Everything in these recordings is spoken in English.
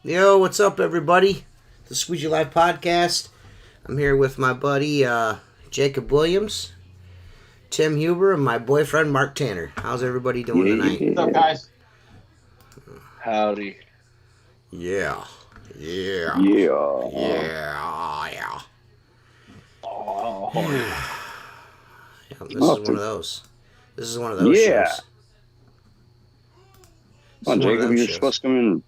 Yo, what's up, everybody? The Squeegee Live Podcast. I'm here with my buddy Jacob Williams, Tim Huber, and my boyfriend Mark Tanner. How's everybody doing tonight? What's up, guys? Howdy. Yeah. Oh. This is one of those. This is one of those shows. Come on, Jacob, you're supposed to come in.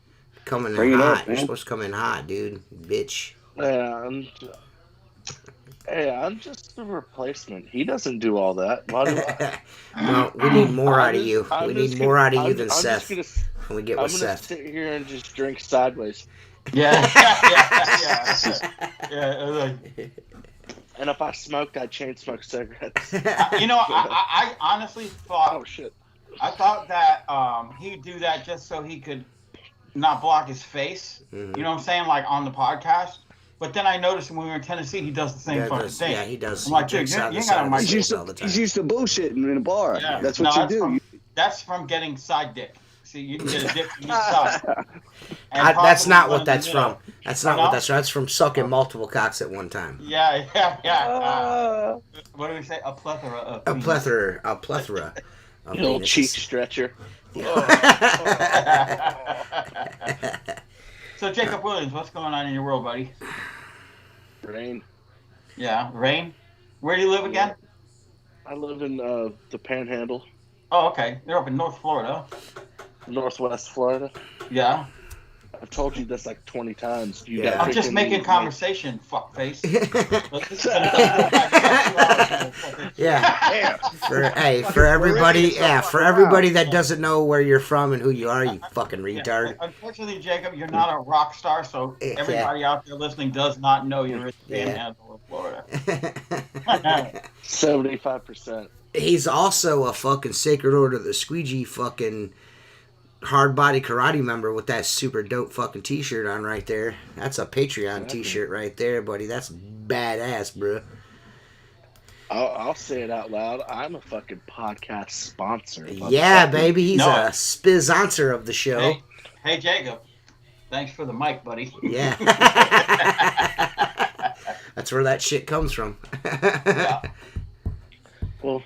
Coming Bring in it hot. up, You're man. supposed to come in hot, dude. Bitch. I'm just a replacement. He doesn't do all that. Why do I? No, we need more out of you. We need more out of you than I'm Seth. Just When we get I'm with gonna Seth. sit here and just drink sideways. Yeah. And if I smoked, I'd chain smoke cigarettes. You know, I honestly thought. Oh shit. I thought that he'd do that just so he could not block his face. Mhm. You know what I'm saying? Like on the podcast. But then I noticed when we were in Tennessee, he does the same fucking thing. Yeah, he does. I'm like, He dude, drinks you out the ain't side got a of mic. his He's face all the time. used to bullshitting in a bar. Yeah. That's what you do. That's from getting side dick. See, you can get a dick from each side. That's not probably what that's one in the from. That's not what that's from. That's from sucking multiple cocks at one time. Yeah. What do we say? A plethora of A penis. plethora of Little penises. cheek stretcher. So, Jacob Williams, what's going on in your world, buddy? Rain. Yeah, rain. Where do you live again? I live in the Panhandle, Oh, okay. You're up in North Florida. Northwest Florida. Yeah. I've told you this like 20 times. You Yeah. got I'm just freaking- making conversation, fuckface. Yeah. For everybody that doesn't know where you're from and who you are, you fucking retard. Unfortunately, Jacob, you're not a rock star, so everybody out there listening does not know you're in the Panhandle of Florida. 75%. He's also a fucking Sacred Order of the Squeegee fucking hard body karate member with that super dope fucking t-shirt on right there. That's a Patreon t-shirt right there, buddy. That's badass, bro. I'll say it out loud. I'm a fucking podcast sponsor. Yeah, baby. He's a spizoncer of the show. Hey, Jacob. Thanks for the mic, buddy. Yeah. That's where that shit comes from. Yeah. Well,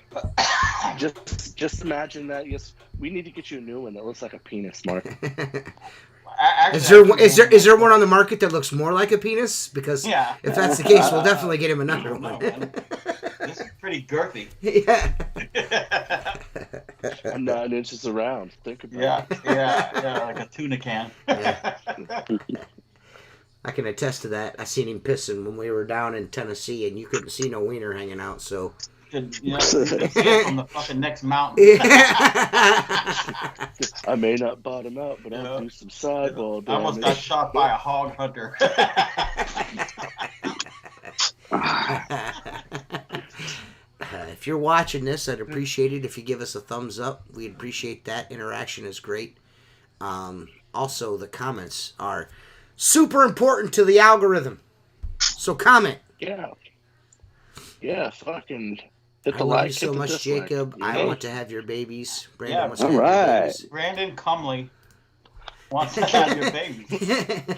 just imagine that. Yes, we need to get you a new one that looks like a penis, Mark. Actually, Is there one on the market that looks more like a penis? Because if that's the case, we'll definitely get him another one. This is pretty girthy. Yeah. I'm 9 inches around. Think about it. Yeah, like a tuna can. Yeah. I can attest to that. I seen him pissing when we were down in Tennessee, and you couldn't see no wiener hanging out. So You can see it from the fucking next mountain. I may not bottom out, but I'll do some sidewall I almost got damage. shot by a hog hunter. If you're watching this, I'd appreciate it if you give us a thumbs up. We'd appreciate that. Interaction is great. Also, the comments are super important to the algorithm. So comment. Yeah, fucking hit I the love like. you so hit the much, dislike, Jacob. you I know? want to have your babies. Brandon Yeah, wants to have your babies. Brandon Cumley. wants to have your baby.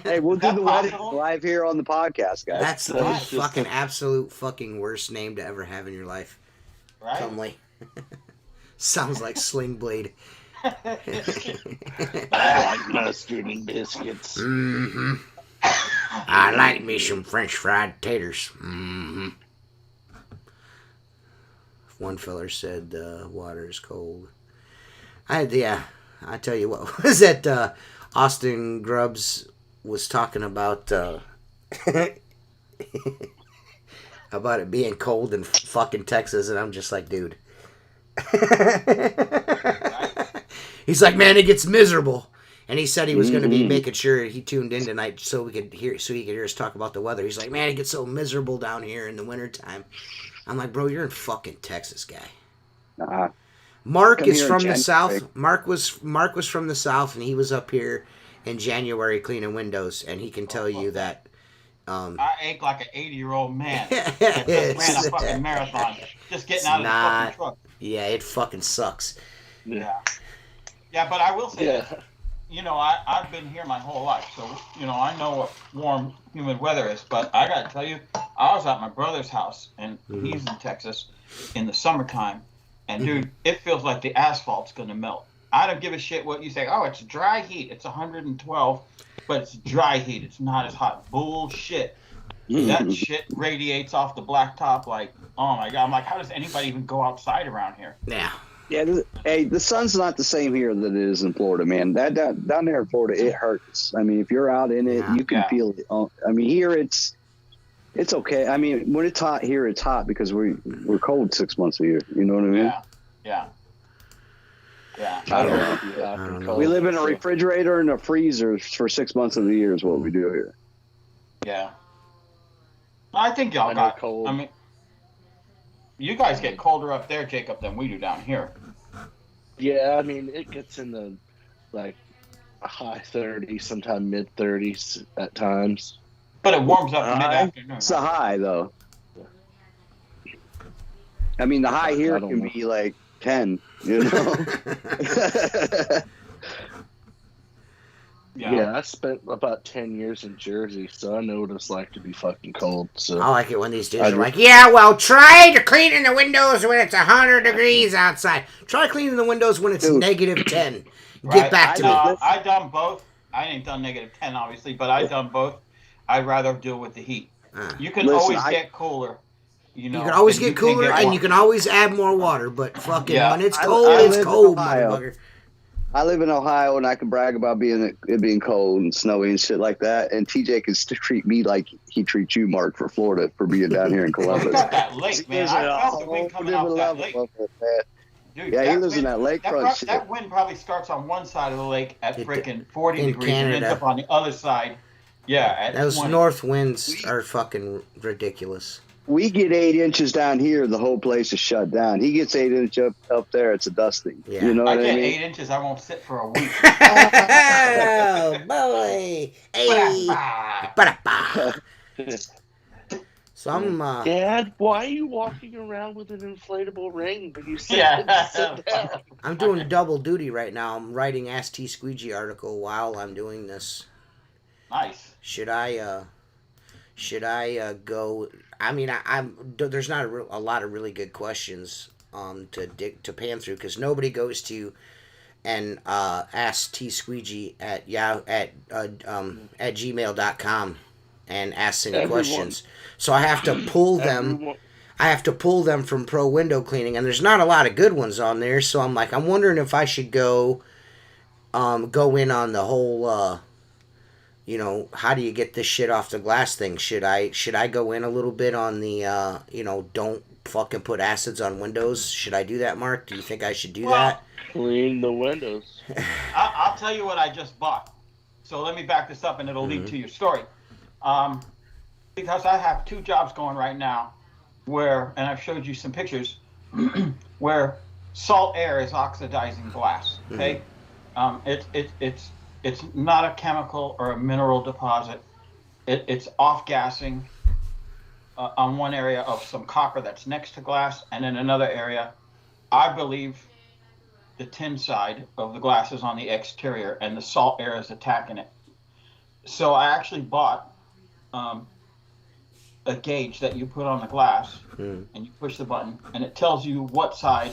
Hey, we'll Is do that the wedding possible? live here on the podcast, guys. That's the Right. most fucking absolute fucking worst name to ever have in your life. Right? Cumley. Sounds like Sling Blade. I like mustard and biscuits. Mm-hmm. I like me some French fried taters. Mm-hmm. One feller said water is cold. I tell you what was that Austin Grubbs was talking about about it being cold in fucking Texas, and I'm just like, dude. He's like, man, it gets miserable. And he said he was going to be making sure he tuned in tonight so he could hear us talk about the weather. He's like, man, it gets so miserable down here in the wintertime. I'm like, bro, you're in fucking Texas, guy. Mark is from the south. Mark was from the south, and he was up here in January cleaning windows, and he can tell you that. I ache like an 80-year-old man that just ran a fucking marathon, just getting out of the fucking truck. Yeah, it fucking sucks. Yeah, but I will say this. You know, I've been here my whole life, so, you know, I know what warm, humid weather is. But I got to tell you, I was at my brother's house, and he's in Texas in the summertime. And, dude, it feels like the asphalt's going to melt. I don't give a shit what you say. Oh, it's dry heat. It's 112, but it's dry heat. It's not as hot. Bullshit. That shit radiates off the blacktop like, oh, my God. I'm like, how does anybody even go outside around here? Yeah. Yeah, hey, the sun's not the same here that it is in Florida, man. That down there in Florida, it hurts. I mean, if you're out in it, you can feel it. I mean, here it's okay. I mean, when it's hot here, it's hot because we're cold 6 months a year. You know what I mean? Yeah. I don't know. We live in a refrigerator and a freezer for 6 months of the year is what we do here. Yeah. I think y'all got cold. I mean, you guys get colder up there, Jacob, than we do down here. Yeah, I mean, it gets in the, like, high 30s, sometimes mid 30s at times. But it warms up mid-afternoon. It's a high, though. I mean, the high here can be, like, 10, you know? Yeah, I spent about 10 years in Jersey, so I know what it's like to be fucking cold. So I like it when these dudes are like, yeah, well, try to clean in the windows when it's 100 degrees outside. Try cleaning the windows when it's negative 10. Get back to me. I've done both. I ain't done negative 10, obviously, but I've done both. I'd rather deal with the heat. You can always get cooler. You know, you can always get cooler, and you can always add more water, but fucking when it's cold, it's cold, motherfucker. I live in Ohio, and I can brag about it being cold and snowy and shit like that. And TJ can treat me like he treats you, Mark, for Florida for being down here in Columbus. We got that lake, man. I felt the wind coming off that lake. Dude, yeah, he lives in that lakefront shit. That wind probably starts on one side of the lake at freaking 40 degrees Canada. and ends up on the other side. Yeah, at those 20. north winds are fucking ridiculous. We get 8 inches down here, the whole place is shut down. He gets 8 inches up there, it's a dusting. Yeah. You know what I mean? I get 8 inches, I won't sit for a week. Oh, boy. Hey. So I'm, Dad, why are you walking around with an inflatable ring when you sit down? I'm doing double duty right now. I'm writing Ask T Squeegee article while I'm doing this. Nice. Should I go? I mean, there's not a lot of really good questions to pan through because nobody goes to and ask T Squeegee at gmail.com and asks any questions. So I have to pull them. I have to pull them from Pro Window Cleaning, and there's not a lot of good ones on there. So I'm wondering if I should go in on the whole. How do you get this shit off the glass thing? Should I go in a little bit on the, don't fucking put acids on windows? Should I do that, Mark? Do you think I should do that? Clean the windows. I'll tell you what I just bought. So let me back this up and it'll lead to your story. Because I have 2 jobs going right now and I've showed you some pictures, where salt air is oxidizing glass, okay? It's not a chemical or a mineral deposit. It's off-gassing on one area of some copper that's next to glass, and in another area, I believe the tin side of the glass is on the exterior, and the salt air is attacking it. So I actually bought a gauge that you put on the glass, and you push the button, and it tells you what side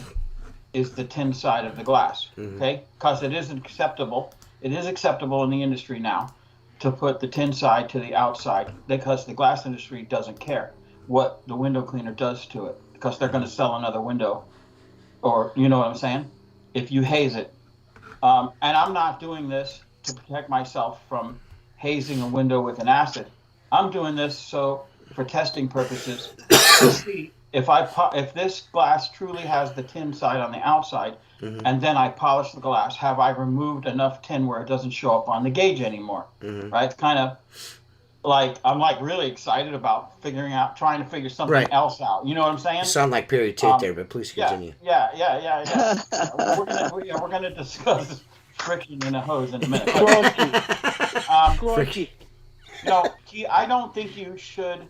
is the tin side of the glass. Okay, because it is acceptable. It is acceptable in the industry now to put the tin side to the outside, because the glass industry doesn't care what the window cleaner does to it, because they're going to sell another window, or you know what I'm saying, if you haze it. And I'm not doing this to protect myself from hazing a window with an acid. I'm doing this for testing purposes to see if this glass truly has the tin side on the outside, and then I polish the glass, have I removed enough tin where it doesn't show up on the gauge anymore? Right? It's kind of like I'm like really excited about trying to figure something else out. You know what I'm saying? You sound like period tape there, but please continue. Yeah. We're gonna discuss friction in a hose in a minute. Squeegee. Key, I don't think you should.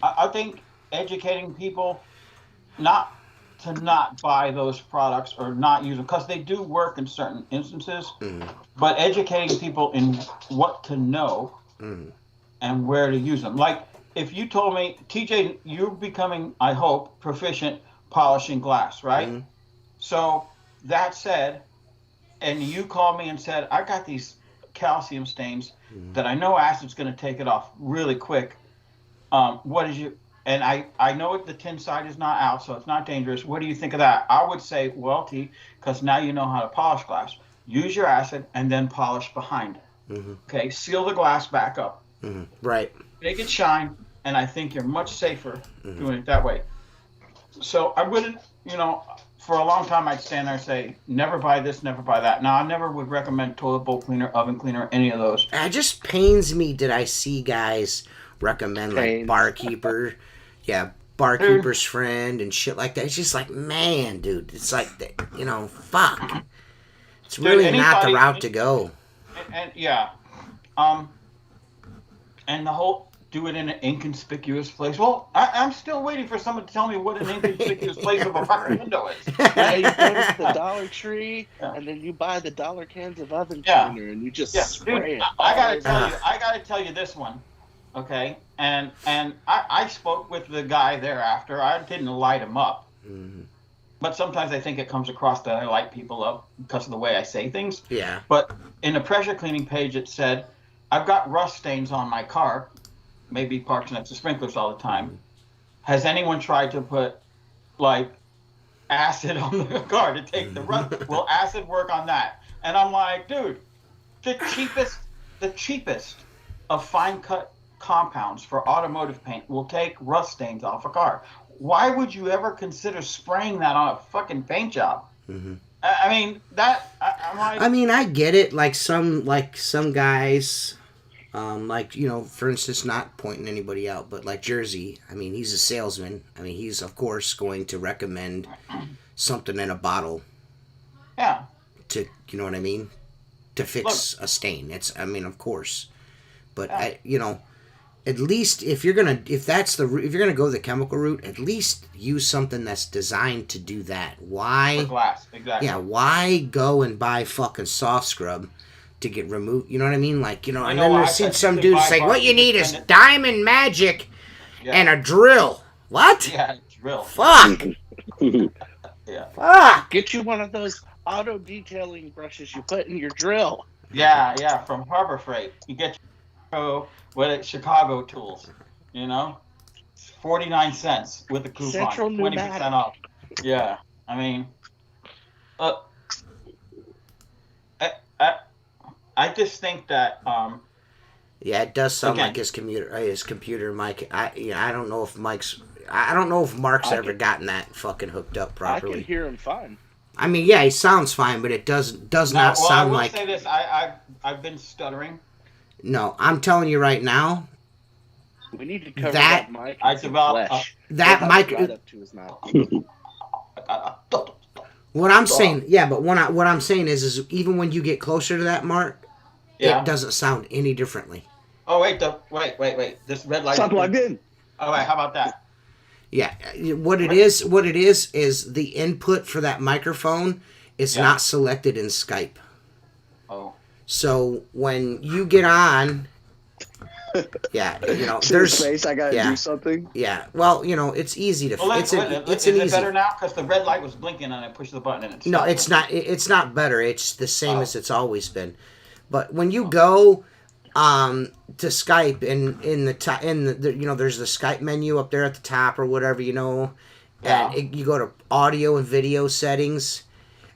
I think educating people not buy those products or not use them, because they do work in certain instances, but educating people in what to know and where to use them. Like if you told me, TJ, you're becoming, I hope, proficient polishing glass, right? So that said, and you called me and said, I got these calcium stains that I know acid's going to take it off really quick. What is you? And I know the tin side is not out, so it's not dangerous. What do you think of that? I would say, well, T, because now you know how to polish glass. Use your acid and then polish behind. Okay, seal the glass back up. Right. Make it shine, and I think you're much safer doing it that way. So I wouldn't, for a long time I'd stand there and say, never buy this, never buy that. Now, I never would recommend toilet bowl cleaner, oven cleaner, any of those. It just pains me that I see guys recommend like barkeeper's friend and shit like that. It's just like, man, dude, it's like, fuck. It's really not the route to go. And the whole do it in an inconspicuous place. Well, I'm still waiting for someone to tell me what an inconspicuous place of a fucking window is. Yeah, you go to the Dollar Tree, and then you buy the dollar cans of oven cleaner, and you just spray it. I gotta tell you this one, okay? And I spoke with the guy thereafter. I didn't light him up, but sometimes I think it comes across that I light people up because of the way I say things. Yeah. But in the pressure cleaning page, it said, I've got rust stains on my car. Maybe parks next to sprinklers all the time. Has anyone tried to put like acid on the car to take the rust? Will acid work on that? And I'm like, dude, the cheapest of fine cut compounds for automotive paint will take rust stains off a car. Why would you ever consider spraying that on a fucking paint job? I mean, I'm like, I get it. Like some guys, for instance, not pointing anybody out, but like Jersey, he's a salesman. He's of course going to recommend something in a bottle. Yeah. To, you know what I mean? To fix a stain. It's, of course. But at least if you're gonna go the chemical route, at least use something that's designed to do that. Why? For glass, exactly. Yeah. Why go and buy fucking soft scrub to get removed? You know what I mean? Like, and then I've seen some dudes say, "What you need is diamond magic and a drill." What? Yeah, drill. Fuck. Yeah. Fuck. Get you one of those auto detailing brushes you put in your drill. Yeah, from Harbor Freight. You get Chicago Tools, 49 cents with a coupon, Central 20% off. Yeah, I just think that. Yeah, it does sound like his computer mic. I don't know if Mark's ever gotten that fucking hooked up properly. I can hear him fine. He sounds fine, but it does not sound like. I will say this: I've been stuttering. No, I'm telling you right now. We need to cover that mic. I developed that mic right up to his mouth. What I'm saying, but what I'm saying is even when you get closer to that mark, it doesn't sound any differently. Oh wait, this red light. Stop plugged in. All right, how about that? Yeah, what it is the input for that microphone It's not selected in Skype. Oh. So when you get on, there's space. I gotta do something. Yeah, well, it's easy to. Is it better now? Because the red light was blinking and I pushed the button and it stopped. No, it's not. It's not better. It's the same as it's always been. But when you go to Skype and in the there's the Skype menu up there at the top or whatever, and you go to audio and video settings,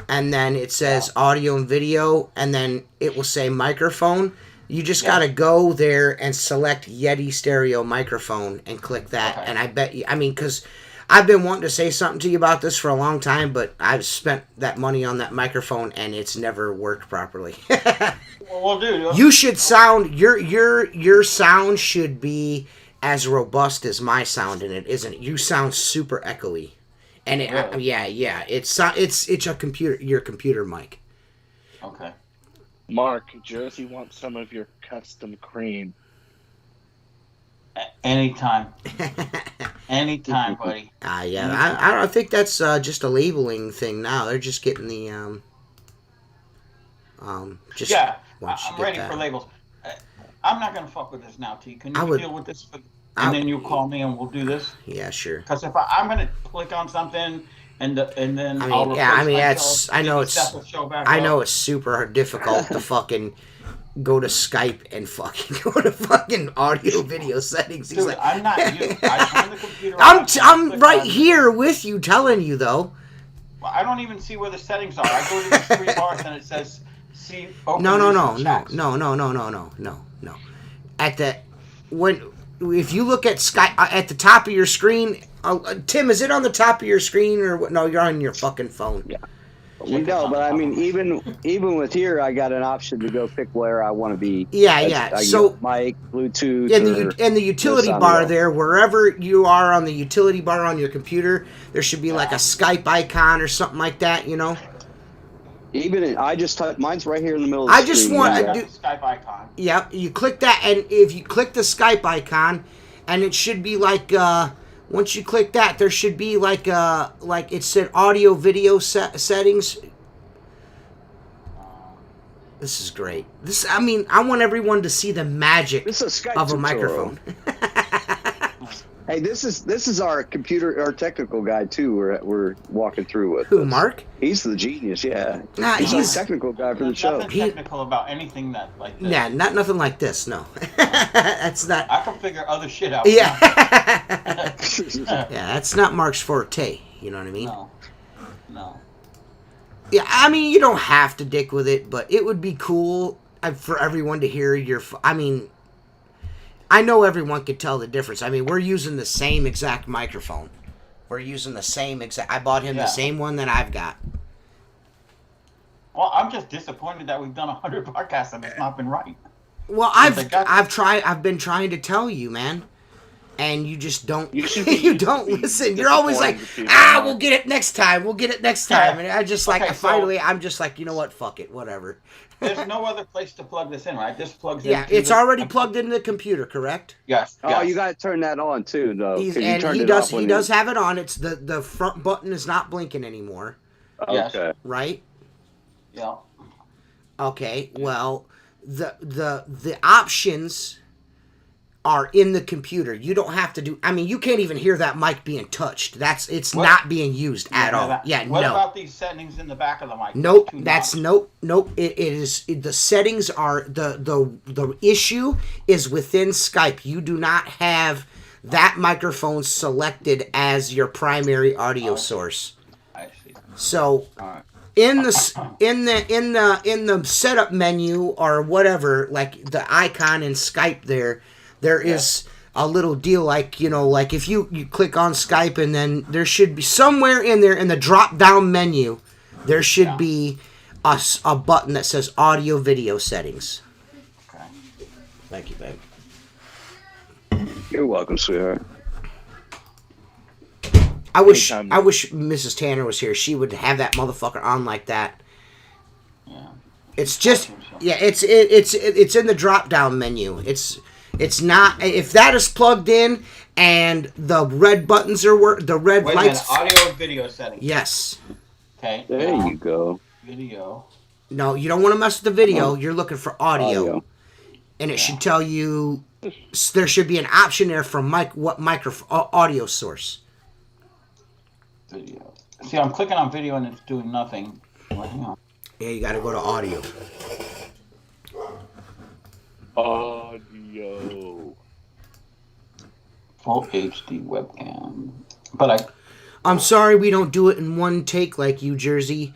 and then it says audio and video, and then it will say microphone. You just got to go there and select Yeti stereo microphone and click that. Okay. And I bet you, because I've been wanting to say something to you about this for a long time, but I've spent that money on that microphone and it's never worked properly. Well, dude, you should sound, your sound should be as robust as my sound, and it isn't. You sound super echoey. And it's your computer mic. Okay. Mark, Josie wants some of your custom cream. Anytime. Anytime, buddy. I think that's just a labeling thing now. They're just getting the I'm ready for labels. I'm not gonna fuck with this now, T. Can you deal with this? Then you call me and we'll do this. Yeah, sure. Because if I'm gonna click on something. And then I know it's super difficult to fucking go to Skype and fucking go to fucking audio video settings. He's like, I'm not you. I turn the computer I'm right here with you, telling you though. Well, I don't even see where the settings are. I go to the 3 bars and it says see. Open No. If you look at Skype at the top of your screen. Tim, is it on the top of your screen or what? No, you're on your fucking phone. Yeah. No, but even with here, I got an option to go pick where I want to be. Yeah. So mic, Bluetooth, in the utility bar there, wherever you are on the utility bar on your computer, there should be like a Skype icon or something like that. I just touch mine's right here in the middle of the screen. I just want to do Skype icon. Yeah, you click that, and if you click the Skype icon, and it should be like. Once you click that, there should be like it said audio video settings. This is great. I want everyone to see the magic of a microphone. Hey, this is our technical guy too. We're walking through with. Who, Mark? He's the genius. Yeah, he's our technical guy for the show. Nothing technical about anything that like this. Yeah, nothing like this. No, that's not. I can figure other shit out. Yeah, that's not Mark's forte. You know what I mean? No. Yeah, you don't have to dick with it, but it would be cool for everyone to hear your. I know everyone could tell the difference. We're using the same exact microphone. We're using the same exact. I bought him the same one that I've got. Well, I'm just disappointed that we've done 100 podcasts and it's not been right. Well, I've been trying to tell you, man, and you just don't. You don't listen. You're always like, we'll get it next time. We'll get it next time. And I just finally, I'm just like, you know what? Fuck it, whatever. There's no other place to plug this in, right? This plugs in. Yeah, it's already plugged into the computer, correct? Yes. Oh, you got to turn that on too, though. He does have it on. It's the front button is not blinking anymore. Okay. Right? Yeah. Okay. Well, the options are in the computer. You don't have to do. You can't even hear that mic being touched. It's not being used at all. What about these settings in the back of the mic? Nope. Nope. It is the settings are the issue is within Skype. You do not have that microphone selected as your primary audio source. I see. So. In the setup menu or whatever, like the icon in Skype there is a little deal like if you click on Skype and then there should be somewhere in there in the drop down menu there should be a button that says audio video settings. Okay. Thank you, babe. You're welcome, sweetheart. I wish Mrs. Tanner was here. She would have that motherfucker on like that. Yeah. It's just it's in the drop down menu. It's not if that is plugged in and the red buttons are the red lights. Audio and video settings. Yes. Okay. There you go. Video. No, you don't want to mess with the video. You're looking for audio. And it should tell you there should be an option there for audio source. Video. See, I'm clicking on video and it's doing nothing. Well, hang on. Yeah, you got to go to audio. Audio. Full HD webcam. But I'm sorry we don't do it in one take like you, Jersey.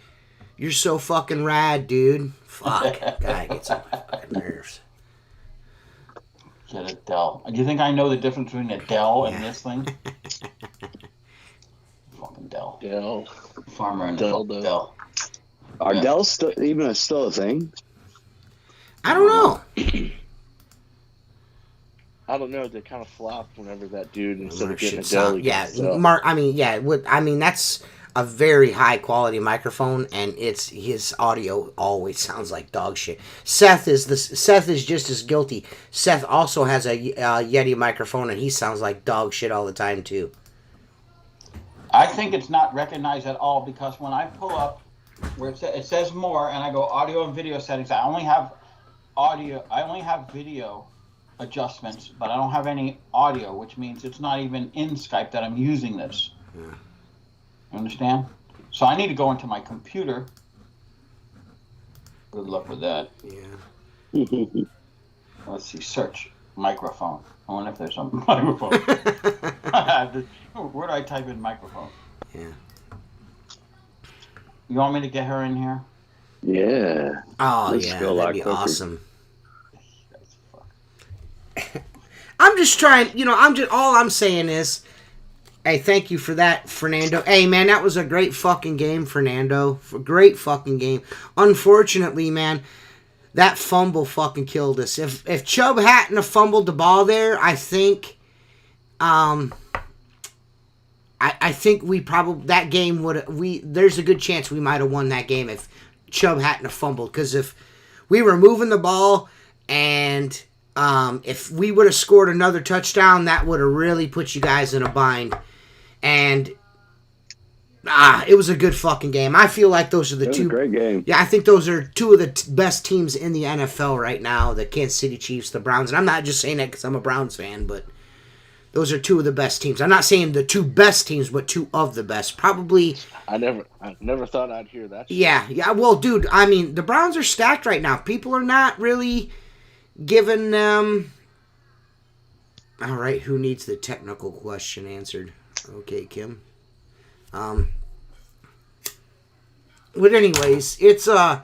You're so fucking rad, dude. Fuck. Guy gets on my fucking nerves. Get a Dell. Do you think I know the difference between a Dell and this thing? Fucking Dell. Dell. Farmer and Dell. Are Dells still a thing? I don't know. I don't know. They kind of flopped whenever that dude, instead of getting a Dell. Mark. That's a very high quality microphone, and his audio always sounds like dog shit. Seth is just as guilty. Seth also has a Yeti microphone, and he sounds like dog shit all the time too. I think it's not recognized at all because when I pull up where it says more and I go audio and video settings, I only have video adjustments, but I don't have any audio, which means it's not even in Skype that I'm using this. Yeah. You understand? So I need to go into my computer. Good luck with that. Yeah. Let's see. Search microphone. I wonder if there's a microphone. Where do I type in microphone? Yeah. You want me to get her in here? Yeah. Oh, yeah. That'd be awesome. I'm just trying, all I'm saying is, hey, thank you for that, Fernando. Hey, man, that was a great fucking game, Fernando. Great fucking game. Unfortunately, man, that fumble fucking killed us. If Chubb hadn't have fumbled the ball there, I think, I think we probably, that game there's a good chance we might have won that game if Chubb hadn't have fumbled. Because if we were moving the ball and if we would have scored another touchdown, that would have really put you guys in a bind. And it was a good fucking game. I feel like those are the two. Great game. Yeah, I think those are two of the best teams in the NFL right now: the Kansas City Chiefs, the Browns. And I'm not just saying that because I'm a Browns fan, but those are two of the best teams. I'm not saying the two best teams, but two of the best. Probably. I never thought I'd hear that. Yeah. Well, dude, I mean, the Browns are stacked right now. People are not really giving them. All right, who needs the technical question answered? Okay, Kim. But anyways, it's I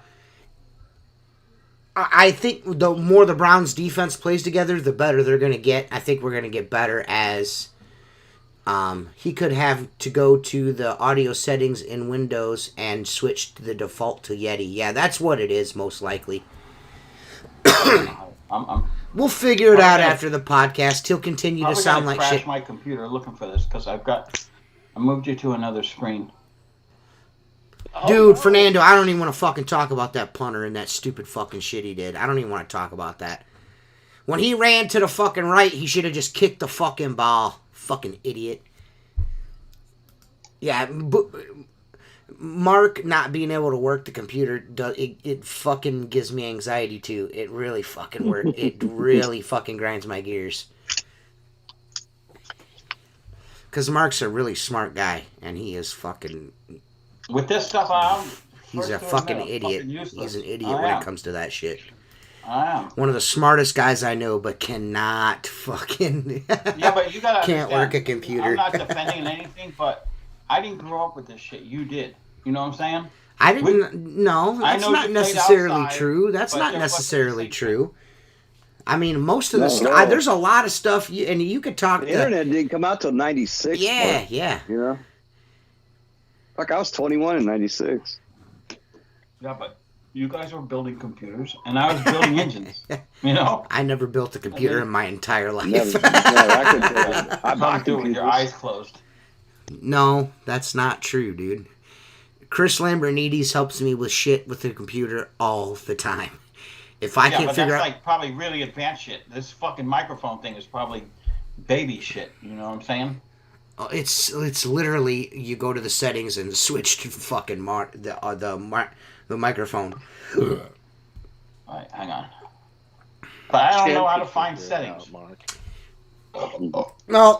think the more the Browns defense plays together, the better they're gonna get. I think we're gonna get better as he could have to go to the audio settings in Windows and switch to the default to Yeti. Yeah, that's what it is most likely. We'll figure it out after the podcast. He'll continue to sound like shit. I my computer looking for this because I moved you to another screen. Dude, Fernando, I don't even want to fucking talk about that punter and that stupid fucking shit he did. I don't even want to talk about that. When he ran to the fucking right, he should have just kicked the fucking ball. Fucking idiot. Yeah, Mark not being able to work the computer, it fucking gives me anxiety too. It really fucking works. It really fucking grinds my gears. Because Mark's a really smart guy, and he is fucking... With this stuff, he's a fucking idiot. He's an idiot when it comes to that shit. I am. One of the smartest guys I know, but cannot fucking... Yeah, but you gotta can't work a computer. I'm not defending anything, but I didn't grow up with this shit. You did. You know what I'm saying? I didn't... No, that's not necessarily true. That's not necessarily true. I mean, most of the stuff... There's a lot of stuff, and you could talk... The internet didn't come out till 96. Yeah, yeah. You know? Fuck, I was 21 in 96. Yeah, but you guys were building computers, and I was building engines. You know? I never built a computer in my entire life. Never, I couldn't tell you. I bought do it with your eyes closed. No, that's not true, dude. Chris Lambrinides helps me with shit with the computer all the time. If I can't figure out... that's like probably really advanced shit. This fucking microphone thing is probably baby shit. You know what I'm saying? It's literally you go to the settings and switch to fucking the microphone. All right, hang on. But I don't know how to find settings. Well,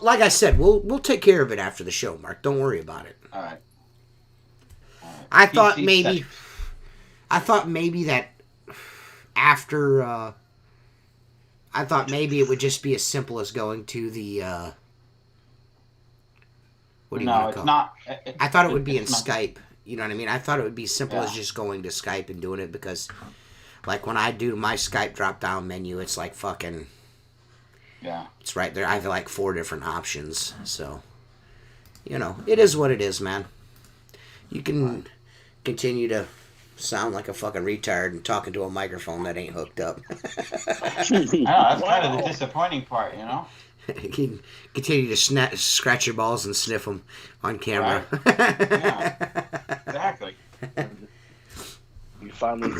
like I said, we'll take care of it after the show, Mark. Don't worry about it. All right. I thought PC maybe, settings. that after, I thought maybe it would just be as simple as going to the, what do you want to call not. I thought it would be in it's not. Skype. You know what I mean? I thought it would be simple as Yeah. just going to Skype and doing it because, like, when I do my Skype drop-down menu, it's like fucking... Yeah. It's right there. I have like 4 different options. So, you know, it is what it is, man. You can continue to sound like a fucking retard and talking to a microphone that ain't hooked up. I know, that's kind of the disappointing part, you know? You can continue to scratch your balls and sniff them on camera. Right. Yeah. Exactly. You finally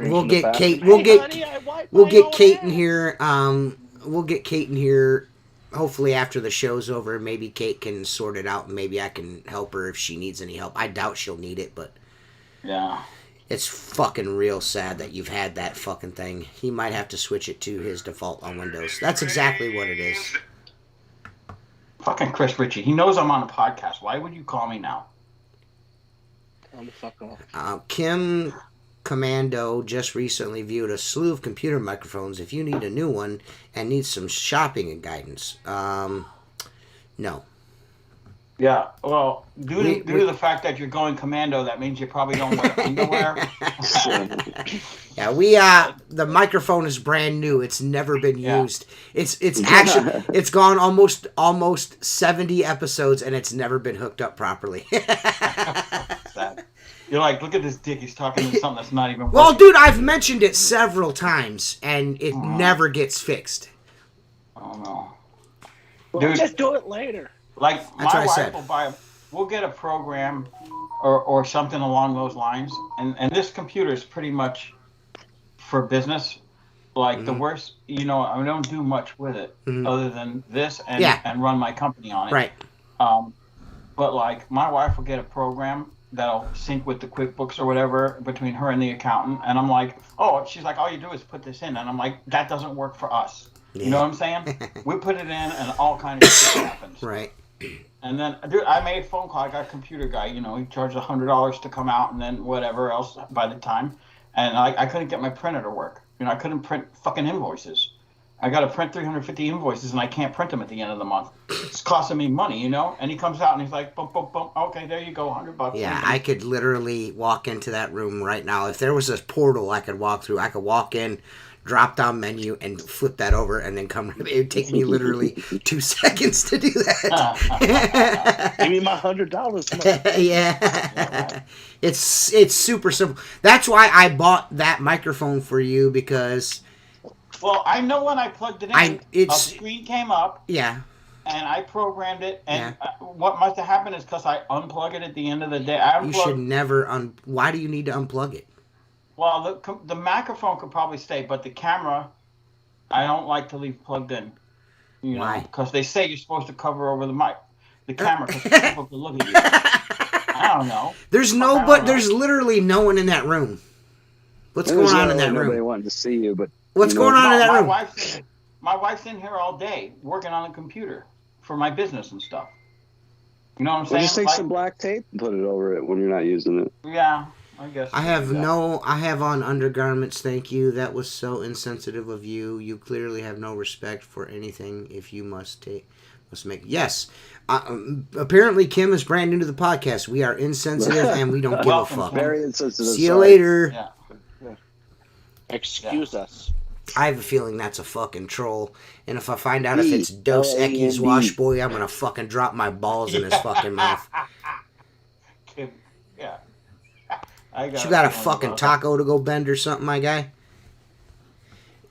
We'll get Kate. We'll get Kate in here. We'll get Kate in here. Hopefully after the show's over, maybe Kate can sort it out, and maybe I can help her if she needs any help. I doubt she'll need it, but Yeah. it's fucking real sad that you've had that fucking thing. He might have to switch it to his default on Windows. That's exactly what it is. Fucking Chris Ritchie. He knows I'm on a podcast. Why would you call me now? I'm the fuck off. Kim Commando just recently viewed a slew of computer microphones. If you need a new one and need some shopping and guidance, no. Yeah, well, due to the fact that you're going commando, that means you probably don't wear underwear. Yeah, the microphone is brand new. It's never been used. It's actually it's gone almost 70 episodes and it's never been hooked up properly. Sad. You're like, look at this dick. He's talking to something that's not even working. Well, dude, I've mentioned it several times and it never gets fixed. Oh no. Well, Dude, just do it later. like That's my what I wife said. we'll get a program or something along those lines, and this computer is pretty much for business. Like the worst, you know, I don't do much with it other than this and run my company on it. Right. But like my wife will get a program that'll sync with the QuickBooks or whatever between her and the accountant, and I'm like, oh, she's like, all you do is put this in, and I'm like, that doesn't work for us. You know what I'm saying? We put it in, and all kinds of shit happens. Right. And then, dude, I made a phone call. I got a computer guy. You know, he charged $100 to come out, and then whatever else by the time. And I couldn't get my printer to work. You know, I couldn't print fucking invoices. I got to print 350 invoices, and I can't print them at the end of the month. It's costing me money, you know. And he comes out, and he's like, boom, boom, boom. Okay, there you go, $100. Yeah, I could literally walk into that room right now. If there was a portal I could walk through, I could walk in, drop down menu, and flip that over, and then come. It would take me literally 2 seconds to do that. Give me my $100. Yeah, it's super simple. That's why I bought that microphone for you because. Well, I know when I plugged it in, a screen came up. Yeah. And I programmed it, and what must have happened is because I unplug it at the end of the day. You should never Why do you need to unplug it? Well, the microphone could probably stay, but the camera, I don't like to leave plugged in. You know, because they say you're supposed to cover over the camera, because people can look at you. I don't know. There's literally no one in that room. What's going on in that room? Nobody wanted to see you, but what's going on in that room? My wife's in here all day working on the computer for my business and stuff. You know what I'm saying? Just take some black tape and put it over it when you're not using it. Yeah. I guess I have on undergarments, thank you. That was so insensitive of you. You clearly have no respect for anything if you must make... Yes. Apparently Kim is brand new to the podcast. We are insensitive and we don't give a fuck. Very insensitive. See you later. Yeah. Excuse us. I have a feeling that's a fucking troll. And if I find out if it's Dos Equis Wash Boy, I'm going to fucking drop my balls in his fucking mouth. Kim, yeah. You got a fucking taco to go bend or something, my guy?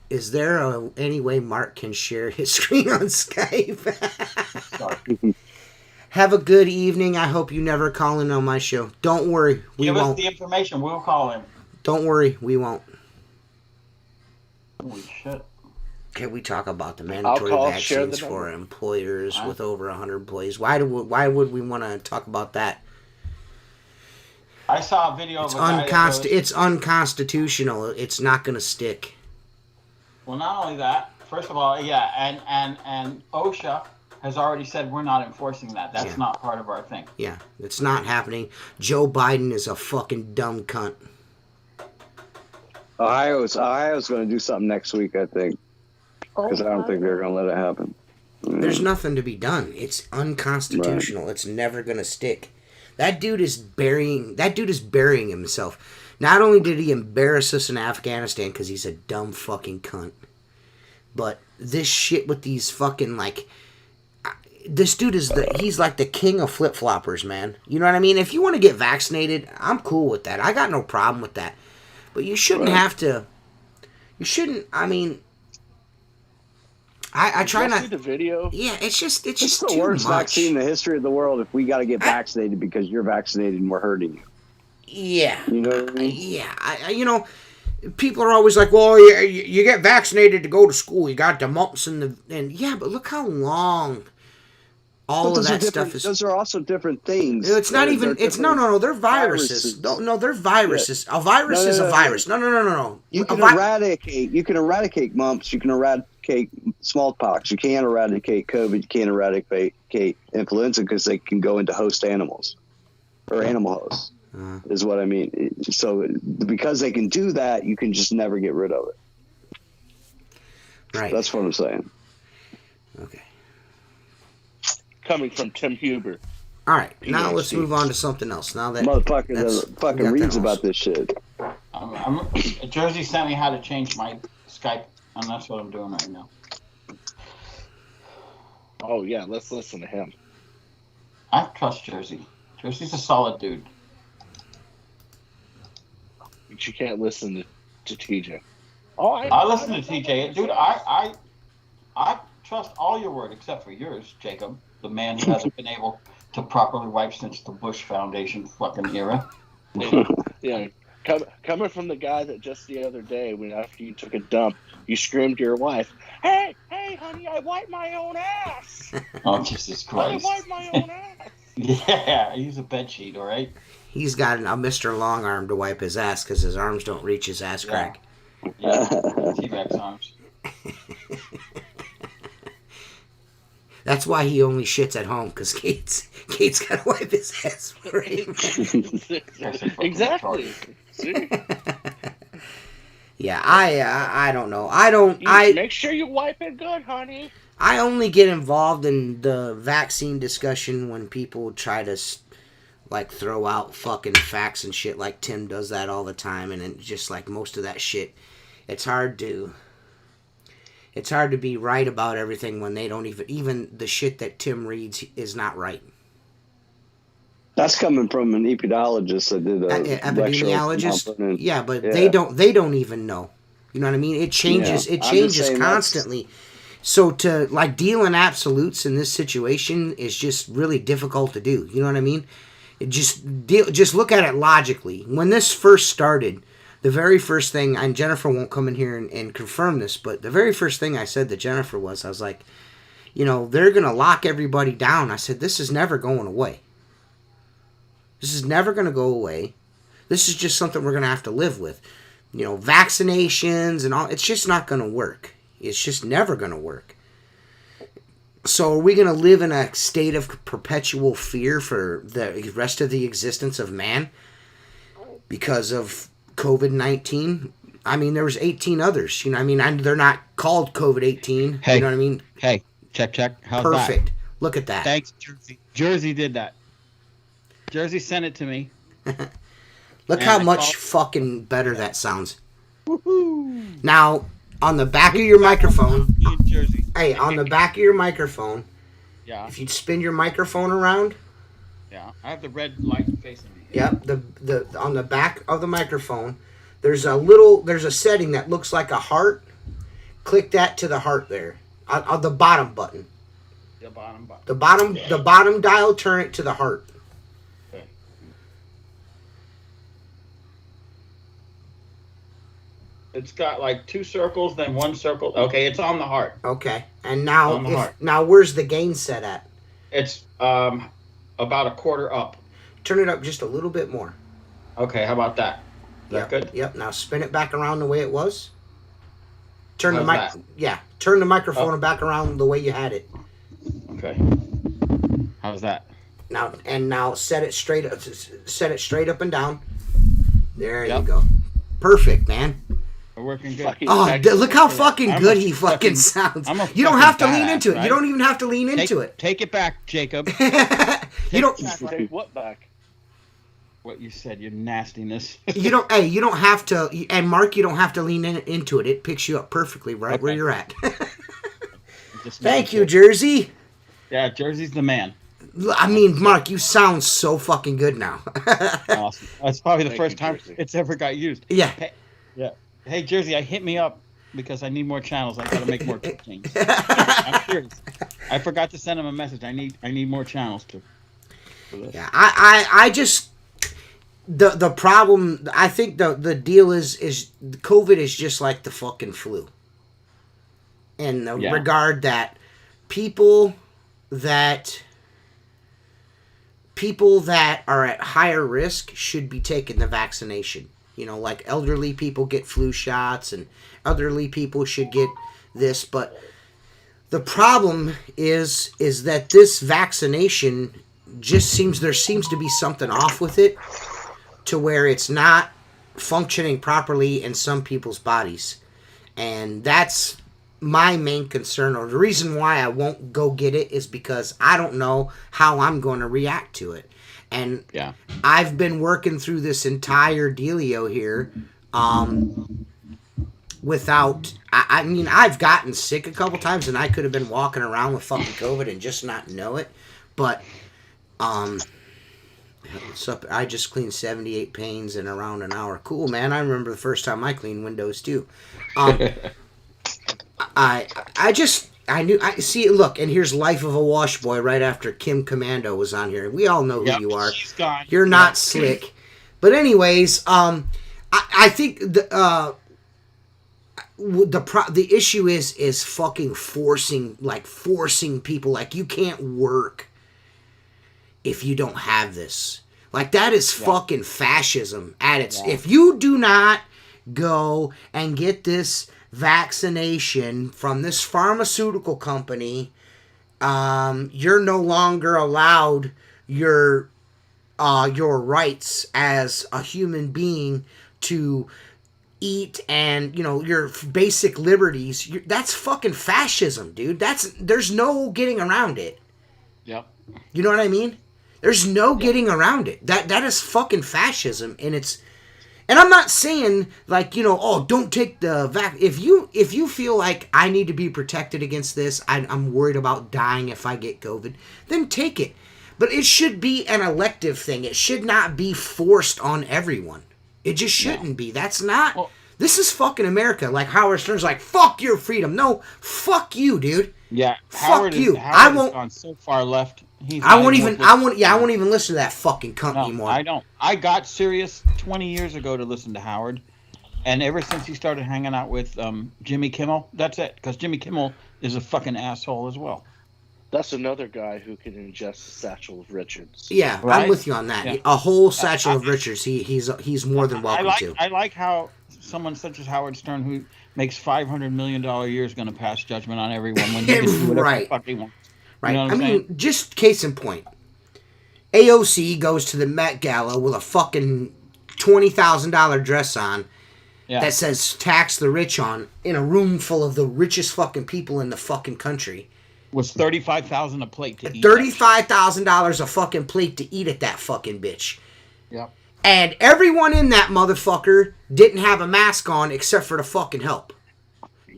Is there any way Mark can share his screen on Skype? Have a good evening. I hope you never call in on my show. Don't worry, we won't. Give us the information. We'll call him. Don't worry, we won't. Holy shit. Can we talk about the mandatory vaccines for employers with over 100 employees? Why would we want to talk about that? I saw a video of a guy that goes, It's unconstitutional. It's not going to stick. well, not only that, first of all, yeah, and OSHA has already said we're not enforcing that. That's not part of our thing. Yeah, it's not happening. Joe Biden is a fucking dumb cunt. Ohio's going to do something next week, I think, because I don't think they're going to let it happen. There's nothing to be done. It's unconstitutional. Right. It's never going to stick. That dude is burying himself. Not only did he embarrass us in Afghanistan because he's a dumb fucking cunt, but this shit with these fucking, like, this dude he's like the king of flip-floppers, man. You know what I mean? If you want to get vaccinated, I'm cool with that. I got no problem with that. But you shouldn't have to. You shouldn't. I mean, I try not. See the video? Yeah, it's just the too worst much. vaccine in the history of the world. If we got to get vaccinated because you're vaccinated and we're hurting you. Yeah. You know what I mean? Yeah. You know, people are always like, "Well, you get vaccinated to go to school. You got the mumps and yeah, but look how long." All of that stuff is. Those are also different things. It's not even. It's no. They're viruses. No, they're viruses. Yeah. A virus is a virus. No. You can eradicate mumps. You can eradicate smallpox. You can't eradicate COVID. You can't eradicate influenza because they can go into host animals or animal hosts. Is what I mean. So because they can do that, you can just never get rid of it. Right. That's what I'm saying. Okay. Coming from Tim Huber. All right, now let's move on to something else. Now that motherfucker fucking reads about this shit. Jersey sent me how to change my Skype, and that's what I'm doing right now. Oh yeah, let's listen to him. I trust Jersey. Jersey's a solid dude. But you can't listen to TJ. Oh, I listen to TJ, dude. I trust all your word except for yours, Jacob. The man who hasn't been able to properly wipe since the Bush Foundation fucking era. Yeah, coming from the guy that just the other day, when after you took a dump, you screamed to your wife, "Hey, honey, I wiped my own ass." Oh, Jesus Christ! I wiped my own ass. Yeah, he's a bedsheet, all right. He's got a Mr. Long Arm to wipe his ass because his arms don't reach his ass crack. Yeah, T-Rex arms. That's why he only shits at home, because Kate's got to wipe his ass for him. Exactly. Yeah, I don't know. Make sure you wipe it good, honey. I only get involved in the vaccine discussion when people try to, like, throw out fucking facts and shit, like Tim does that all the time, and just, like, most of that shit, it's hard to be right about everything when they don't even the shit that Tim reads is not right. That's coming from an epidemiologist that did epidemiologist. Yeah, but they don't even know. You know what I mean? It changes. Yeah. It changes constantly. So to like deal in absolutes in this situation is just really difficult to do. You know what I mean? Just look at it logically. When this first started, the very first thing, and Jennifer won't come in here and confirm this, but the very first thing I said to Jennifer was, I was like, you know, they're going to lock everybody down. I said, this is never going away. This is never going to go away. This is just something we're going to have to live with. You know, vaccinations and all, it's just not going to work. It's just never going to work. So are we going to live in a state of perpetual fear for the rest of the existence of man because of COVID-19? I mean, there was 18 others. You know, I mean, they're not called COVID-18. Hey, you know what I mean? Hey, check. How's perfect. That? Look at that. Thanks, Jersey. Jersey did that. Jersey sent it to me. Look how much fucking better that sounds. Woohoo! Now, on the back of your microphone, hey, on the back of your microphone, yeah. If you spin your microphone around, yeah, I have the red light facing me. Yep, the on the back of the microphone, there's a setting that looks like a heart. Click that to the heart there, on the bottom button. The bottom button. The bottom dial, turn it to the heart. Okay. It's got like two circles, then one circle. Okay, it's on the heart. Okay, and now where's the gain set at? It's about a quarter up. Turn it up just a little bit more. Okay, how about that? Is Yep, that good? Yep. Now spin it back around the way it was. Turn the How's mic. that? Yeah. Turn the microphone back around the way you had it. Okay. How's that? Now set it straight up. Set it straight up and down. There you Yep. go. Perfect, man. We're working good. Fucking Oh, excellent. look how fucking I'm good a he fucking sounds. I'm a You don't fucking have to lean badass, into it. right? You don't even have to lean into it. Take it back, Jacob. You don't. Take what back? What you said, your nastiness. You don't. Hey, you don't have to. And Mark, you don't have to lean into it. It picks you up perfectly right where Okay. you're at. Just Thank making you, sure. Jersey. Yeah, Jersey's the man. I mean, Mark, you sound so fucking good now. Awesome. That's probably the Thank first you, time Jersey. it's ever got used. Yeah. Hey, yeah. Hey, Jersey, hit me up because I need more channels. I gotta make more teachings. I'm serious. I forgot to send him a message. I need more channels too. Yeah, I just the problem. I think the deal is COVID is just like the fucking flu, in the regard that people that are at higher risk should be taking the vaccination. You know, like elderly people get flu shots, and elderly people should get this, but the problem is that this vaccination just seems to be something off with it, to where it's not functioning properly in some people's bodies. And that's my main concern, or the reason why I won't go get it, is because I don't know how I'm going to react to it. And Yeah. I've been working through this entire dealio here without... I mean, I've gotten sick a couple times, and I could have been walking around with fucking COVID and just not know it. But what's up? I just cleaned 78 panes in around an hour. Cool, man. I remember the first time I cleaned windows too. I see. Look, and here's Life of a Wash Boy right after Kim Commando was on here. We all know who you are. She's gone. You're not slick. But anyways, I think the issue is fucking forcing people, like, you can't work if you don't have this. Like, that is fucking fascism at its... If you do not go and get this vaccination from this pharmaceutical company, you're no longer allowed your rights as a human being to eat, and, you know, your basic liberties. That's fucking fascism, dude. There's no getting around it. Yep. You know what I mean? There's no getting around it. That is fucking fascism, and I'm not saying, like, you know, oh, don't take the vac. If you feel like I need to be protected against this, I'm worried about dying if I get COVID, then take it. But it should be an elective thing. It should not be forced on everyone. It just shouldn't be. That's not... Well, this is fucking America. Like, Howard Stern's like, fuck your freedom. No, fuck you, dude. Yeah. Fuck you. I won't... has gone so far left. I won't even listen to that fucking cunt anymore. I don't. I got serious 20 years ago to listen to Howard, and ever since he started hanging out with Jimmy Kimmel, that's it. Because Jimmy Kimmel is a fucking asshole as well. That's another guy who can ingest a satchel of Richards. Yeah, right? I'm with you on that. Yeah. A whole satchel of Richards. He's more than welcome to. I like how someone such as Howard Stern, who makes $500 million a year, is going to pass judgment on everyone when he can do whatever the fuck he wants. Right. You know what I I'm mean, saying? just case in point. AOC goes to the Met Gala with a fucking $20,000 dress on that says "tax the rich" on, in a room full of the richest fucking people in the fucking country. Was $35,000 a plate to eat. $35,000 a fucking plate to eat at that fucking bitch. Yep. And everyone in that motherfucker didn't have a mask on except for the fucking help.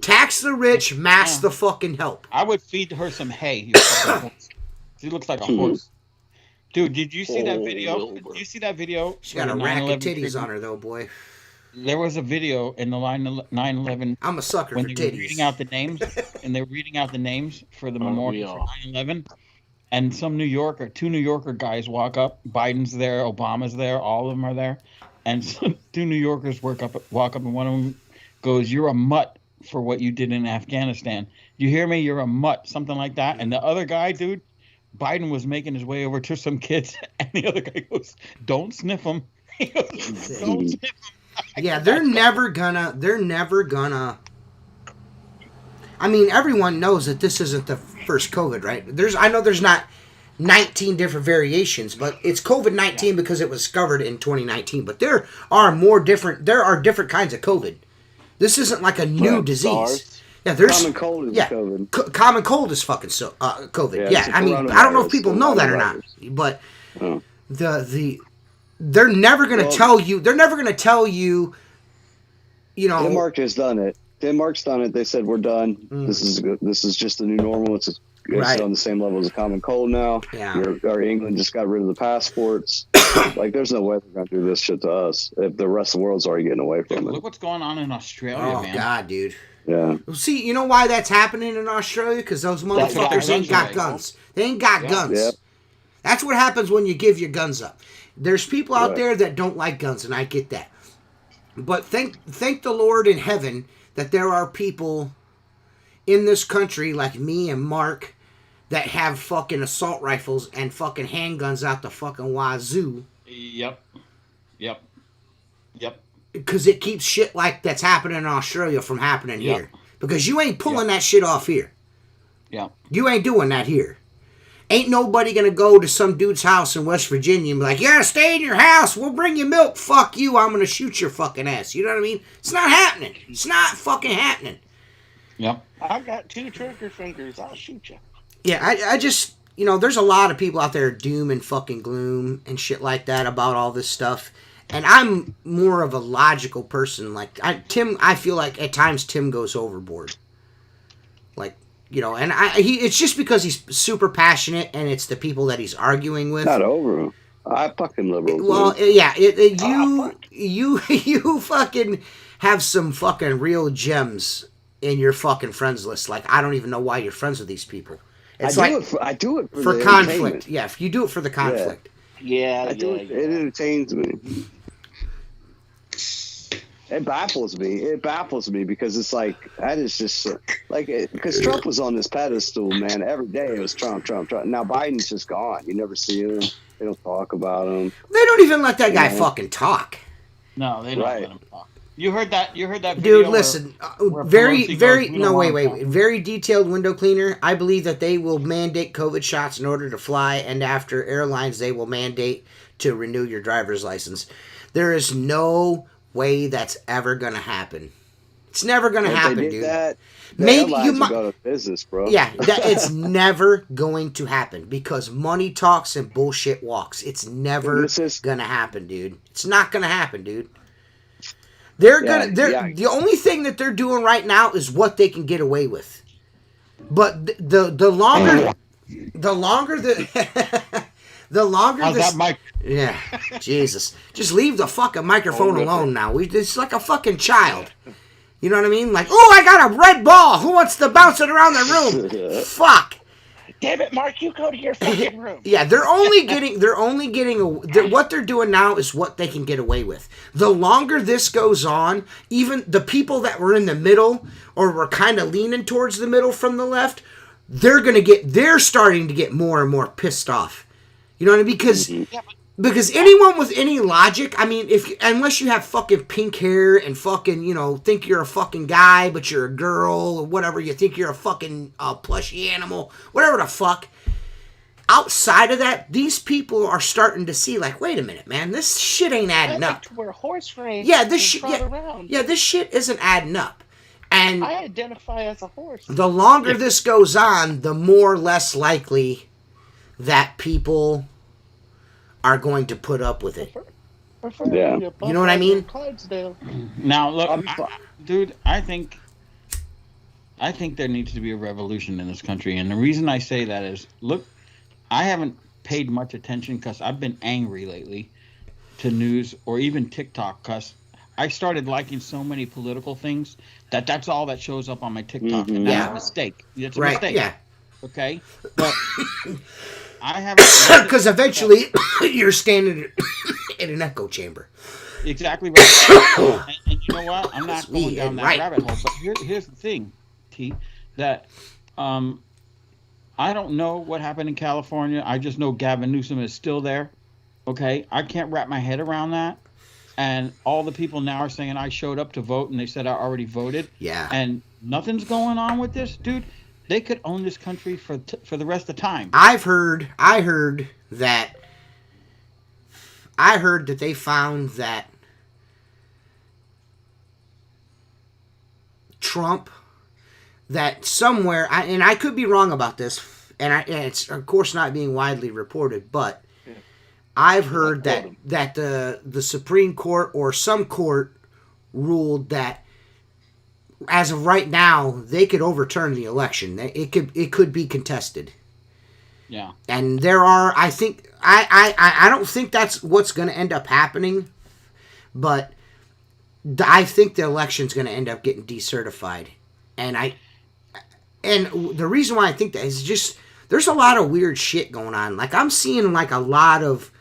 Tax the rich, mask the fucking help. I would feed her some hay. You fucking horse. She looks like a horse. Dude, did you see that video? Did you see that video? She got a rack of titties on her, though, boy. There was a video in the 9/11. I'm a sucker when for they were titties. reading out the names, and they were reading out the names for the memorial for 9/11. And two New Yorker guys walk up. Biden's there, Obama's there, all of them are there. And so two New Yorkers walk up, and one of them goes, "You're a mutt for what you did in Afghanistan. You hear me? You're a mutt," something like that. And the other guy, Biden was making his way over to some kids, and the other guy goes, "Don't sniff them." Yeah, they're never gonna. I mean, everyone knows that this isn't the first COVID, right? I know there's not 19 different variations, but it's COVID-19 because it was discovered in 2019. But there are different kinds of COVID. This isn't like a new disease. SARS. Yeah, there's Common cold is COVID. Common cold is fucking COVID. Yeah, I mean, I don't know if people know that or not, but they're never going to tell you. They're never going to tell you. You know, Denmark has done it. Denmark's done it. They said we're done. This is just the new normal. It's on the same level as a common cold now. Yeah. Or England just got rid of the passports. Like, there's no way they're going to do this shit to us if the rest of the world's already getting away from it. Look what's going on in Australia, man. Oh, God, dude. Yeah. See, you know why that's happening in Australia? Because those motherfuckers ain't got guns. They ain't got guns. Yeah. That's what happens when you give your guns up. There's people out there that don't like guns, and I get that. But thank the Lord in heaven that there are people in this country like me and Mark that have fucking assault rifles and fucking handguns out the fucking wazoo. Yep. Because it keeps shit like that's happening in Australia from happening here. Because you ain't pulling that shit off here. Yeah. You ain't doing that here. Ain't nobody gonna go to some dude's house in West Virginia and be like, yeah, stay in your house, we'll bring you milk, fuck you, I'm gonna shoot your fucking ass. You know what I mean? It's not happening. It's not fucking happening. Yep. I've got 2 trigger fingers, I'll shoot you. Yeah, I just, you know, there's a lot of people out there doom and fucking gloom and shit like that about all this stuff. And I'm more of a logical person. Like, I feel like at times Tim goes overboard. Like, you know, and it's just because he's super passionate and it's the people that he's arguing with. Not over. I fucking liberals. Well, yeah, you fucking have some fucking real gems in your fucking friends list. Like, I don't even know why you're friends with these people. It's I do it for conflict. Yeah, if you do it for the conflict. Yeah, I do it. It entertains me. It baffles me. It baffles me because it's like, that is just like, because Trump was on this pedestal, man. Every day it was Trump. Now Biden's just gone. You never see him. They don't talk about him. They don't even let that guy fucking talk. No, they don't let him talk. You heard that video? Dude, listen. Very detailed window cleaner. I believe that they will mandate COVID shots in order to fly, and after airlines, they will mandate to renew your driver's license. There is no way that's ever gonna happen. It's never gonna happen, dude. Maybe you might go to business, bro. Yeah, it's never going to happen because money talks and bullshit walks. It's never gonna happen, dude. It's not gonna happen, dude. The only thing that they're doing right now is what they can get away with. But the longer How's that mic? Yeah, Jesus. Just leave the fucking microphone alone now. It's like a fucking child. You know what I mean? Like, oh, I got a red ball. Who wants to bounce it around the room? Fuck. Damn it, Mark, you go to your fucking room. Yeah, what they're doing now is what they can get away with. The longer this goes on, even the people that were in the middle or were kind of leaning towards the middle from the left, they're starting to get more and more pissed off. You know what I mean? Because anyone with any logic, I mean, unless you have fucking pink hair and fucking, you know, think you're a fucking guy, but you're a girl or whatever, you think you're a fucking plushy animal, whatever the fuck. Outside of that, these people are starting to see, like, wait a minute, man, this shit ain't adding up. To wear horse reins. Yeah, this shit. Yeah, this shit isn't adding up. And I identify as a horse. The longer this goes on, the more less likely that people are going to put up with it. Yeah. You know what I mean? Now, look, dude, I think there needs to be a revolution in this country. And the reason I say that is, look, I haven't paid much attention because I've been angry lately to news or even TikTok because I started liking so many political things that's all that shows up on my TikTok. And that's a mistake. It's a mistake. Yeah. Okay? But I haven't... Because eventually you're standing in an echo chamber. Exactly right. and you know what? I'm not going down that rabbit hole. But here's the thing, T, that I don't know what happened in California. I just know Gavin Newsom is still there. Okay, I can't wrap my head around that. And all the people now are saying I showed up to vote, and they said I already voted. Yeah. And nothing's going on with this, dude. They could own this country for the rest of the time. I heard that they found that Trump, that somewhere, and I could be wrong about this, and it's of course not being widely reported, but I've heard that the Supreme Court or some court ruled that as of right now they could overturn the election. It could be contested. Yeah. And there are, I think, I don't think that's what's going to end up happening, but I think the election's going to end up getting decertified. And the reason why I think that is just, there's a lot of weird shit going on. Like, I'm seeing, like, a lot of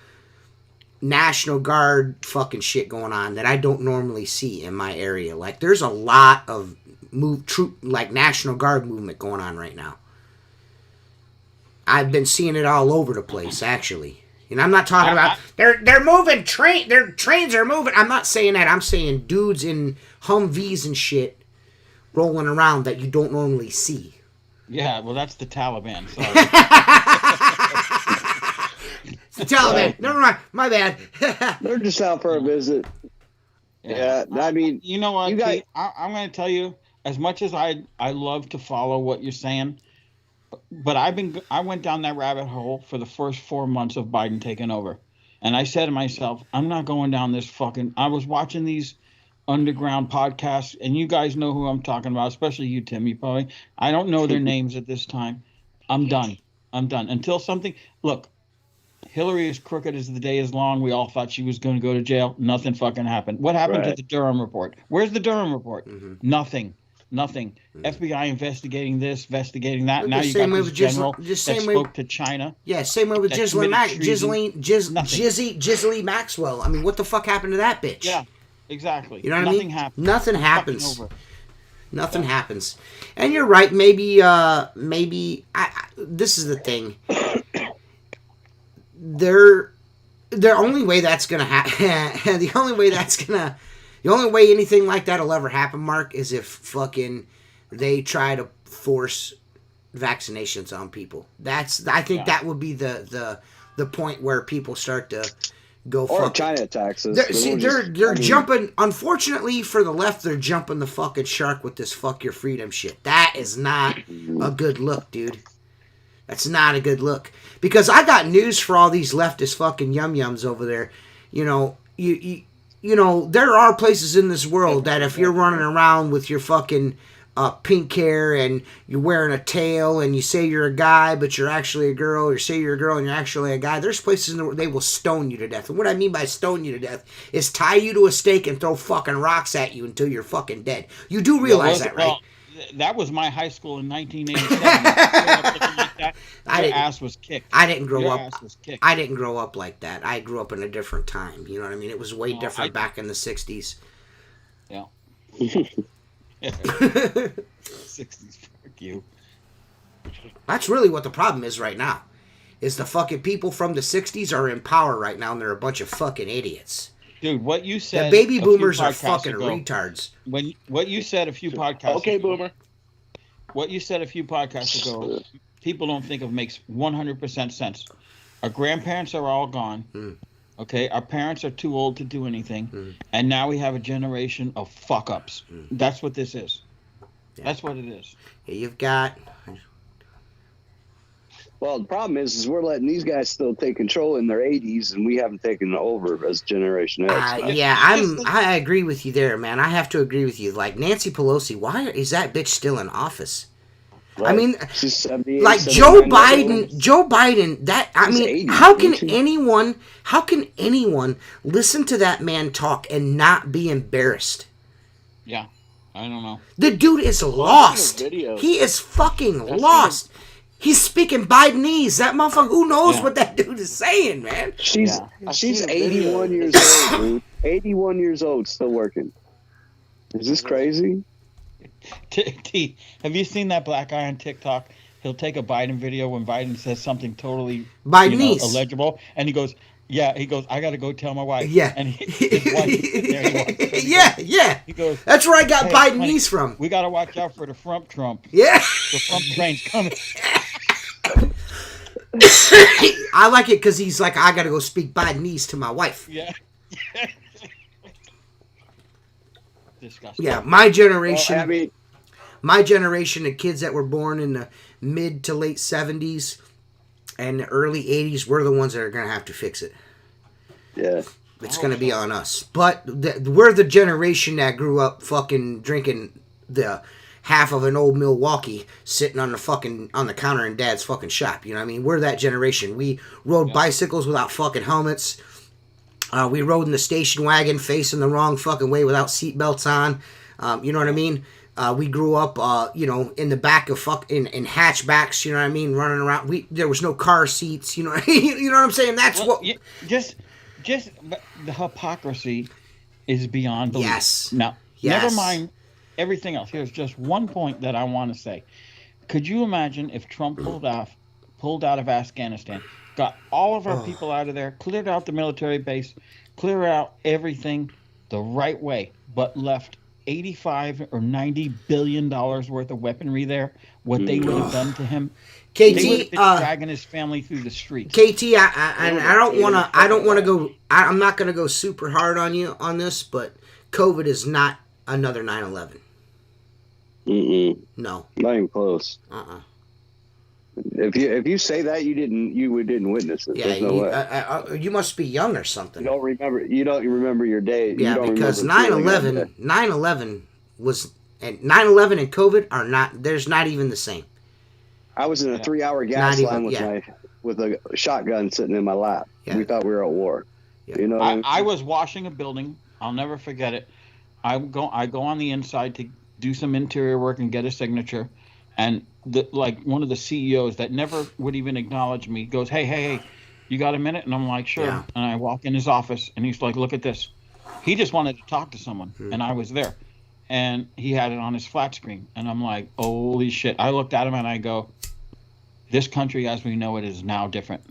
National Guard fucking shit going on that I don't normally see in my area. Like, there's a lot of National Guard movement going on right now. I've been seeing it all over the place, actually. And I'm not talking about they're moving their trains are moving. I'm not saying that. I'm saying dudes in Humvees and shit rolling around that you don't normally see. Yeah, well, that's the Taliban. Sorry. It's the Taliban. Never mind. My bad. They're just out for a visit. Yeah, I mean, you know what? You guys, I'm going to tell you, as much as I love to follow what you're saying, but I went down that rabbit hole for the first 4 months of Biden taking over, and I said to myself, I'm not going down this fucking. I was watching these underground podcasts, and you guys know who I'm talking about, especially you, Tim. You probably. I don't know their names at this time. I'm done. Until something. Look, Hillary is crooked as the day is long. We all thought she was going to go to jail. Nothing fucking happened. What happened to the Durham report? Where's the Durham report? Mm-hmm. Nothing. Mm-hmm. FBI investigating this, investigating that. Now you got this general that spoke to China. Yeah, same way with Ghislaine Maxwell. I mean, what the fuck happened to that bitch? Yeah, exactly. You know what Nothing I mean? happens. Nothing happens. Nothing happens. And you're right. Maybe this is the thing. The only way that's gonna happen. The only way anything like that'll ever happen, Mark, is if fucking they try to force vaccinations on people. I think that would be the point where people start to go. Or China taxes. They're jumping. Unfortunately for the left, they're jumping the fucking shark with this "fuck your freedom" shit. That is not a good look, dude. That's not a good look. Because I got news for all these leftist fucking yum-yums over there. You know, you know, there are places in this world that if you're running around with your fucking pink hair and you're wearing a tail and you say you're a guy but you're actually a girl, or say you're a girl and you're actually a guy, there's places in the world they will stone you to death. And what I mean by stone you to death is tie you to a stake and throw fucking rocks at you until you're fucking dead. You do realize that, right? That was my high school in 1987. Your ass was kicked. I didn't grow up like that. I grew up in a different time. You know what I mean? It was way different back in the 60s. Yeah. 60s, fuck you. That's really what the problem is right now. Is the fucking people from the 60s are in power right now and they're a bunch of fucking idiots. Dude, what you said. The baby boomers are fucking retards. What you said a few podcasts okay, ago. Boomer. What you said a few podcasts ago, people don't think of makes 100% sense. Our grandparents are all gone. Okay, our parents are too old to do anything, and now we have a generation of fuck ups. That's what this is. Yeah. That's what it is. Yeah, you've got. Well, the problem is we're letting these guys still take control in their 80s, and we haven't taken over as Generation X. I agree with you there, man. I have to agree with you. Like Nancy Pelosi, why is that bitch still in office? Right. I mean, she's 78, like Joe Biden. That I mean, 80, how can anyone listen to that man talk and not be embarrassed? Yeah, I don't know. The dude is lost. He is fucking lost. He's speaking Bidenese. That motherfucker, who knows what that dude is saying, man? She's 81 years old, dude. 81 years old, still working. Is this crazy? T, have you seen that black guy on TikTok? He'll take a Biden video when Biden says something totally Bidenese, illegible, and he goes, Yeah, he goes, I got to go tell my wife. Yeah. And his wife is sitting there. He walks in, Yeah. He goes, that's where I got hey, Bidenese honey, from. We got to watch out for the Trump. Yeah. The Trump train's coming. I like it because he's like, I got to go speak Bidenese to my wife. Yeah. Disgusting. Yeah, my generation. Well, I mean, my generation of kids that were born in the mid to late 70s and the early 80s, we're the ones that are going to have to fix it. yeah. It's going to be on us. But we're the generation that grew up fucking drinking the half of an old Milwaukee sitting on the counter in Dad's fucking shop. You know what I mean? We're that generation. We rode bicycles without fucking helmets. We rode in the station wagon facing the wrong fucking way without seatbelts on. You know what I mean? We grew up, in the back of in hatchbacks. You know what I mean? Running around. There was no car seats. You know, you know what I'm saying? That's what. Just the hypocrisy is beyond belief. Yes. Now, Yes. never mind everything else. Here's just one point that I want to say. Could you imagine if Trump pulled out of Afghanistan, got all of our people out of there, cleared out the military base, clear out everything the right way, but left 85 or 90 billion dollars worth of weaponry there? What they would have done to him? KT, They would have been dragging his family through the streets. KT, I don't want to go. I'm not going to go super hard on you on this, but COVID is not another 9/11. No, Not even close. uh-uh. If you say that, you didn't witness it. Yeah, There's no way. you must be young or something. You don't remember your day. Yeah, you don't because remember feeling 9/11 was, and 9/11 and COVID are not. There's not even the same. I was in a 3-hour gas line with a shotgun sitting in my lap. Yeah. We thought we were at war. Yeah. You know, I was washing a building. I'll never forget it. I go on the inside to do some interior work and get a signature, and one of the CEOs that never would even acknowledge me goes, hey, you got a minute? And I'm like, sure. Yeah. And I walk in his office, and he's like, look at this. He just wanted to talk to someone, and I was there, and he had it on his flat screen, and I'm like, holy shit! I looked at him and I go, this country as we know it is now different.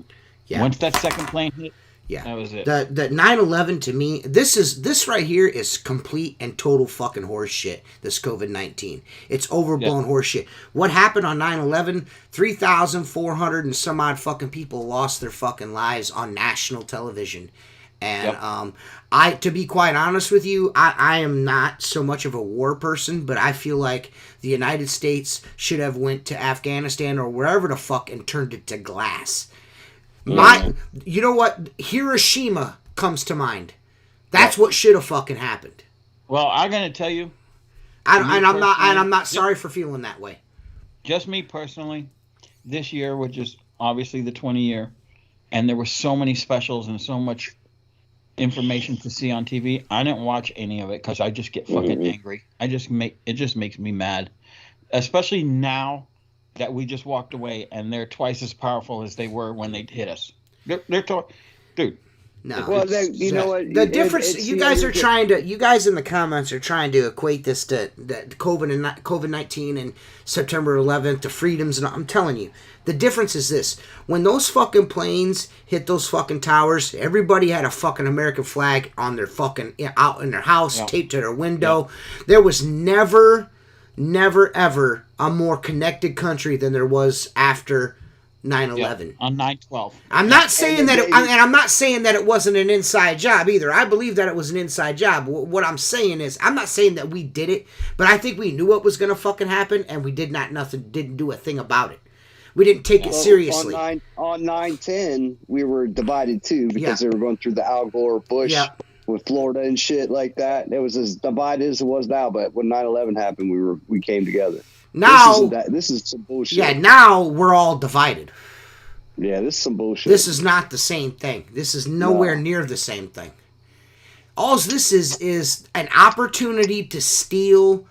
Yeah. Once that second plane hit, Yeah, that was it. The 9/11 to me, this right here is complete and total fucking horse shit. This COVID-19, it's overblown horse shit. What happened on 9/11? 3,400 and some odd fucking people lost their fucking lives on national television. And to be quite honest with you, I am not so much of a war person, but I feel like the United States should have went to Afghanistan or wherever the fuck and turned it to glass. You know what? Hiroshima comes to mind. That's what should have fucking happened. Well, I'm gonna tell you, I'm not sorry for feeling that way. Just me personally, this year, which is obviously the 20 year, and there were so many specials and so much information to see on TV. I didn't watch any of it because I just get fucking angry. It just makes me mad, especially now that we just walked away and they're twice as powerful as they were when they hit us. Dude. No. Well, you know what? The difference, you guys in the comments are trying to equate this to COVID-19 and September 11th to freedoms, and I'm telling you, the difference is this: when those fucking planes hit those fucking towers, everybody had a fucking American flag on their fucking out in their house, taped to their window. Yeah. There was never ever a more connected country than there was after 9/11 on 9/12. I'm not saying that I'm not saying that it wasn't an inside job either. I believe that it was an inside job. What I'm saying is, I'm not saying that we did it, but I think we knew what was going to fucking happen, and we didn't do a thing about it. We didn't take it seriously. On 9/10, we were divided too because they were going through the Al Gore Bush with Florida and shit like that. It was as divided as it was now. But when 9/11 happened, we came together. Now this is some bullshit. Yeah, now we're all divided. Yeah, this is some bullshit. This is not the same thing. This is nowhere near the same thing. All this is an opportunity to steal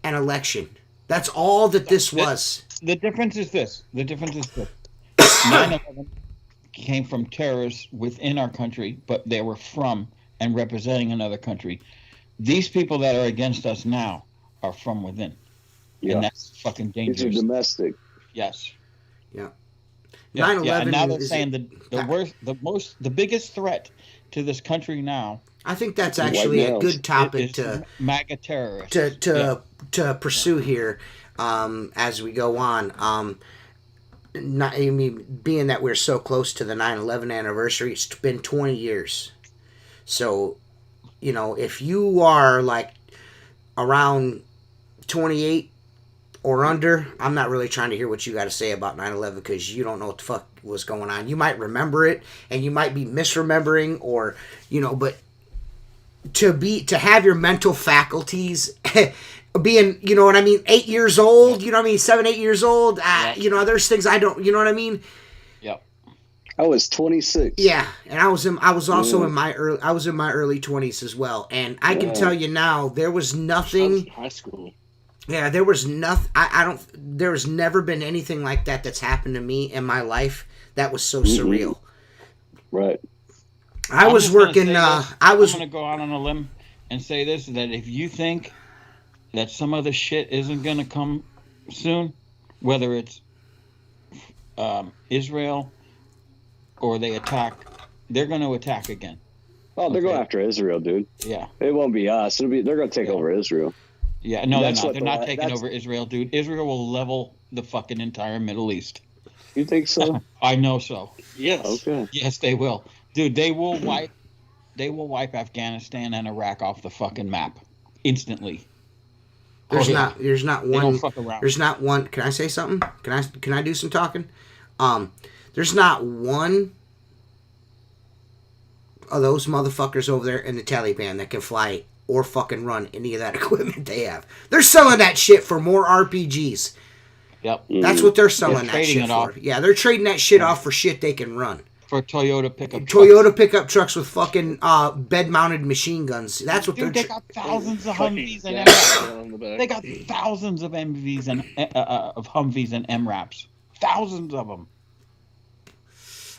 an election. That's all that this was. The difference is this. 9/11 came from terrorists within our country, but they were from and representing another country. These people that are against us now are from within. Yeah. And that's fucking dangerous. These are domestic. Yes. Yeah. Yeah, 9/11 yeah, and now they're is saying the biggest threat to this country now. I think that's actually a good topic is to MAGA terrorists to pursue here as we go on. Not, I mean, being that we're so close to the 9/11 anniversary, it's been 20 years. So, if you are like around 28 or under, I'm not really trying to hear what you got to say about 9/11 because you don't know what the fuck was going on. You might remember it and you might be misremembering or, but to have your mental faculties being, 8 years old, 7, 8 years old, there's things I don't, you know what I mean? Yep. I was 26. Yeah, and I was also in my early 20s as well, and I can tell you now there was nothing. High school. Yeah, there was nothing. There's never been anything like that that's happened to me in my life that was so surreal. Right. I'm going to go out on a limb and say this: that if you think that some of the shit isn't going to come soon, whether it's Israel or they're going to attack again. Oh, they're going after Israel, dude. Yeah. It won't be us. They're going to take over Israel. Yeah, no, they're not. They're not taking over Israel, dude. Israel will level the fucking entire Middle East. You think so? I know so. Yes. Okay. Yes, they will. Dude, they will wipe Afghanistan and Iraq off the fucking map instantly. There's not one. They don't fuck around. There's not one. Can I say something? Can I do some talking? There's not one of those motherfuckers over there in the Taliban that can fly or fucking run any of that equipment they have. They're selling that shit for more RPGs. Yep. That's what they're selling that shit for. off. Yeah, they're trading that shit off for shit they can run. For Toyota pickup trucks with fucking bed-mounted machine guns. That's what they got thousands of Humvees and MRAPs. They got thousands of MVs and of Humvees and MRAPs. Thousands of them.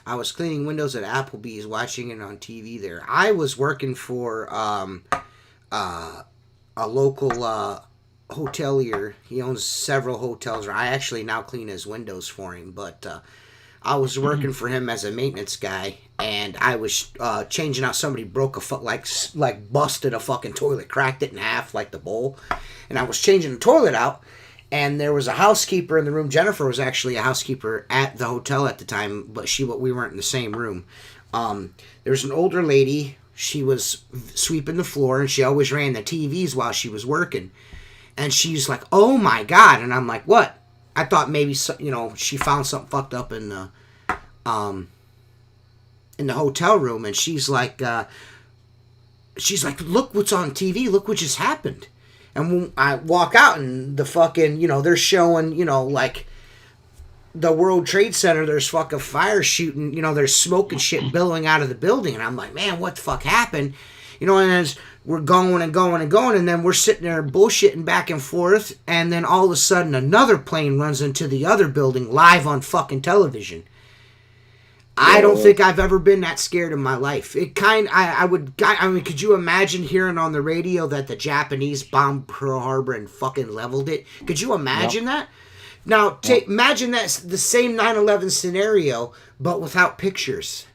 I was cleaning windows at Applebee's, watching it on TV there. I was working for a local hotelier. He owns several hotels. I actually now clean his windows for him, but I was working for him as a maintenance guy, and I was changing out. Somebody broke like busted a fucking toilet, cracked it in half like the bowl, and I was changing the toilet out. And there was a housekeeper in the room. Jennifer was actually a housekeeper at the hotel at the time, but we weren't in the same room. There was an older lady. She was sweeping the floor, and she always ran the TVs while she was working. And she's like, "Oh my God!" And I'm like, "What?" I thought maybe she found something fucked up in the hotel room, and she's like, "Look what's on TV! Look what just happened!" And when I walk out, and the fucking they're showing like the World Trade Center. There's fucking fire shooting. There's smoke and shit billowing out of the building, and I'm like, "Man, what the fuck happened?" And as we're going and going and going, and then we're sitting there bullshitting back and forth, and then all of a sudden another plane runs into the other building live on fucking television. I don't think I've ever been that scared in my life. I mean, could you imagine hearing on the radio that the Japanese bombed Pearl Harbor and fucking leveled it? Could you imagine that? Now, imagine that's the same 9/11 scenario, but without pictures.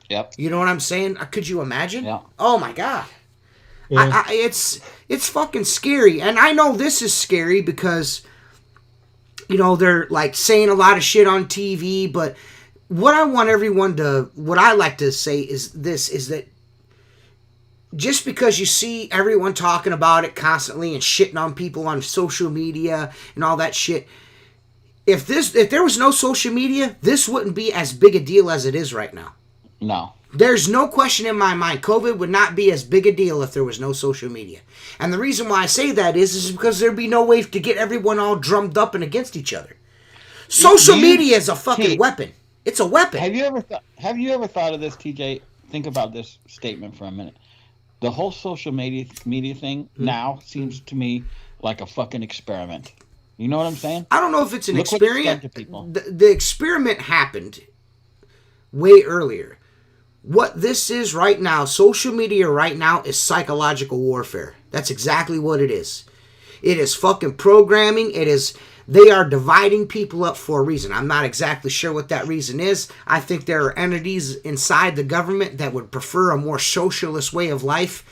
Yep. You know what I'm saying? Could you imagine? Yeah. Oh my God. Yeah. It's fucking scary. And I know this is scary because, they're like saying a lot of shit on TV, but what I like to say is that just because you see everyone talking about it constantly and shitting on people on social media and all that shit, if there was no social media, this wouldn't be as big a deal as it is right now. No. There's no question in my mind COVID would not be as big a deal if there was no social media. And the reason why I say that is because there'd be no way to get everyone all drummed up and against each other. Social media is a fucking weapon. It's a weapon. Have you ever thought of this, TJ? Think about this statement for a minute. The whole social media thing now seems to me like a fucking experiment. You know what I'm saying? I don't know if it's an experiment. People. The experiment happened way earlier. What this is right now, social media right now, is psychological warfare. That's exactly what it is. It is fucking programming. It is They are dividing people up for a reason. I'm not exactly sure what that reason is. I think there are entities inside the government that would prefer a more socialist way of life,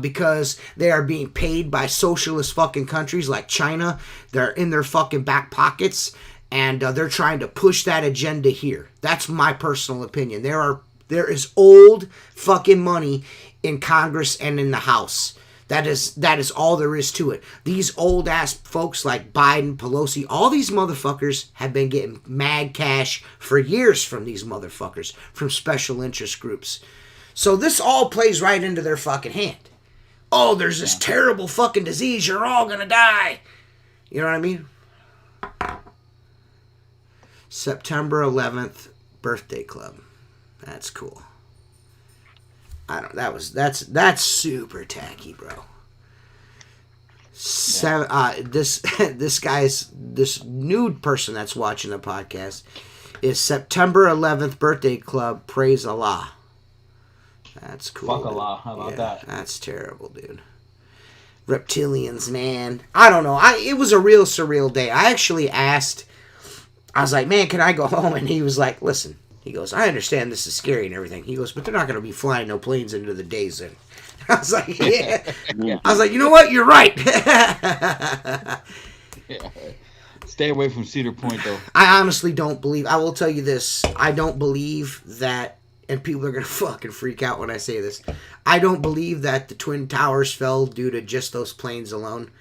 because they are being paid by socialist fucking countries like China. They're in their fucking back pockets, and they're trying to push that agenda here. That's my personal opinion. There is old fucking money in Congress and in the House. That is all there is to it. These old ass folks like Biden, Pelosi, all these motherfuckers have been getting mad cash for years from these motherfuckers, from special interest groups. So this all plays right into their fucking hand. Oh, there's this terrible fucking disease. You're all gonna die. You know what I mean? September 11th, birthday club. That's cool. I don't. That's super tacky, bro. This nude person that's watching the podcast is September 11th birthday club. Praise Allah. That's cool. Fuck Allah. How about that? That's terrible, dude. Reptilians, man. I don't know. It was a real surreal day. I actually asked. I was like, man, can I go home? And he was like, listen. He goes, I understand this is scary and everything. He goes, but they're not going to be flying no planes into the days in. I was like, yeah. I was like, you know what? You're right. Yeah. Stay away from Cedar Point, though. I honestly don't believe, I will tell you this. I don't believe that, and people are going to fucking freak out when I say this. I don't believe that the Twin Towers fell due to just those planes alone.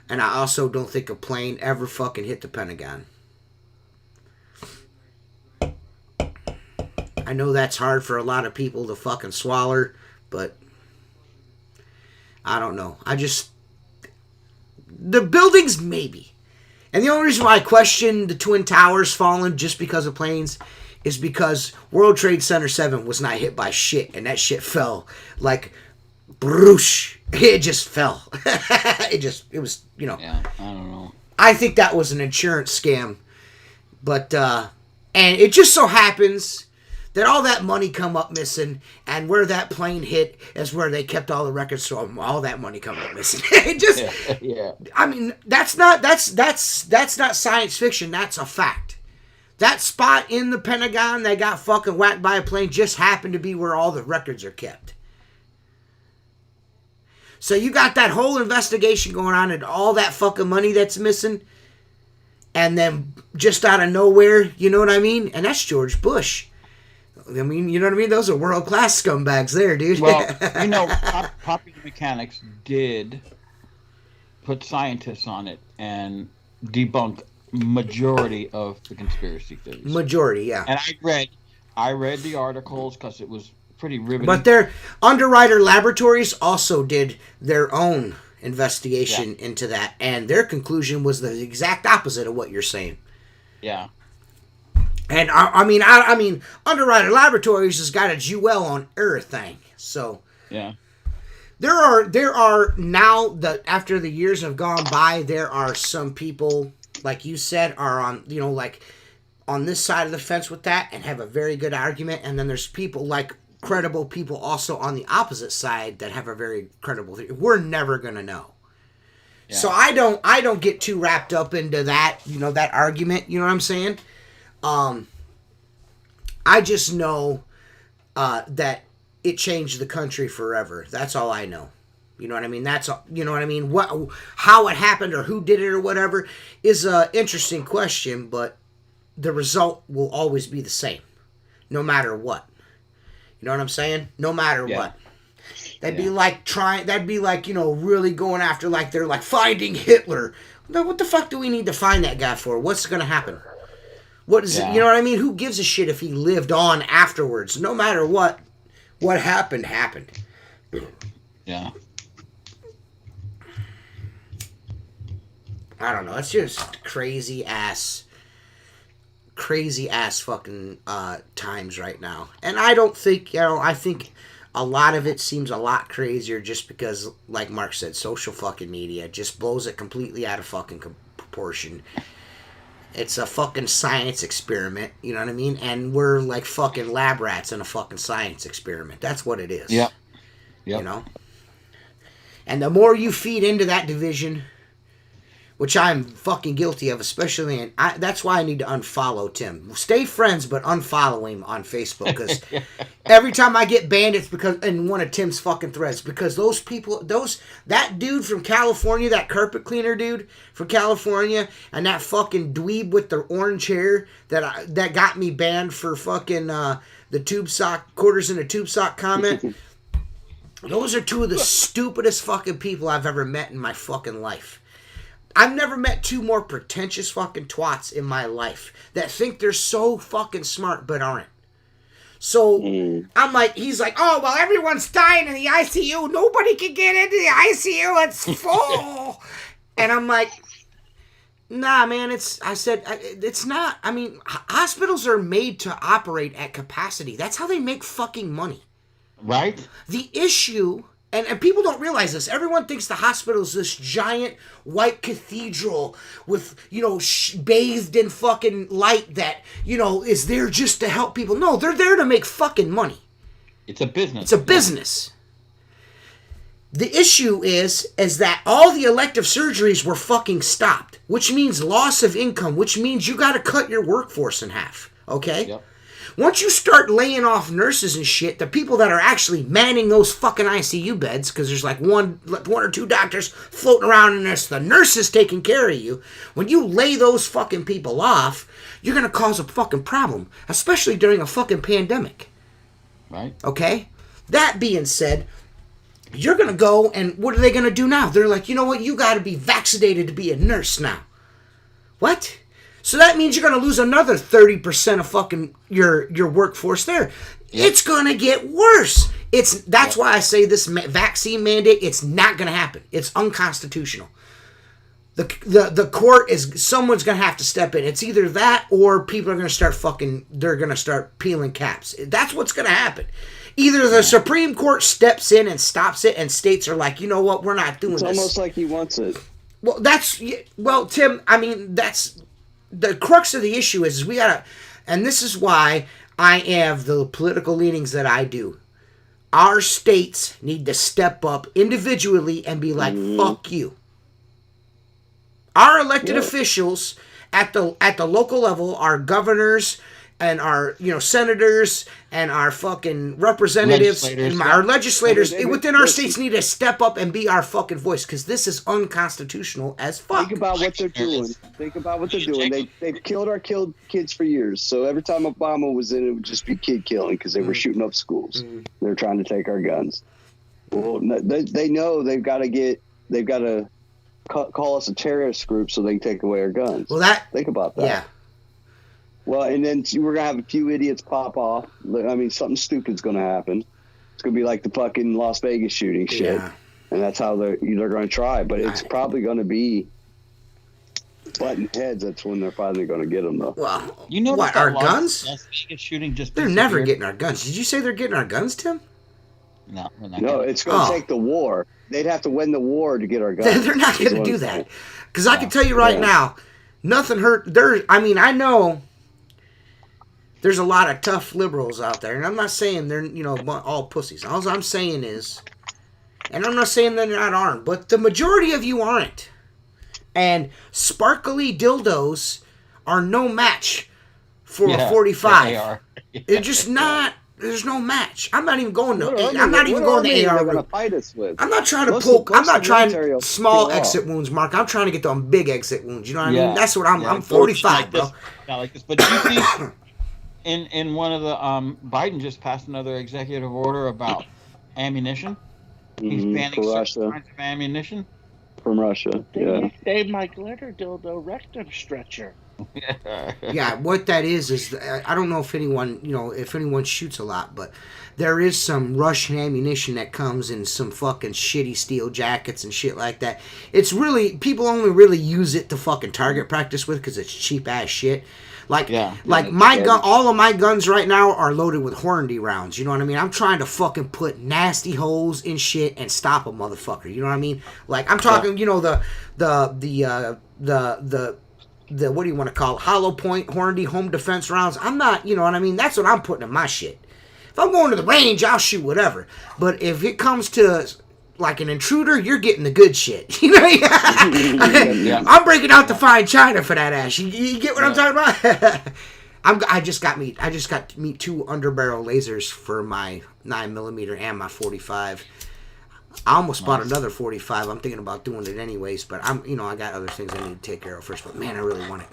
And I also don't think a plane ever fucking hit the Pentagon. I know that's hard for a lot of people to fucking swallow, but I don't know. The buildings, maybe. And the only reason why I question the Twin Towers falling just because of planes is because World Trade Center 7 was not hit by shit, and that shit fell like broosh. It just fell. It was, you know. Yeah, I don't know. I think that was an insurance scam. But, and it just so happens that all that money come up missing, and where that plane hit is where they kept all the records, so all that money come up missing. It just, yeah. I mean, that's not science fiction. That's a fact. That spot in the Pentagon that got fucking whacked by a plane just happened to be where all the records are kept. So you got that whole investigation going on and all that fucking money that's missing, and then just out of nowhere, you know what I mean? And that's George Bush. I mean, you know what I mean? Those are world-class scumbags there, dude. Well, you know, Popular Mechanics did put scientists on it and debunk majority of the conspiracy theories. Majority, yeah. And I read the articles because it was pretty riveting. But their Underwriter Laboratories also did their own investigation into that, and their conclusion was the exact opposite of what you're saying. Yeah. And I mean, Underwriter Laboratories has got a jewel on everything. So yeah, there are now that after the years have gone by, there are some people, like you said, are on, you know, like on this side of the fence with that and have a very good argument, and then there's people like credible people also on the opposite side that have a very credible theory. We're never gonna know. Yeah. So I don't get too wrapped up into that, you know, that argument. You know what I'm saying? I just know that it changed the country forever. That's all I know. You know what I mean? That's all, you know what I mean? How it happened or who did it or whatever is an interesting question, but the result will always be the same, no matter what. You know what I'm saying? No matter what. That'd be like, you know, really going after, like, they're like finding Hitler. Now, what the fuck do we need to find that guy for? What's going to happen? What is it? You know what I mean? Who gives a shit if he lived on afterwards? No matter what happened. Yeah. I don't know. It's just crazy ass fucking times right now. And I don't think, you know, I think a lot of it seems a lot crazier just because, like Mark said, social fucking media just blows it completely out of fucking proportion. It's a fucking science experiment, you know what I mean? And we're like fucking lab rats in a fucking science experiment. That's what it is. Yeah. You know? And the more you feed into that division, which I'm fucking guilty of, especially, and that's why I need to unfollow Tim. Stay friends, but unfollow him on Facebook, because every time I get banned, it's because in one of Tim's fucking threads, because those people, that dude from California, that carpet cleaner dude from California, and that fucking dweeb with the orange hair that got me banned for fucking the tube sock, quarters in a tube sock comment. Those are two of the stupidest fucking people I've ever met in my fucking life. I've never met two more pretentious fucking twats in my life that think they're so fucking smart but aren't. So I'm like, he's like, oh, well, everyone's dying in the ICU. Nobody can get into the ICU. It's full. And I'm like, nah, man, it's not. I mean, hospitals are made to operate at capacity. That's how they make fucking money. Right? The issue, and people don't realize this, everyone thinks the hospital is this giant white cathedral with, bathed in fucking light that, is there just to help people. No, they're there to make fucking money. It's a business. It's a business. The issue is that all the elective surgeries were fucking stopped, which means loss of income, which means you got to cut your workforce in half, okay? Yep. Once you start laying off nurses and shit, the people that are actually manning those fucking ICU beds, because there's like one or two doctors floating around and there's the nurses taking care of you. When you lay those fucking people off, you're going to cause a fucking problem, especially during a fucking pandemic. Right. Okay? That being said, you're going to go and what are they going to do now? They're like, you know what? You got to be vaccinated to be a nurse now. What? So that means you're going to lose another 30% of fucking your workforce there. Yep. It's going to get worse. That's why I say this vaccine mandate, it's not going to happen. It's unconstitutional. The court someone's going to have to step in. It's either that or people are going to start they're going to start peeling caps. That's what's going to happen. Either the Supreme Court steps in and stops it and states are like, you know what, we're not doing this. It's almost like he wants it. Well, Tim, I mean, that's... The crux of the issue is we gotta, and this is why I have the political leanings that I do. Our states need to step up individually and be like, fuck you. Our elected officials at the local level, our governors and our senators and our fucking representatives and our legislators within our states need to step up and be our fucking voice, because this is unconstitutional as fuck. Think about what they're doing. They've killed our kids for years. So every time Obama was in, it would just be kid killing because they were shooting up schools. They're trying to take our guns. Well, they know they've got to call us a terrorist group so they can take away our guns. Well, think about that. Yeah. Well, and then we're going to have a few idiots pop off. I mean, something stupid's going to happen. It's going to be like the fucking Las Vegas shooting shit. Yeah. And that's how they're going to try. But it's probably going to be button heads. That's when they're finally going to get them, though. Well, you know what? Our guns? Las Vegas shooting they're never getting our guns. Did you say they're getting our guns, Tim? No, we're not. No, it's going to take the war. They'd have to win the war to get our guns. They're not going to do that. Because I can tell you right now, nothing hurt. I know... There's a lot of tough liberals out there, and I'm not saying they're, all pussies. All I'm saying is, and I'm not saying they're not armed, but the majority of you aren't. And sparkly dildos are no match for a 45. They are. They're just not. There's no match. I'm not even going to. I'm not even going to AR route. I'm not trying to poke. I'm not trying small exit wounds, Mark. I'm trying to get them big exit wounds. You know what I mean? That's what I'm 45, bro. Not like this, but do you think? In one of the Biden just passed another executive order about ammunition. He's banning certain kinds of ammunition from Russia. Yeah, they my glitter dildo rectum stretcher. Yeah, what that is I don't know if anyone shoots a lot, but there is some Russian ammunition that comes in some fucking shitty steel jackets and shit like that. It's really people only really use it to fucking target practice with because it's cheap ass shit. My gun, all of my guns right now are loaded with Hornady rounds. You know what I mean? I'm trying to fucking put nasty holes in shit and stop a motherfucker. You know what I mean? Like I'm talking, the what do you want to call it? Hollow point Hornady home defense rounds. I'm not, you know what I mean? That's what I'm putting in my shit. If I'm going to the range, I'll shoot whatever. But if it comes to like an intruder, you're getting the good shit. You know, I'm breaking out the fine china for that ass. You get what I'm talking about? I just got me 2 underbarrel lasers for my 9mm and my 45. I almost bought another 45. I'm thinking about doing it anyways, but I got other things I need to take care of first. But man, I really want it.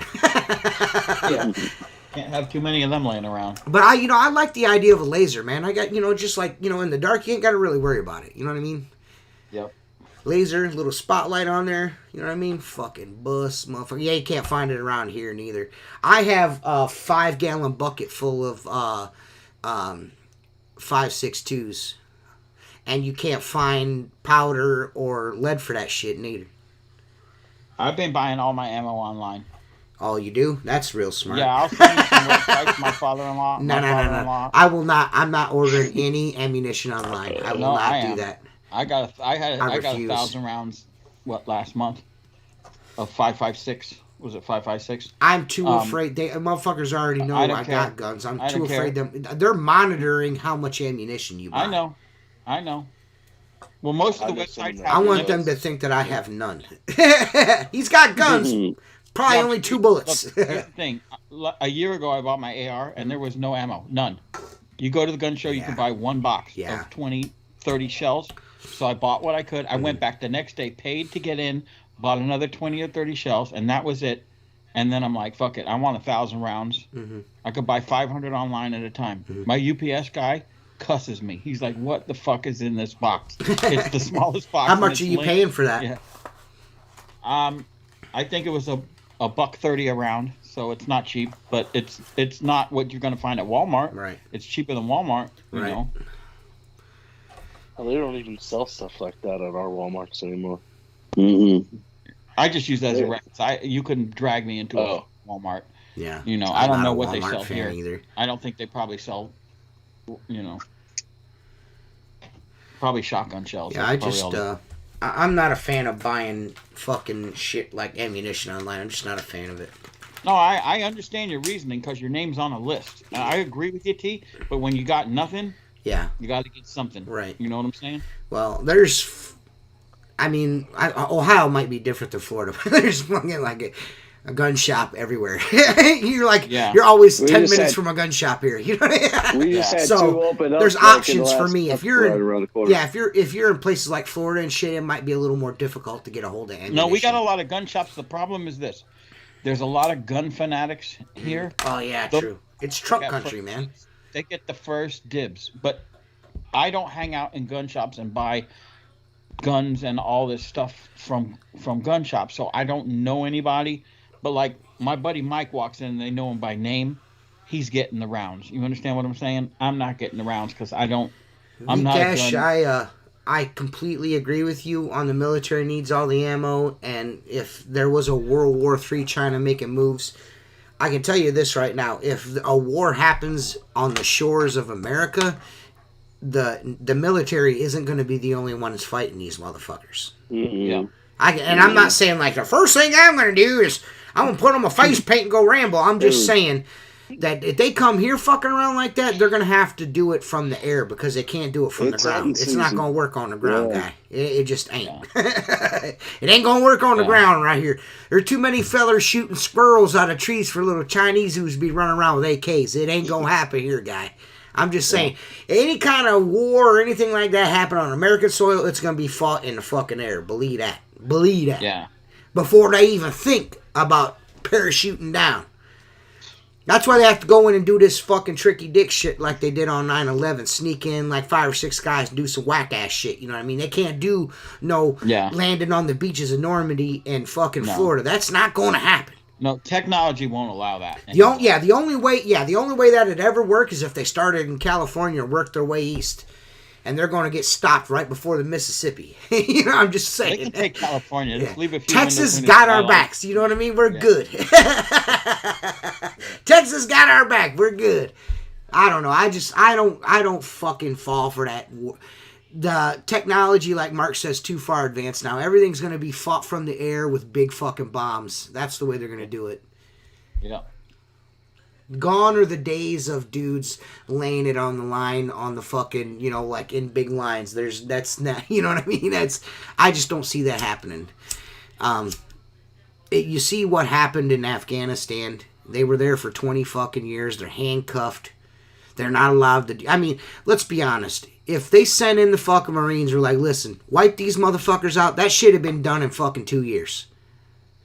Can't have too many of them laying around. But I like the idea of a laser, man. I got just like in the dark, you ain't got to really worry about it. You know what I mean? Yep. Laser, little spotlight on there. You know what I mean? Fucking bus, motherfucker. Yeah, you can't find it around here neither. I have a 5-gallon bucket full of 5.62s. And you can't find powder or lead for that shit neither. I've been buying all my ammo online. Oh, you do? That's real smart. Yeah, I'll send you some websites. My father-in-law. No. I will not. I'm not ordering any ammunition online. I will not do that. I got 1,000 rounds. Last month? Of 5.56. Was it 5.56? I'm too afraid. Motherfuckers already know I got guns. I'm too afraid they're monitoring how much ammunition you buy. I know. Well, most of the websites. I want them to think that I have none. He's got guns. Probably only 2 bullets. Look, here's the thing. A year ago, I bought my AR, and there was no ammo. None. You go to the gun show, you can buy 1 box of 20, 30 shells. So I bought what I could. I went back the next day, paid to get in, bought another 20 or 30 shells, and that was it. And then I'm like, fuck it. I want 1,000 rounds. Mm-hmm. I could buy 500 online at a time. Mm-hmm. My UPS guy cusses me. He's like, what the fuck is in this box? It's the smallest box. How much are you paying for that? Yeah. I think it was a $1.30 a round, so it's not cheap, but it's not what you're going to find at Walmart. Right. It's cheaper than Walmart, you know. Well, they don't even sell stuff like that at our Walmarts anymore. Mm-hmm. I just use that as a reference. You couldn't drag me into a Walmart. Yeah. You know, I don't know what they sell here either. I don't think they probably sell, probably shotgun shells. Yeah, I'm not a fan of buying fucking shit like ammunition online. I'm just not a fan of it. No, I understand your reasoning because your name's on a list. I agree with you, T, but when you got nothing, you got to get something. Right. You know what I'm saying? Well, Ohio might be different than Florida, but there's fucking like a gun shop everywhere. You're always 10 minutes from a gun shop here. You know what I mean? We just had 2 open up. There's options for me. If you're in places like Florida and shit, it might be a little more difficult to get a hold of ammunition. No, we got a lot of gun shops. The problem is this. There's a lot of gun fanatics here. Oh, yeah, true. It's Trump country, man. They get the first dibs. But I don't hang out in gun shops and buy guns and all this stuff from gun shops. So I don't know anybody. But like my buddy Mike walks in and they know him by name. He's getting the rounds. You understand what I'm saying? I'm not getting the rounds because I'm not a gun. I completely agree with you on the military needs all the ammo, and if there was a World War III China making moves, I can tell you this right now. If a war happens on the shores of America, the military isn't going to be the only ones fighting these motherfuckers. Mm-hmm. Yeah. I'm not saying like the first thing I'm going to do is I'm going to put on my face paint and go ramble. I'm just saying that if they come here fucking around like that, they're going to have to do it from the air because they can't do it from the ground. It's not going to work on the ground, guy. It just ain't. It ain't going to work on the ground right here. There are too many fellers shooting squirrels out of trees for little Chinese who's be running around with AKs. It ain't going to happen here, guy. I'm just saying, any kind of war or anything like that happen on American soil, it's going to be fought in the fucking air. Believe that. Believe that. Yeah. Before they even think about parachuting down. That's why they have to go in and do this fucking tricky dick shit like they did on 9/11. Sneak in like 5 or 6 guys and do some whack ass shit. You know what I mean? They can't do landing on the beaches of Normandy and fucking Florida. That's not going to happen. No, technology won't allow that. The only way that it'd ever work is if they started in California and worked their way east. And they're going to get stopped right before the Mississippi. You know, I'm just saying. They can take California. Just leave a few Texas got our backs. You know what I mean? We're good. Texas got our back. We're good. I don't know. I don't fucking fall for that. The technology, like Mark says, too far advanced now. Everything's going to be fought from the air with big fucking bombs. That's the way they're going to do it. Yeah. Gone are the days of dudes laying it on the line on the fucking, like in big lines. That's not, you know what I mean? I just don't see that happening. You see what happened in Afghanistan. They were there for 20 fucking years. They're handcuffed. They're not allowed to... let's be honest. If they sent in the fucking Marines, were like, listen, wipe these motherfuckers out, that shit had been done in fucking 2 years.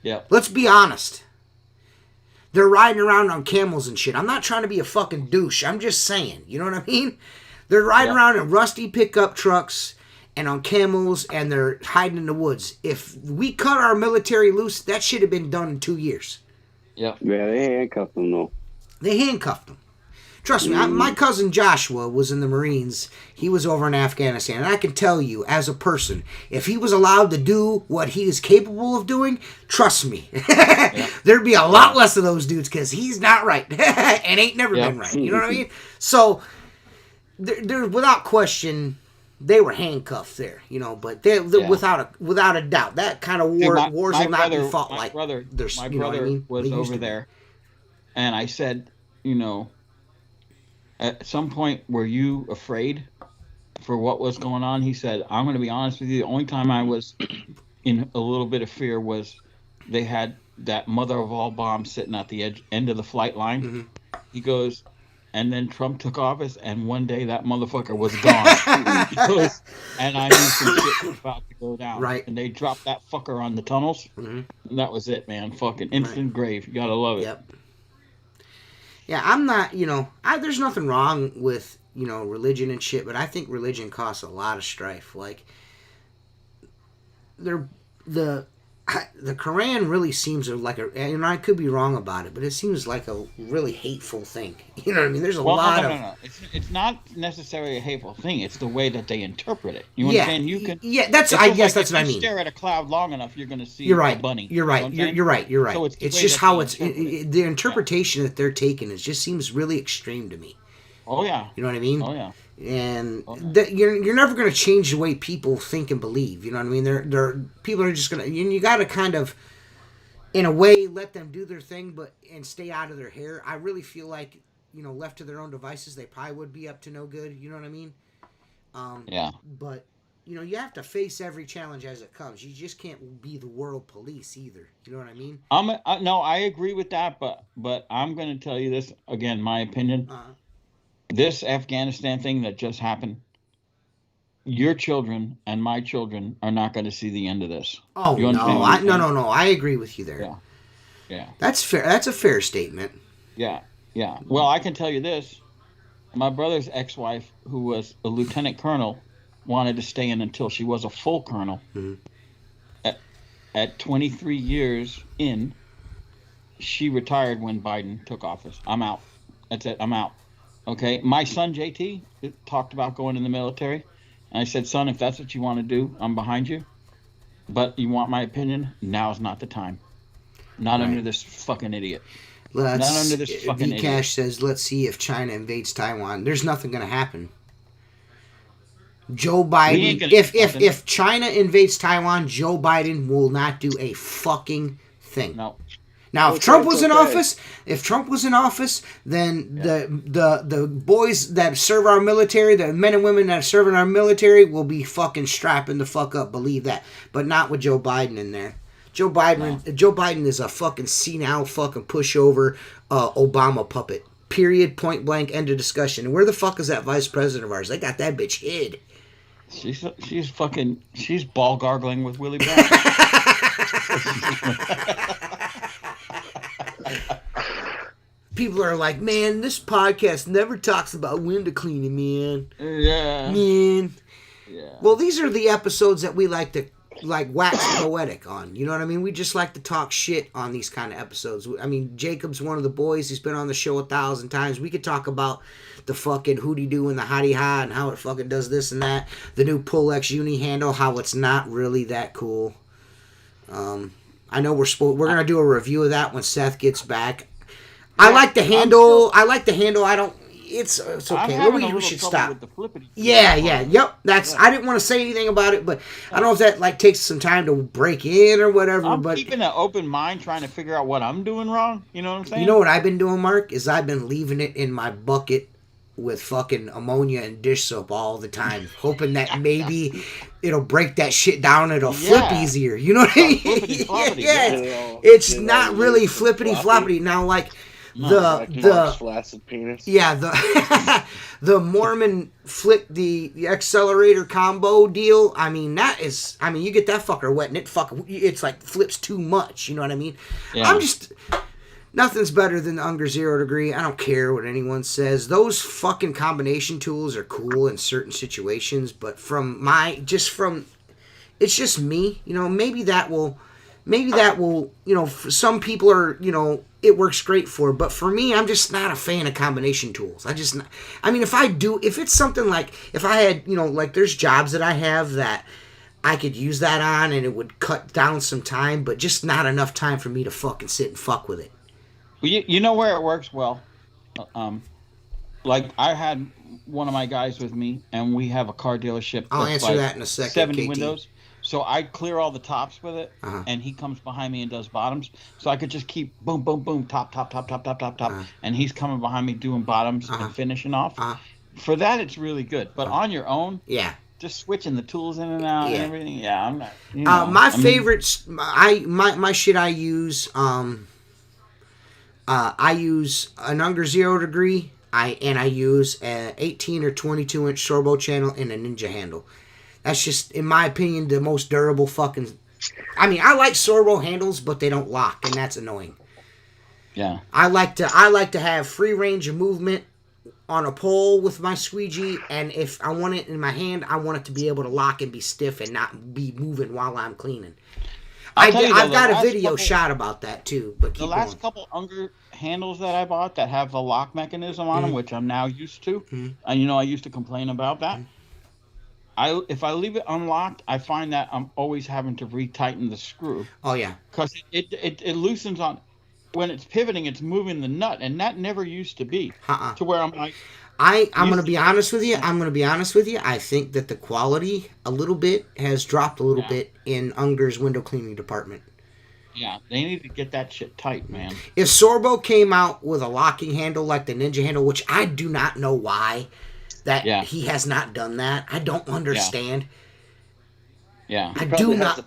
Yeah. Let's be honest. They're riding around on camels and shit. I'm not trying to be a fucking douche. I'm just saying. You know what I mean? They're riding around in rusty pickup trucks and on camels, and they're hiding in the woods. If we cut our military loose, that shit had been done in 2 years. Yeah. Yeah, they handcuffed them, though. They handcuffed them. Trust me, my cousin Joshua was in the Marines. He was over in Afghanistan. And I can tell you, as a person, if he was allowed to do what he is capable of doing, trust me, there'd be a lot less of those dudes because he's not right and ain't never been right. You know what I mean? So, there, without question, they were handcuffed there, but they without a doubt, that kind of wars will not be fought like. My brother was over there, and I said, at some point, were you afraid for what was going on? He said, I'm going to be honest with you. The only time I was in a little bit of fear was they had that mother of all bombs sitting at the end of the flight line. Mm-hmm. He goes, and then Trump took office, and one day that motherfucker was gone. He goes, and I knew some shit was about to go down. Right. And they dropped that fucker on the tunnels. Mm-hmm. And that was it, man. Fucking instant grave. You got to love it. Yep. Yeah, I'm not, there's nothing wrong with, religion and shit, but I think religion causes a lot of strife. Like, the Quran really seems like and I could be wrong about it, but it seems like a really hateful thing. You know what I mean? There's a lot of... No. It's not necessarily a hateful thing. It's the way that they interpret it. You understand? You can... Yeah, that's what I mean. If you stare at a cloud long enough, you're going to see a bunny. You're right. You're right. So it's just how it's... the interpretation that they're taking just seems really extreme to me. Oh, yeah. You know what I mean? Oh, yeah. And you're never going to change the way people think and believe. You know what I mean? People are just going to... You got to kind of, in a way, let them do their thing and stay out of their hair. I really feel like, left to their own devices, they probably would be up to no good. You know what I mean? Yeah. But, you have to face every challenge as it comes. You just can't be the world police either. You know what I mean? No, I agree with that, but I'm going to tell you this, again, my opinion. Uh-huh. This Afghanistan thing that just happened, your children and my children are not going to see the end of this. Oh, no. No. I agree with you there. Yeah. That's fair. That's a fair statement. Yeah. Well, I can tell you this. My brother's ex-wife, who was a lieutenant colonel, wanted to stay in until she was a full colonel. Mm-hmm. At 23 years in, she retired when Biden took office. I'm out. That's it. I'm out. Okay, my son JT talked about going in the military, and I said, son, if that's what you want to do, I'm behind you. But you want my opinion? Now's not the time. Not under this fucking idiot. Not under this fucking idiot. Cash says, let's see if China invades Taiwan. There's nothing going to happen. Joe Biden, if China invades Taiwan, Joe Biden will not do a fucking thing. No. Now, if Trump was in office, then the boys that serve our military, the men and women that serve in our military, will be fucking strapping the fuck up. Believe that, but not with Joe Biden in there. Joe Biden is a fucking senile fucking pushover, Obama puppet. Period. Point blank. End of discussion. And where the fuck is that vice president of ours? They got that bitch hid. She's ball gargling with Willie Brown. People are like, man, this podcast never talks about window cleaning, man. Yeah. Man. Yeah. Well, these are the episodes that we like to wax poetic on. You know what I mean? We just like to talk shit on these kind of episodes. I mean, Jacob's one of the boys. He's been on the show 1,000 times. We could talk about the fucking hootie doo and the hottie ha and how it fucking does this and that. The new Pull-X uni handle, how it's not really that cool. I know we're gonna do a review of that when Seth gets back. I like the handle. I don't. it's I'm okay. having We a little should trouble stop. with the flippity. Yeah. Yep. I didn't want to say anything about it, but I don't know if that like takes some time to break in or whatever. I'm But keeping an open mind, trying to figure out what I'm doing wrong. You know what I'm saying? you know what I've been doing, Mark, is I've been leaving it in my bucket with fucking ammonia and dish soap all the time, hoping that maybe it'll break that shit down. It'll flip easier. You know what I mean? It's not really flippity floppity. Now, like Mark's flaccid penis. Yeah, the Mormon flip the accelerator combo deal. I mean, you get that fucker wet and it's like flips too much. You know what I mean? Yeah. Nothing's better than the Unger 0 Degree. I don't care what anyone says. Those fucking combination tools are cool in certain situations, but it's just me. You know, maybe that will, you know, for some people are, you know, it works great for, but for me, I'm just not a fan of combination tools. If it's something like, if I had, you know, like there's jobs that I have that I could use that on and it would cut down some time, but just not enough time for me to fucking sit and fuck with it. Well, you know where it works well? Like I had one of my guys with me, and we have a car dealership. I'll answer that in a second. 70 KT. windows. So I clear all the tops with it, and he comes behind me and does bottoms. So I could just keep boom, boom, boom, top, and he's coming behind me doing bottoms and finishing off. For that, it's really good. But on your own, just switching the tools in and out and everything. I'm not. You know, my favorites, my shit I use. I use an Unger 0 Degree. I use an 18 or 22 inch Sorbo channel and a Ninja handle. That's just, in my opinion, the most durable fucking. I mean, I like Sorbo handles, but they don't lock, and that's annoying. Yeah. I like to have free range of movement on a pole with my squeegee, and if I want it in my hand, I want it to be able to lock and be stiff and not be moving while I'm cleaning. I've got a video shot about that too. But the last couple Unger handles that I bought that have the lock mechanism on them, which I'm now used to, and you know I used to complain about that. If I leave it unlocked, I find that I'm always having to retighten the screw. Oh yeah, because it loosens on when it's pivoting. It's moving the nut, and that never used to be to where I'm like. I'm going to be honest with you. I think that the quality a little bit has dropped a little bit in Unger's window cleaning department. Yeah, they need to get that shit tight, man. If Sorbo came out with a locking handle like the Ninja handle, which I do not know why he has not done that. I don't understand. Yeah. I do not.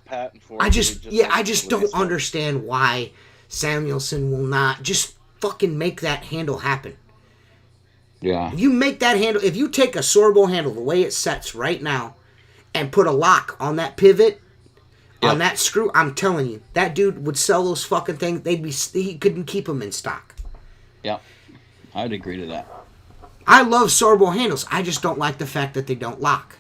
I just don't understand why Samuelson will not just fucking make that handle happen. Yeah. If you make that handle, if you take a Sorbo handle the way it sets right now and put a lock on that pivot, on that screw, I'm telling you, that dude would sell those fucking things. He couldn't keep them in stock. Yep. I'd agree to that. I love Sorbo handles. I just don't like the fact that they don't lock.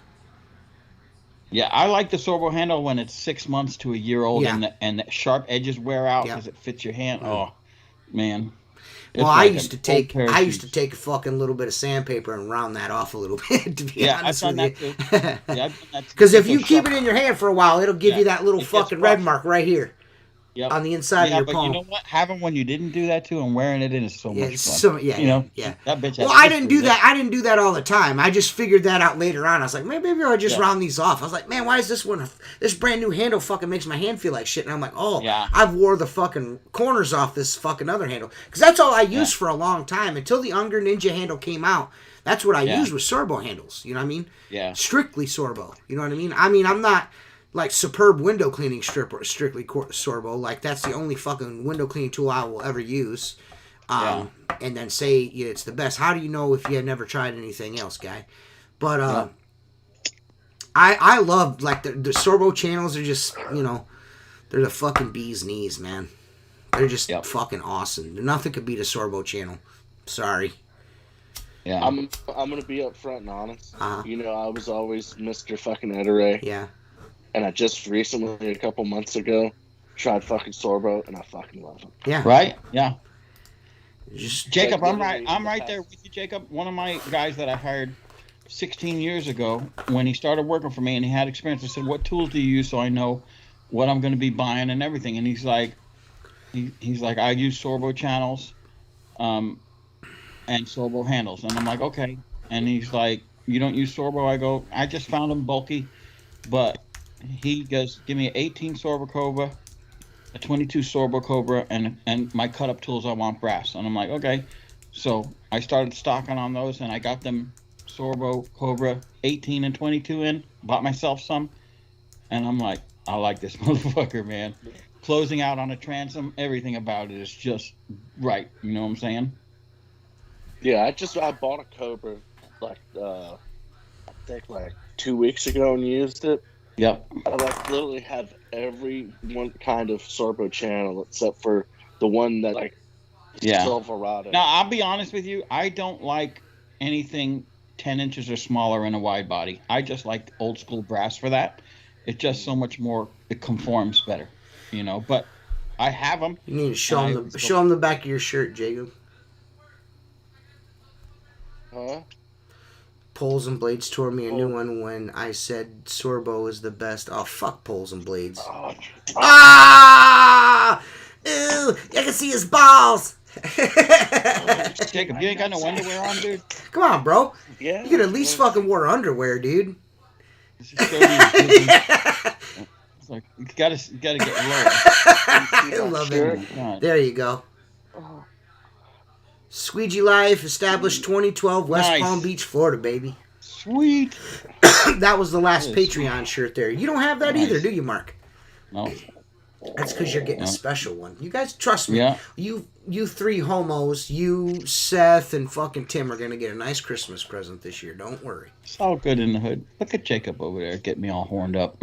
Yeah, I like the Sorbo handle when it's 6 months to a year old and the sharp edges wear out because it fits your hand. Oh, man. Well, I used to take a fucking little bit of sandpaper and round that off a little bit, to be honest with you. Because if you keep it in your hand for a while, it'll give you that little fucking red mark right here on the inside of your palm. But you know what? Having one you didn't do that to and wearing it in is so much fun. That bitch. Well, I didn't do that. I didn't do that all the time. I just figured that out later on. I was like, maybe I'll just round these off. I was like, man, why is this one? This brand new handle fucking makes my hand feel like shit. And I'm like, I've wore the fucking corners off this fucking other handle because that's all I used for a long time until the Unger Ninja handle came out. That's what I used with Sorbo handles. You know what I mean? Yeah. Strictly Sorbo. You know what I mean? I mean, I'm not like superb window cleaning strictly Sorbo. Like that's the only fucking window cleaning tool I will ever use. And then say it's the best. How do you know if you have never tried anything else, guy? But I love like the Sorbo channels are just they're the fucking bee's knees, man. They're just fucking awesome. Nothing could beat a Sorbo channel. Sorry. Yeah. I'm gonna be upfront and honest. You know, I was always Mr. fucking Ederay. Yeah. And I just recently, a couple months ago, tried fucking Sorbo, and I fucking love them. Yeah. Right? Yeah. Jacob, I'm right there with you, Jacob. One of my guys that I hired 16 years ago, when he started working for me and he had experience, I said, what tools do you use so I know what I'm going to be buying and everything? And he's like, I use Sorbo channels. and Sorbo handles. And I'm like, okay. And he's like, you don't use Sorbo? I go, I just found them bulky. But he goes, give me an 18 Sorbo Cobra, a 22 Sorbo Cobra, and my cut up tools I want brass. And I'm like, okay. So I started stocking on those, and I got them Sorbo Cobra 18 and 22 in. Bought myself some, and I'm like, I like this motherfucker, man. Closing out on a transom, everything about it is just right. You know what I'm saying? Yeah, I bought a Cobra like I think like 2 weeks ago and used it. Yep. I like literally have every one kind of Sorbo channel except for the one that like Silverado. Now I'll be honest with you, I don't like anything 10 inches or smaller in a wide body. I just like old school brass for that. It's just so much more. It conforms better, you know. But I have them. You need to show him the back of your shirt, Jacob. Huh? Poles and Blades tore me a new one when I said Sorbo is the best. Oh, fuck Poles and Blades. Oh. Ah! Ew! I can see his balls! Jacob, you ain't got no underwear on, dude? Come on, bro. Yeah. You could at least fucking wear underwear, dude. It's like, you gotta get lower. I love it. There you go. Squeegee Life, established 2012, West Palm Beach, Florida, baby. Sweet. That was the last Patreon shirt there. You don't have that either, do you, Mark? No. That's because you're getting a special one. You guys, trust me. Yeah. You three homos, you, Seth, and fucking Tim are going to get a nice Christmas present this year. Don't worry. It's all good in the hood. Look at Jacob over there. Get me all horned up.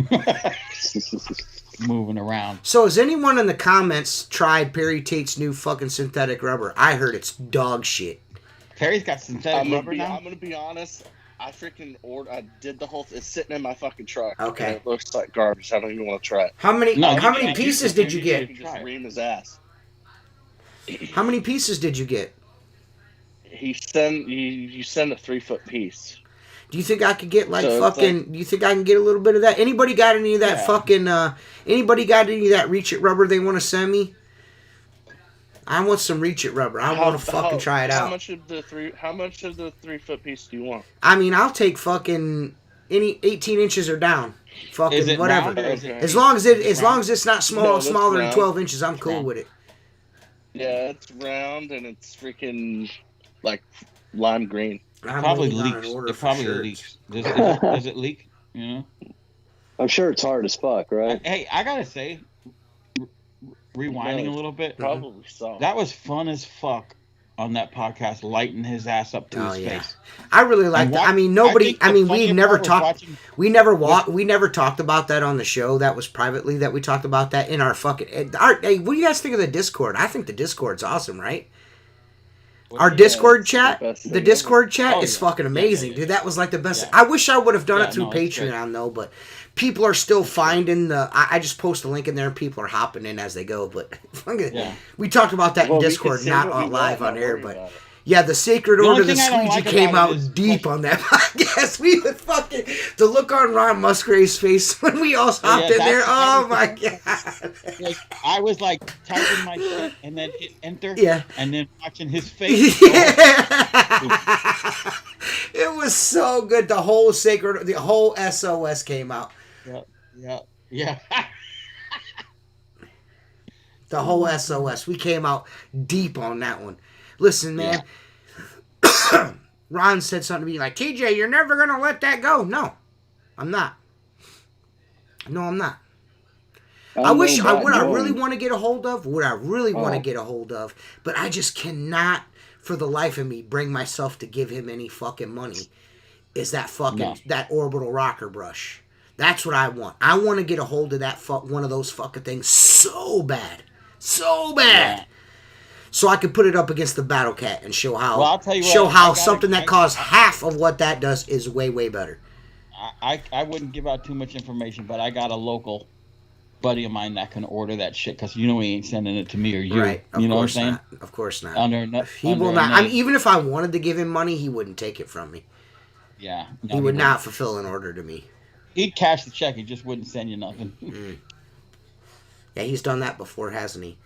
Moving around. So has anyone in the comments tried Perry Tate's new fucking synthetic rubber? I heard it's dog shit. Perry's got synthetic rubber now? I'm going to be honest. I freaking did the whole it's sitting in my fucking truck. Okay. And it looks like garbage. I don't even want to try it. How many pieces did you get? You just ream his ass. How many pieces did you get? You send a 3-foot piece. Do you think I could get do you think I can get a little bit of that? Anybody got any of that fucking anybody got any of that Reach It rubber they want to send me? I want some Reach It rubber. I want to fucking try it out. How much of the 3-foot piece do you want? I mean, I'll take fucking any 18 inches or down. Fucking whatever. As long as it's not smaller than 12 inches, I'm cool with it. Yeah, it's round and it's freaking like lime green. It probably leaks. It probably leaks. Does it leak? You know? I'm sure it's hard as fuck, right? Hey, I gotta say, rewinding a little bit. Probably so. That was fun as fuck on that podcast, lighting his ass up to his face. I really like that. I mean, we never talked. We never talked about that on the show. That was privately that we talked about that in our fucking. Hey, what do you guys think of the Discord? I think the Discord's awesome, right? Our Discord chat, the Discord chat is fucking amazing, dude. That was like the best. I wish I would have done it through Patreon though, but people are still finding the. I just post a link in there, and people are hopping in as they go. But we talked about that in Discord, not live on air. But yeah, the Sacred Order of the Squeegee came out deep on that podcast. We would fucking the look on Ron Musgrave's face when we all hopped in there. Oh my god! Like, I was like typing my shit and then hit enter. And then watching his face. It was so good. The whole SOS came out. Yeah. The whole SOS. We came out deep on that one. Listen, man. Ron said something to me like, TJ, you're never going to let that go. No, I'm not. No, I'm not. I really want to get a hold of, but I just cannot, for the life of me, bring myself to give him any fucking money, is that fucking, that orbital rocker brush. That's what I want. I want to get a hold of that one of those fucking things so bad. So bad. Yeah. So I could put it up against the Battle Cat and show how something that costs half of what that does is way, way better. I wouldn't give out too much information, but I got a local buddy of mine that can order that shit because he ain't sending it to me or you. Right. You know what I'm saying? Of course not. He will not. I mean, even if I wanted to give him money, he wouldn't take it from me. Yeah. He would not fulfill an order to me. He'd cash the check. He just wouldn't send you nothing. Yeah, he's done that before, hasn't he?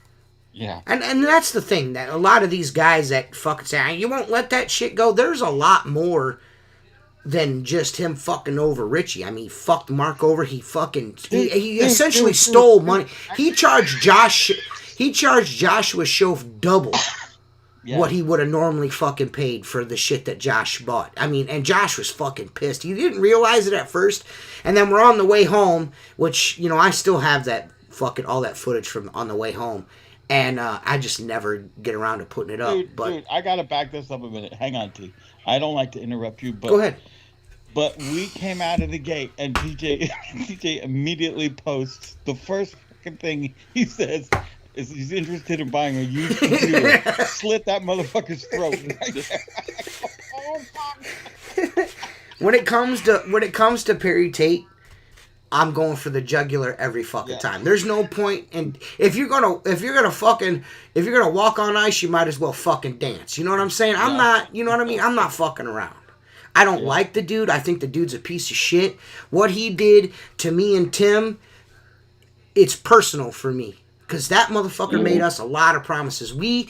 Yeah. And that's the thing, that a lot of these guys that fucking say, you won't let that shit go, there's a lot more than just him fucking over Richie. I mean, he fucked Mark over. He essentially stole money. He charged Joshua Shoaf double what he would have normally fucking paid for the shit that Josh bought. I mean, and Josh was fucking pissed. He didn't realize it at first. And then we're on the way home, which, I still have that fucking, all that footage from on the way home. And I just never get around to putting it up. Dude, I gotta back this up a minute. Hang on, T. I don't like to interrupt you, but go ahead. But we came out of the gate, and TJ immediately posts the first fucking thing he says is he's interested in buying a used computer. Slit that motherfucker's throat. When it comes to Perry Tate, I'm going for the jugular every fucking time. There's no point in if you're gonna walk on ice, you might as well fucking dance. You know what I'm saying? I'm not. You know what I mean? I'm not fucking around. I don't like the dude. I think the dude's a piece of shit. What he did to me and Tim, it's personal for me. Because that motherfucker made us a lot of promises. We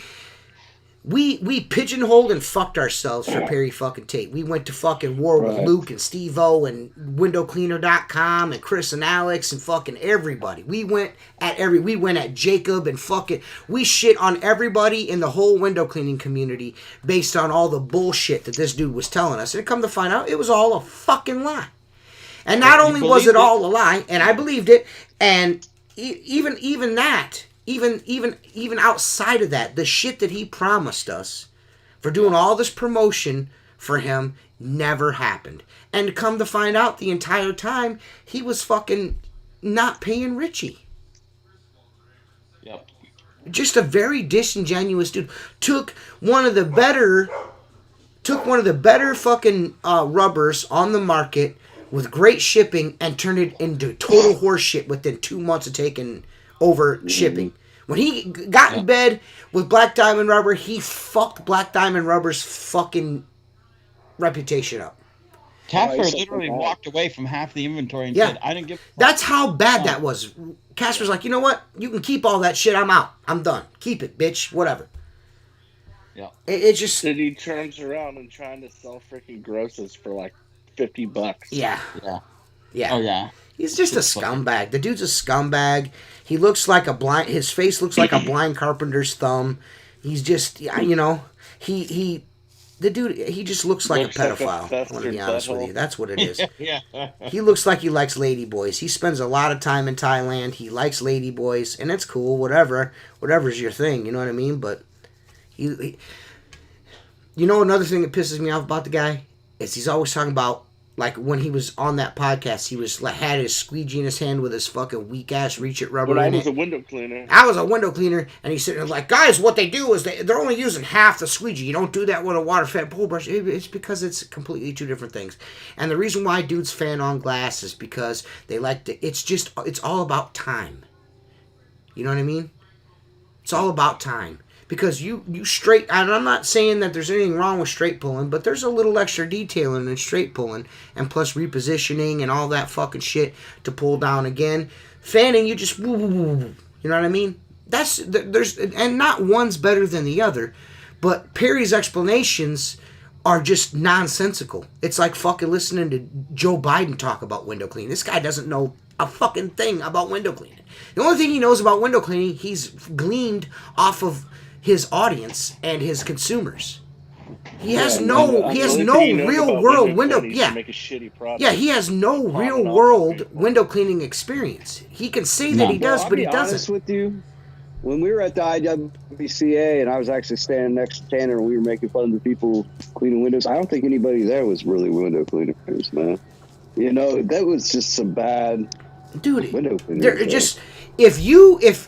pigeonholed and fucked ourselves for Perry fucking Tate. We went to fucking war with Luke and Steve-O and windowcleaner.com and Chris and Alex and fucking everybody. We went at Jacob and fucking, we shit on everybody in the whole window cleaning community based on all the bullshit that this dude was telling us. And come to find out, it was all a fucking lie. And not only was it all a lie, and I believed it, and even that, even outside of that, the shit that he promised us for doing all this promotion for him never happened. And to come to find out, the entire time, he was fucking not paying Richie. Yep. Just a very disingenuous dude. Took one of the better fucking rubbers on the market with great shipping and turned it into total horseshit within 2 months of taking over shipping. When he got in bed with Black Diamond Rubber, he fucked Black Diamond Rubber's fucking reputation up. Casper literally walked away from half the inventory and said, I didn't give a fuck. That's how bad that was. Casper's like, you know what? You can keep all that shit. I'm out. I'm done. Keep it, bitch. Whatever. Yeah. It just... Then he turns around and trying to sell freaking grosses for like $50. Yeah. Yeah. Yeah. Oh, yeah. He's just a scumbag. The dude's a scumbag. He looks like his face looks like a blind carpenter's thumb. He's just, the dude, he just looks like a pedophile. I want to be honest with you. That's what it is. Yeah. He looks like he likes ladyboys. He spends a lot of time in Thailand. He likes ladyboys, and it's cool, whatever's your thing, you know what I mean? But he another thing that pisses me off about the guy is he's always talking about, like, when he was on that podcast, he was had his squeegee in his hand with his fucking weak-ass reach-it rubber in it. I was a window cleaner. I was a window cleaner, and he's sitting there like, guys, what they do is they're only using half the squeegee. You don't do that with a water-fed pool brush. It's because it's completely two different things. And the reason why dudes fan on glass is because they like to... It's all about time. You know what I mean? It's all about time. Because you straight... And I'm not saying that there's anything wrong with straight pulling, but there's a little extra detailing in straight pulling, and plus repositioning and all that fucking shit to pull down again. Fanning, you just... Woo, woo, woo, woo. You know what I mean? And not one's better than the other, but Perry's explanations are just nonsensical. It's like fucking listening to Joe Biden talk about window cleaning. This guy doesn't know a fucking thing about window cleaning. The only thing he knows about window cleaning, he's gleaned off of his audience and his consumers. He has no real world window. Yeah, make a shitty product. Yeah, he has no real world window cleaning experience. He can say that he does, but he doesn't. I'll be honest with you. When we were at the IWCA and I was actually standing next to Tanner and we were making fun of the people cleaning windows, I don't think anybody there was really window cleaners, man. That was just some bad window cleaners. If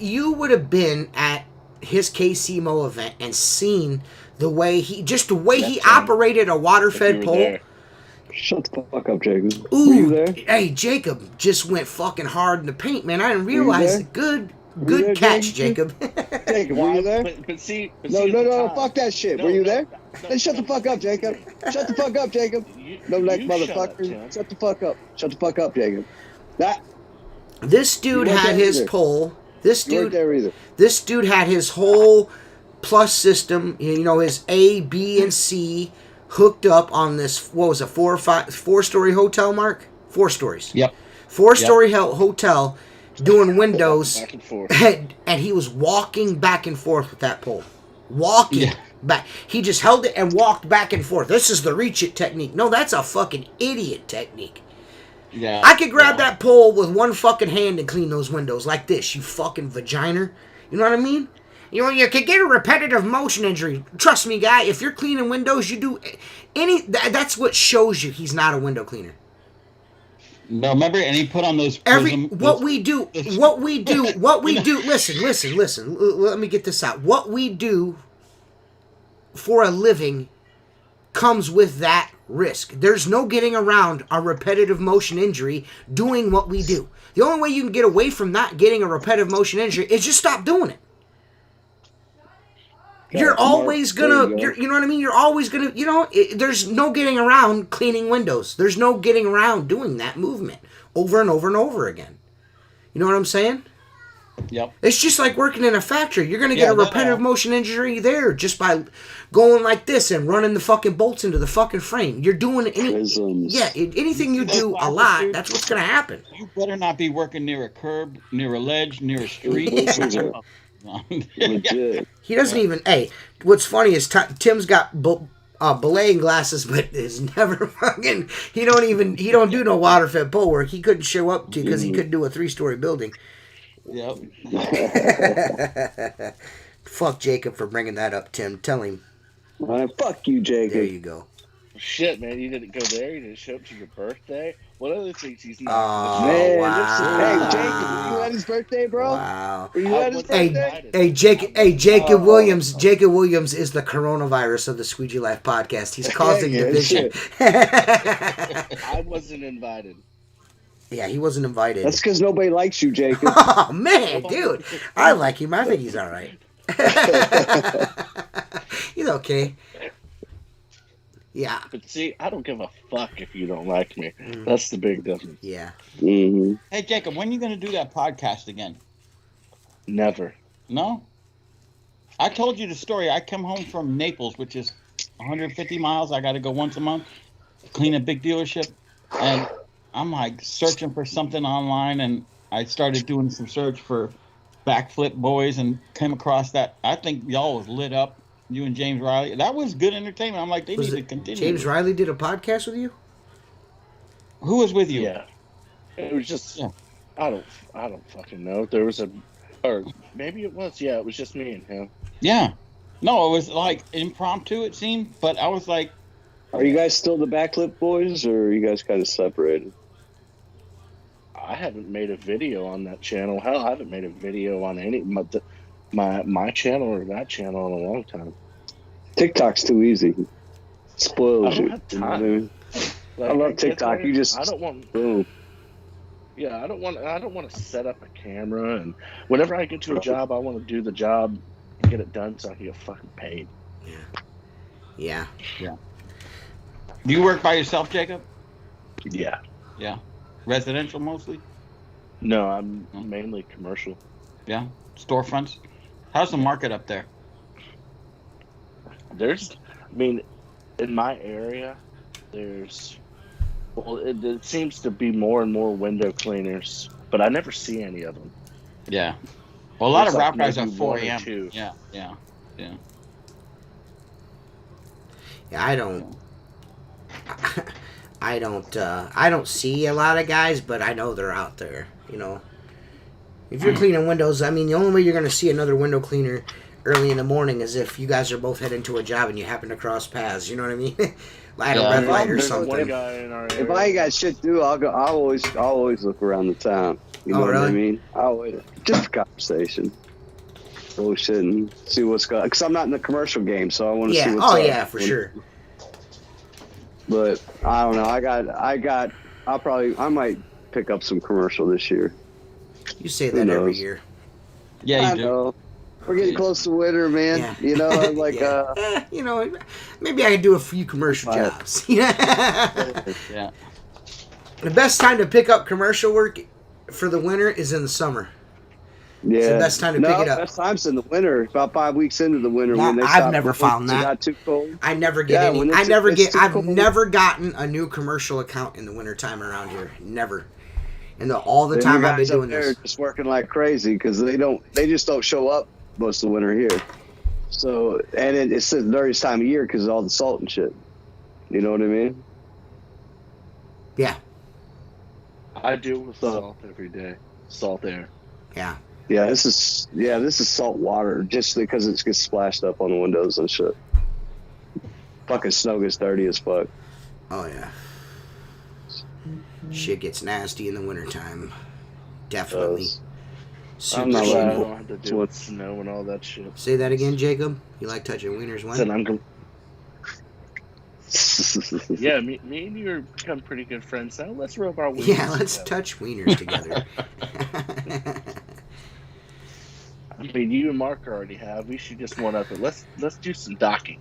you would have been at his KCMO event and seen the way he operated a water-fed pole. Shut the fuck up, Jacob. Ooh, were you there? Hey, Jacob just went fucking hard in the paint, man. I didn't realize it. Good catch, Jacob. Jacob, were you there? But see, no, fuck that shit. Were you there? Then shut the fuck up, Jacob. Shut the fuck up, Jacob. Motherfucker. Shut the fuck up. Shut the fuck up, Jacob. This dude had his pole This You weren't dude, there either. this dude had his whole plus system, his A, B, and C hooked up on this. What was it? 4-story hotel, Mark? 4 stories. Yep. 4-story hotel, doing windows, Back and forth. and he was walking back and forth with that pole. Walking back. He just held it and walked back and forth. This is the reach it technique. No, that's a fucking idiot technique. Yeah. I could grab that pole with one fucking hand and clean those windows like this, you fucking vagina. You know what I mean? You could get a repetitive motion injury. Trust me, guy, if you're cleaning windows, you do that's what shows you he's not a window cleaner. No, remember, and he put on those what we do, listen, let me get this out. What we do for a living comes with that risk. There's no getting around a repetitive motion injury doing what we do. The only way you can get away from not getting a repetitive motion injury is just stop doing it. You're always gonna, you know what I mean? You're always gonna, there's no getting around cleaning windows. There's no getting around doing that movement over and over and over again. You know what I'm saying? Yep. It's just like working in a factory. You're gonna get a repetitive motion injury there just by going like this and running the fucking bolts into the fucking frame. You're doing anything you do a lot, that's what's gonna happen. You better not be working near a curb, near a ledge, near a street. Legit. He doesn't even. Hey, what's funny is Tim's got belaying glasses, but is never fucking. He don't do no water fed pole work. He couldn't show up to because he couldn't do a 3-story building. Yep. Fuck Jacob for bringing that up, Tim. Tell him. Fuck you, Jacob. There you go. Shit, man, you didn't go there. You didn't show up to your birthday. What other things he's not? Oh, Man, wow. hey, Jacob, were you at his birthday, bro? Wow. Were you at his birthday? Jacob Williams. Jacob Williams is the coronavirus of the Squeegee Life podcast. He's causing division. I wasn't invited. Yeah, he wasn't invited. That's because nobody likes you, Jacob. Oh man, dude, I like him. I think he's all right. He's okay. Yeah. But see, I don't give a fuck if you don't like me. That's the big difference. Yeah. Mm-hmm. Hey, Jacob, when are you going to do that podcast again? Never. No? I told you the story. I come home from Naples, which is 150 miles. I got to go once a month, clean a big dealership. And I'm like searching for something online. And I started doing some search for backflip boys and came across that. I think y'all was lit up. You and James Riley. That was good entertainment. I'm like, they need to continue. James Riley did a podcast with you? Who was with you? Yeah. It was just, I don't fucking know. There was or maybe it was, it was just me and him. Yeah. No, it was like impromptu, it seemed, but I was like. Are you guys still the backflip boys, or are you guys kind of separated? I haven't made a video on that channel. Hell, I haven't made a video on any my channel or that channel in a long time. TikTok's too easy. Spoils you. I don't have time. You know what I mean? I love TikTok. You just I don't want. boom. Yeah, I don't want to set up a camera, and whenever I get to a job, I want to do the job, and get it done, so I can get fucking paid. Yeah. Do you work by yourself, Jacob? Yeah. Yeah. Residential mostly? No, I'm mainly commercial. Yeah. Storefronts? How's the market up there? In my area, it seems to be more and more window cleaners, but I never see any of them. Yeah. Well, a lot of There's rap guys maybe at 4 1 or a.m. 2. Yeah. Yeah, I don't see a lot of guys, but I know they're out there, If you're cleaning windows, the only way you're going to see another window cleaner early in the morning is if you guys are both heading to a job and you happen to cross paths, you know what I mean? At a red light or There's something. one guy in our area. If I ain't got shit to do, I'll always look around the town. You know what I mean? Just a conversation. Bullshit and see what's going on. Because I'm not in the commercial game, so I want to see what's up. Yeah, for sure. But I don't know. I might pick up some commercial this year. You say that every year. Yeah, you do. Know. We're getting close to winter, man. Yeah. I'm like, maybe I could do a few commercial jobs. Yeah. The best time to pick up commercial work for the winter is in the summer. Yeah, it's the best time to pick it up. Best time's in the winter. About 5 weeks into the winter No, when they I've never found when it that. got too cold. I never get any. when I it's never too get. I've cold. never gotten a new commercial account in the wintertime around here. Never. And all the Then time your I've been guys up doing there this. are just working like crazy because they just don't show up most of the winter here. So it's the dirtiest time of year because of all the salt and shit. You know what I mean? Yeah. I deal with salt every day. Salt air. Yeah. Yeah, this is salt water just because it gets splashed up on the windows and shit. Fucking snow gets dirty as fuck. Oh yeah. Shit gets nasty in the wintertime. Definitely. Super I'm not Glad I letting don't have to deal with snow and all that shit. Say that again, Jacob. You like touching wieners when? Said yeah, me and you have become pretty good friends now. Let's rub our wieners Yeah, let's together. touch wieners together. I mean, you and Mark already have. We should just one up it. Let's do some docking.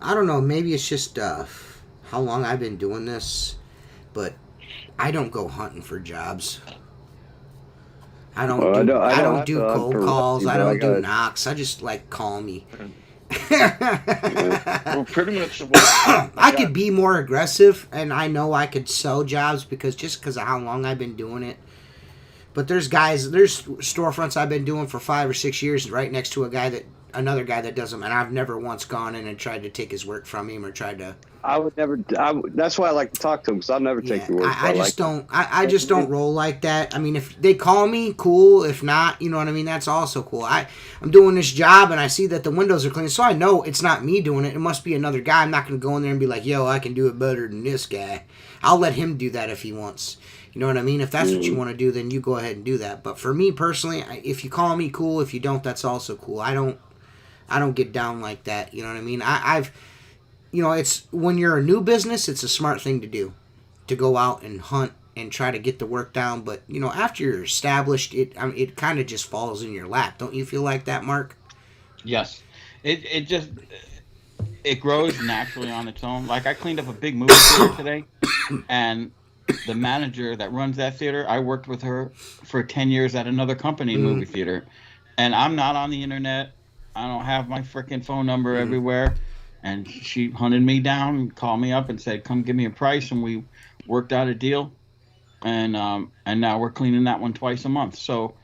I don't know. Maybe it's just how long I've been doing this, but I don't go hunting for jobs. I don't do cold calls. I don't do knocks. I just like call me. Well, pretty much. I could be more aggressive, and I know I could sell jobs because of how long I've been doing it. But there's storefronts I've been doing for 5 or 6 years right next to another guy that does them, and I've never once gone in and tried to take his work from him or tried to. I would never. That's why I like to talk to him because I'll never take your work. I just don't roll like that. I mean, if they call me, cool. If not, you know what I mean. That's also cool. I'm doing this job and I see that the windows are clean, so I know it's not me doing it. It must be another guy. I'm not going to go in there and be like, "Yo, I can do it better than this guy." I'll let him do that if he wants. You know what I mean? If that's what you want to do, then you go ahead and do that. But for me personally, if you call me, cool. If you don't, that's also cool. I don't get down like that. You know what I mean? It's when you're a new business, it's a smart thing to do, to go out and hunt and try to get the work down. But after you're established, it kind of just falls in your lap. Don't you feel like that, Mark? Yes, it grows naturally on its own. Like I cleaned up a big movie theater today, and the manager that runs that theater, I worked with her for 10 years at another company movie theater, and I'm not on the internet. I don't have my freaking phone number everywhere. And she hunted me down, called me up and said, come give me a price. And we worked out a deal. And now we're cleaning that one twice a month. So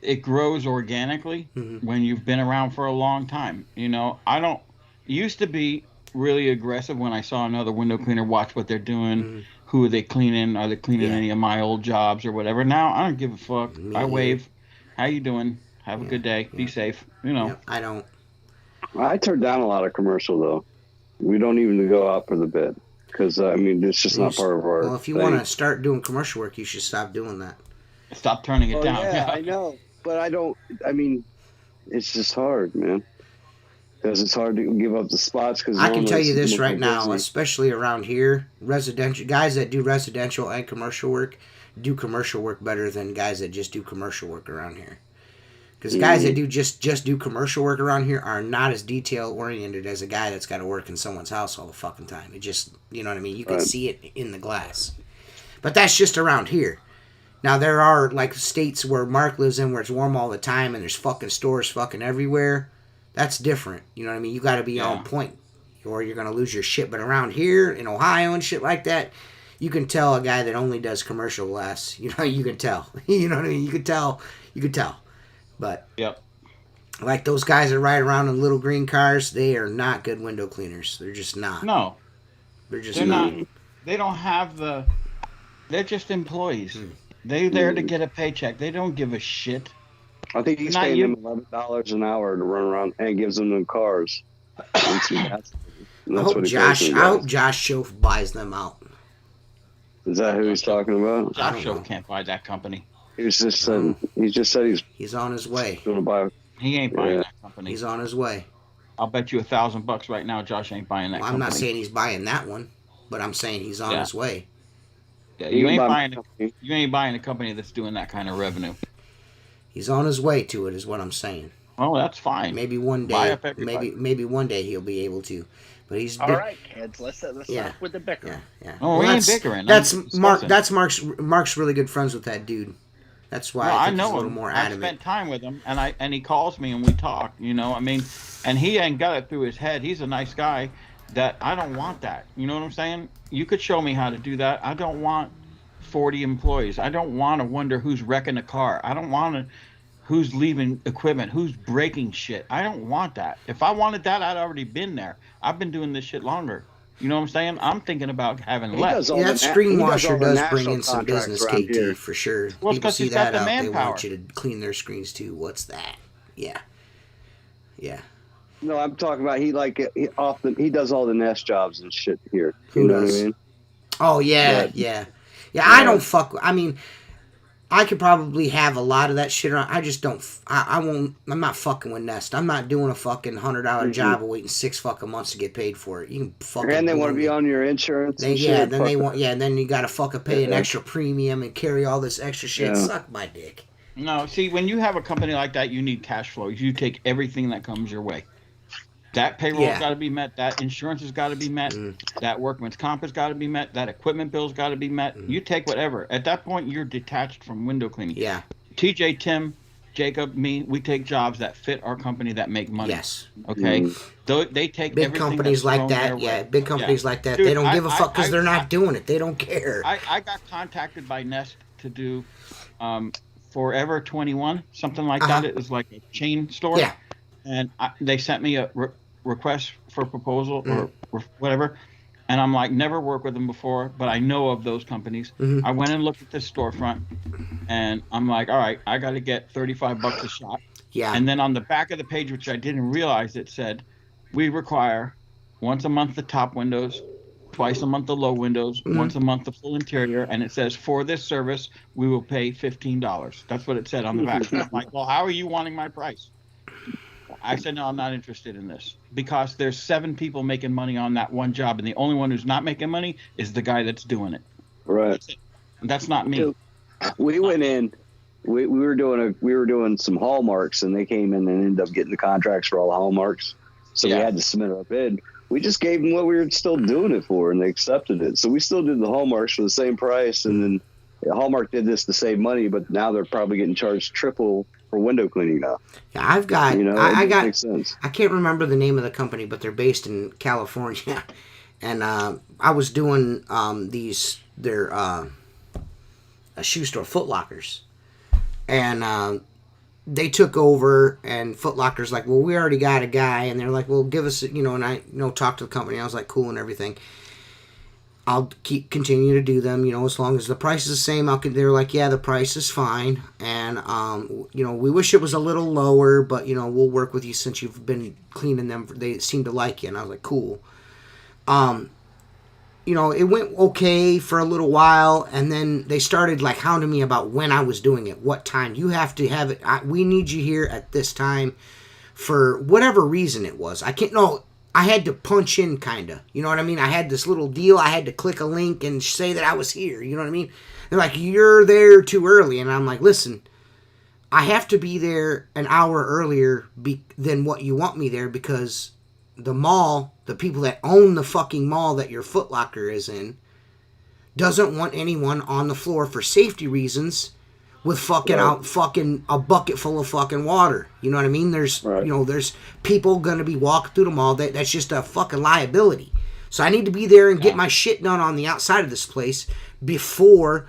it grows organically when you've been around for a long time. I used to be really aggressive when I saw another window cleaner, watch what they're doing. Who are they cleaning? Are they cleaning any of my old jobs or whatever? Now I don't give a fuck. I wave. How you doing? Have a good day. Be safe. I don't. I turned down a lot of commercial though. We don't even go out for the bid because it's just not part of our. Well, if you want to start doing commercial work, you should stop doing that. Stop turning it down. Yeah, I know, but I don't. I mean, it's just hard, man. Because it's hard to give up the spots. Because I can tell you this right now, especially around here, residential guys that do residential and commercial work do commercial work better than guys that just do commercial work around here. Because guys that do just do commercial work around here are not as detail oriented as a guy that's got to work in someone's house all the fucking time. It just, you know what I mean? You can see it in the glass. But that's just around here. Now there are like states where Mark lives in where it's warm all the time and there's fucking stores fucking everywhere. That's different. You know what I mean? You got to be on point or you're going to lose your shit. But around here in Ohio and shit like that, you can tell a guy that only does commercial glass. You can tell. You know what I mean? You could tell. But like those guys that ride around in little green cars, they are not good window cleaners. They're just not. No. They're just not. They don't have they're just employees. They're there to get a paycheck. They don't give a shit. I think he's paying them $11 an hour to run around and gives them the cars. I hope Josh Schoaf buys them out. Is that who he's talking about? Josh Schoaf can't buy that company. He just said he's on his way. Going to buy. He ain't buying that company. He's on his way. I'll bet you $1,000 right now. Josh ain't buying that company. I'm not saying he's buying that one, but I'm saying he's on his way. Yeah, you ain't buying a company that's doing that kind of revenue. He's on his way to it, is what I'm saying. Oh, that's fine. Maybe one Buy day, up everybody. maybe one day he'll be able to. But he's All right, kids, let's yeah, stop with the bickering. yeah. Oh, we ain't bickering. That's I'm Mark. discussing. That's Mark's really good friends with that dude. That's why No, I I think he's a know little him. more I've adamant. spent time with him, and he calls me and we talk. You know, I mean, and he ain't got it through his head. He's a nice guy. That I don't want that. You know what I'm saying? You could show me how to do that. I don't want 40 employees. I don't want to wonder who's wrecking a car. I don't want to who's leaving equipment, who's breaking shit. I don't want that. If I wanted that, I'd already been there. I've been doing this shit longer. You know what I'm saying? I'm thinking about having less. Yeah, that screen washer does bring in some contracts business, around KT, here. for sure. Well, it's People 'cause see he's got that the out, they manpower. want you to clean their screens too. What's that? Yeah. Yeah. No, I'm talking about he does all the Nest jobs and shit here. Who You know does? what I mean? Oh, yeah, But- yeah. Yeah, I don't fuck. I mean, I could probably have a lot of that shit around. I just don't. I won't. I'm not fucking with Nest. I'm not doing a fucking $100 job and waiting 6 fucking months to get paid for it. You can fucking. And they want to blow be me. on your insurance. And Yeah, shit. then they want. Yeah, and then you gotta fucking pay an extra premium and carry all this extra shit. Yeah. Suck my dick. No, see, when you have a company like that, you need cash flow. You take everything that comes your way. That payroll's Yeah. got to be met. That insurance has got to be met. That workman's comp has got to be met. That equipment bill's got to be met. You take whatever. At that point, you're detached from window cleaning. Yeah. TJ, Tim, Jacob, me, we take jobs that fit our company that make money. Yes. Okay. They take Big everything companies that's like thrown that. their Yeah. way. Big companies like that. Dude, they don't give a fuck because I- they're not doing it. They don't care. I got contacted by Nest to do Forever 21, something like that. It was like a chain store. Yeah. And they sent me a request for proposal or whatever. And I'm like, never worked with them before, but I know of those companies. I went and looked at this storefront and I'm like, all right, I got to get $35 a shot. Yeah. And then on the back of the page, which I didn't realize, it said, we require once a month the top windows, twice a month the low windows, once a month the full interior, and it says for this service we will pay $15. That's what it said on the back. I'm like, well, how are you wanting my price? I said, no, I'm not interested in this because there's 7 people making money on that one job, and the only one who's not making money is the guy that's doing it. Right. That's not me. We went in. We were doing some hallmarks, and they came in and ended up getting the contracts for all the hallmarks. So we had to submit our bid. We just gave them what we were still doing it for, and they accepted it. So we still did the hallmarks for the same price, and then Hallmark did this to save money, but now they're probably getting charged triple for window cleaning now. Yeah, I've got. You know, I got. makes sense. I can't remember the name of the company, but they're based in California, and I was doing their a shoe store, Foot Lockers, and they took over, and Foot Locker's like, well, we already got a guy, and they're like, well, give us, and I talk to the company. I was like, cool and everything. I'll continue to do them, as long as the price is the same. They're like, yeah, the price is fine, and we wish it was a little lower, but we'll work with you since you've been cleaning them. They seem to like you, and I was like, cool. It went okay for a little while, and then they started like hounding me about when I was doing it, what time. You have to have it. We need you here at this time for whatever reason it was. I had to punch in, kind of. You know what I mean? I had this little deal. I had to click a link and say that I was here. You know what I mean? They're like, you're there too early. And I'm like, listen, I have to be there an hour earlier than what you want me there because the mall, the people that own the fucking mall that your Foot Locker is in, doesn't want anyone on the floor for safety reasons with fucking a bucket full of fucking water. You know what I mean? There's there's people gonna be walking through the mall. That's just a fucking liability. So I need to be there and get my shit done on the outside of this place before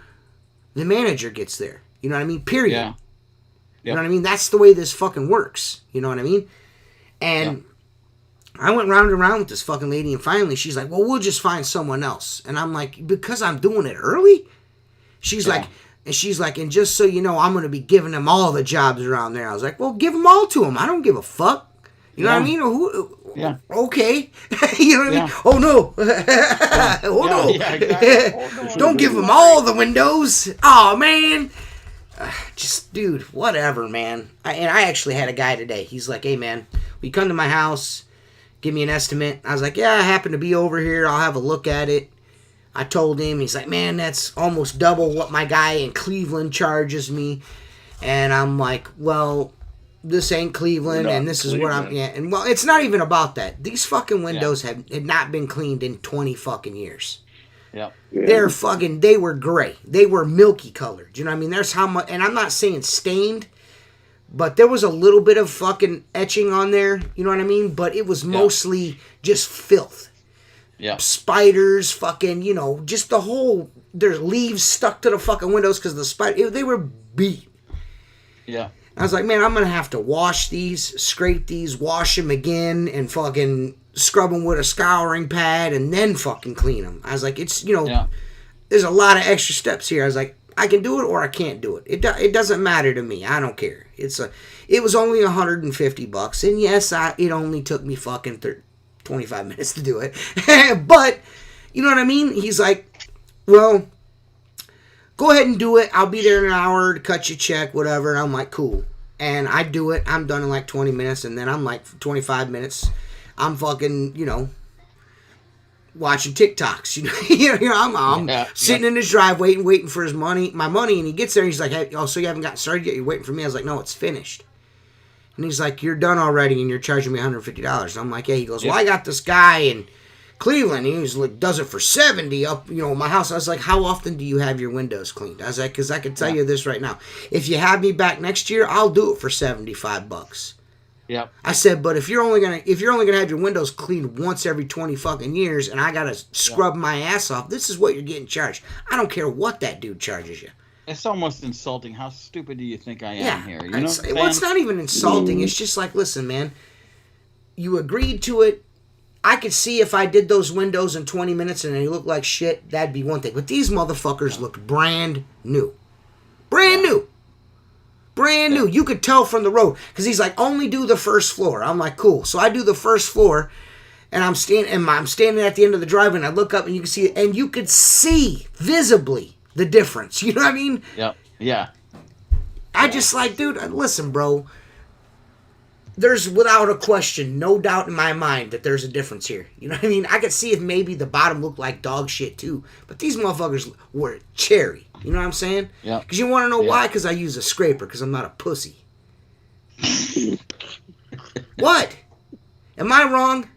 the manager gets there. You know what I mean? Period. Yeah. You know what I mean? That's the way this fucking works. You know what I mean? And I went round and round with this fucking lady, and finally she's like, well, we'll just find someone else. And I'm like, because I'm doing it early? She's like, and just so you know, I'm going to be giving them all the jobs around there. I was like, well, give them all to them. I don't give a fuck. You know what I mean? Okay. You know what I mean? Oh, no. Oh, no. Exactly. Don't give them all the windows. Oh, man. Just, dude, whatever, man. And I actually had a guy today. He's like, hey, man, will you come to my house? Give me an estimate. I was like, yeah, I happen to be over here. I'll have a look at it. I told him. He's like, man, that's almost double what my guy in Cleveland charges me. And I'm like, well, this ain't Cleveland, and this is what I'm. Yeah, and well, it's not even about that. These fucking windows had not been cleaned in 20 fucking years. Yeah. They were gray. They were milky colored. You know what I mean? There's how much, and I'm not saying stained, but there was a little bit of fucking etching on there. You know what I mean? But it was mostly just filth. Yeah. Spiders, fucking, you know, just the whole, there's leaves stuck to the fucking windows because the spider, they were beat. Yeah. I was like, man, I'm going to have to wash these, scrape these, wash them again, and fucking scrub them with a scouring pad, and then fucking clean them. I was like, it's, you know, there's a lot of extra steps here. I was like, I can do it or I can't do it. It doesn't matter to me. I don't care. It was only $150, and yes, it only took me fucking 25 minutes to do it. But, you know what I mean? He's like, well, go ahead and do it. I'll be there in an hour to cut your check, whatever. And I'm like, cool. And I do it. I'm done in like 20 minutes. And then I'm like, 25 minutes, I'm fucking, you know, watching TikToks. You know, I'm sitting in his driveway waiting for my money. And he gets there and he's like, hey, oh, so you haven't gotten started yet? You're waiting for me? I was like, no, it's finished. And he's like, you're done already and you're charging me $150. And I'm like, yeah. He goes, well, I got this guy in Cleveland. He was like, does it for $70 up, you know, my house. I was like, how often do you have your windows cleaned? I was like, because I can tell you this right now. If you have me back next year, I'll do it for $75. Yep. I said, but if you're only gonna have your windows cleaned once every 20 fucking years, and I gotta scrub my ass off, this is what you're getting charged. I don't care what that dude charges you. It's almost insulting. How stupid do you think I am here? You know well, it's not even insulting. It's just like, listen, man, you agreed to it. I could see if I did those windows in 20 minutes and they looked like shit, that'd be one thing. But these motherfuckers looked brand new. Brand new. Brand new. You could tell from the road. Because he's like, only do the first floor. I'm like, cool. So I do the first floor, and I'm standing at the end of the driveway, and I look up, and you can see it, and you could see visibly the difference. You know what I mean? Yep. Yeah. I just like, dude, listen, bro. There's without a question, no doubt in my mind that there's a difference here. You know what I mean? I could see if maybe the bottom looked like dog shit too. But these motherfuckers were cherry. You know what I'm saying? Yeah. Because you want to know why? Because I use a scraper because I'm not a pussy. What? Am I wrong?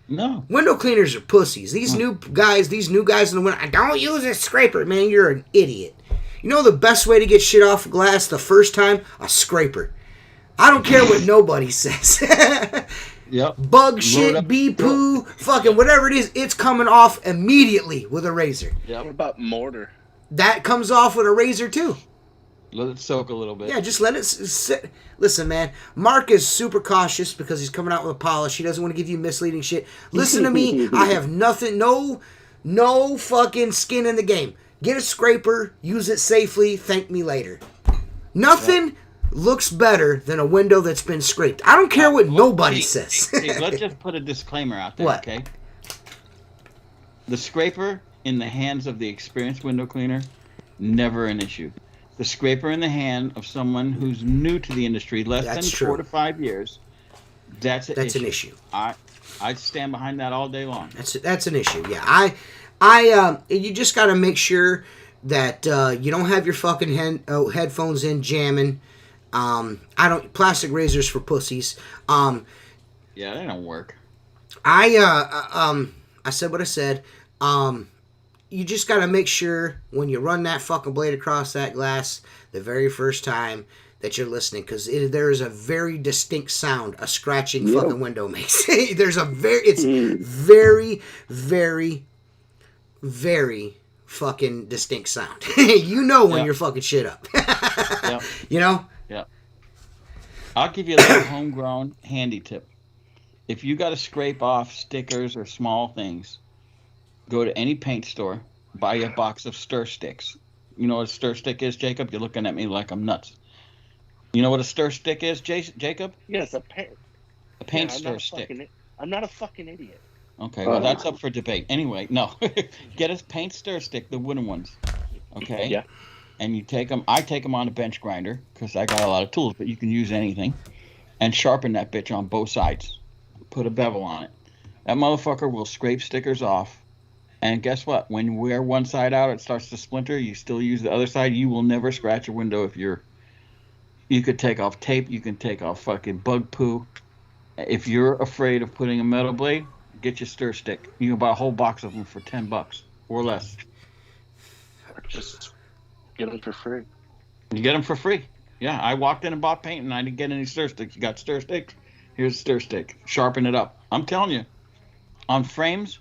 No. Window cleaners are pussies. These new guys in the window, I don't use a scraper, man. You're an idiot. You know the best way to get shit off glass the first time? A scraper. I don't care what nobody says. Yep. Bug shit, bee poo, fucking whatever it is, it's coming off immediately with a razor. Yep. What about mortar? That comes off with a razor too. Let it soak a little bit. Yeah, just let it sit. Listen, man, Mark is super cautious because he's coming out with a polish. He doesn't want to give you misleading shit. Listen to me. I have nothing, no fucking skin in the game. Get a scraper, use it safely, thank me later. Nothing looks better than a window that's been scraped. I don't care what nobody says. Let's just put a disclaimer out there, okay? The scraper in the hands of the experienced window cleaner, never an issue. The scraper in the hand of someone who's new to the industry, less than 4 to 5 years, that's an issue. I'd stand behind that all day long. That's an issue. Yeah, I you just got to make sure that you don't have your fucking headphones in jamming. Plastic razors for pussies. Yeah, they don't work. I said what I said. You just got to make sure when you run that fucking blade across that glass the very first time that you're listening, because there is a very distinct sound a scratching fucking window makes. It's very, very, very fucking distinct sound. You know when you're fucking shit up. You know? Yeah. I'll give you a little homegrown handy tip. If you got to scrape off stickers or small things, go to any paint store, buy a box of stir sticks. You know what a stir stick is, Jacob? You're looking at me like I'm nuts. You know what a stir stick is, Jacob? Yes, a paint stir stick. I'm not a fucking idiot. Okay, well, that's up for debate. Anyway, no. Get a paint stir stick, the wooden ones. Okay? Yeah. And you take them. I take them on a bench grinder because I got a lot of tools, but you can use anything. And sharpen that bitch on both sides. Put a bevel on it. That motherfucker will scrape stickers off. And guess what? When you wear one side out, it starts to splinter. You still use the other side. You will never scratch a window if you're You could take off tape. You can take off fucking bug poo. If you're afraid of putting a metal blade, get your stir stick. You can buy a whole box of them for $10 or less. Or just get them for free. You get them for free. Yeah, I walked in and bought paint, and I didn't get any stir sticks. You got stir sticks? Here's a stir stick. Sharpen it up. I'm telling you, on frames,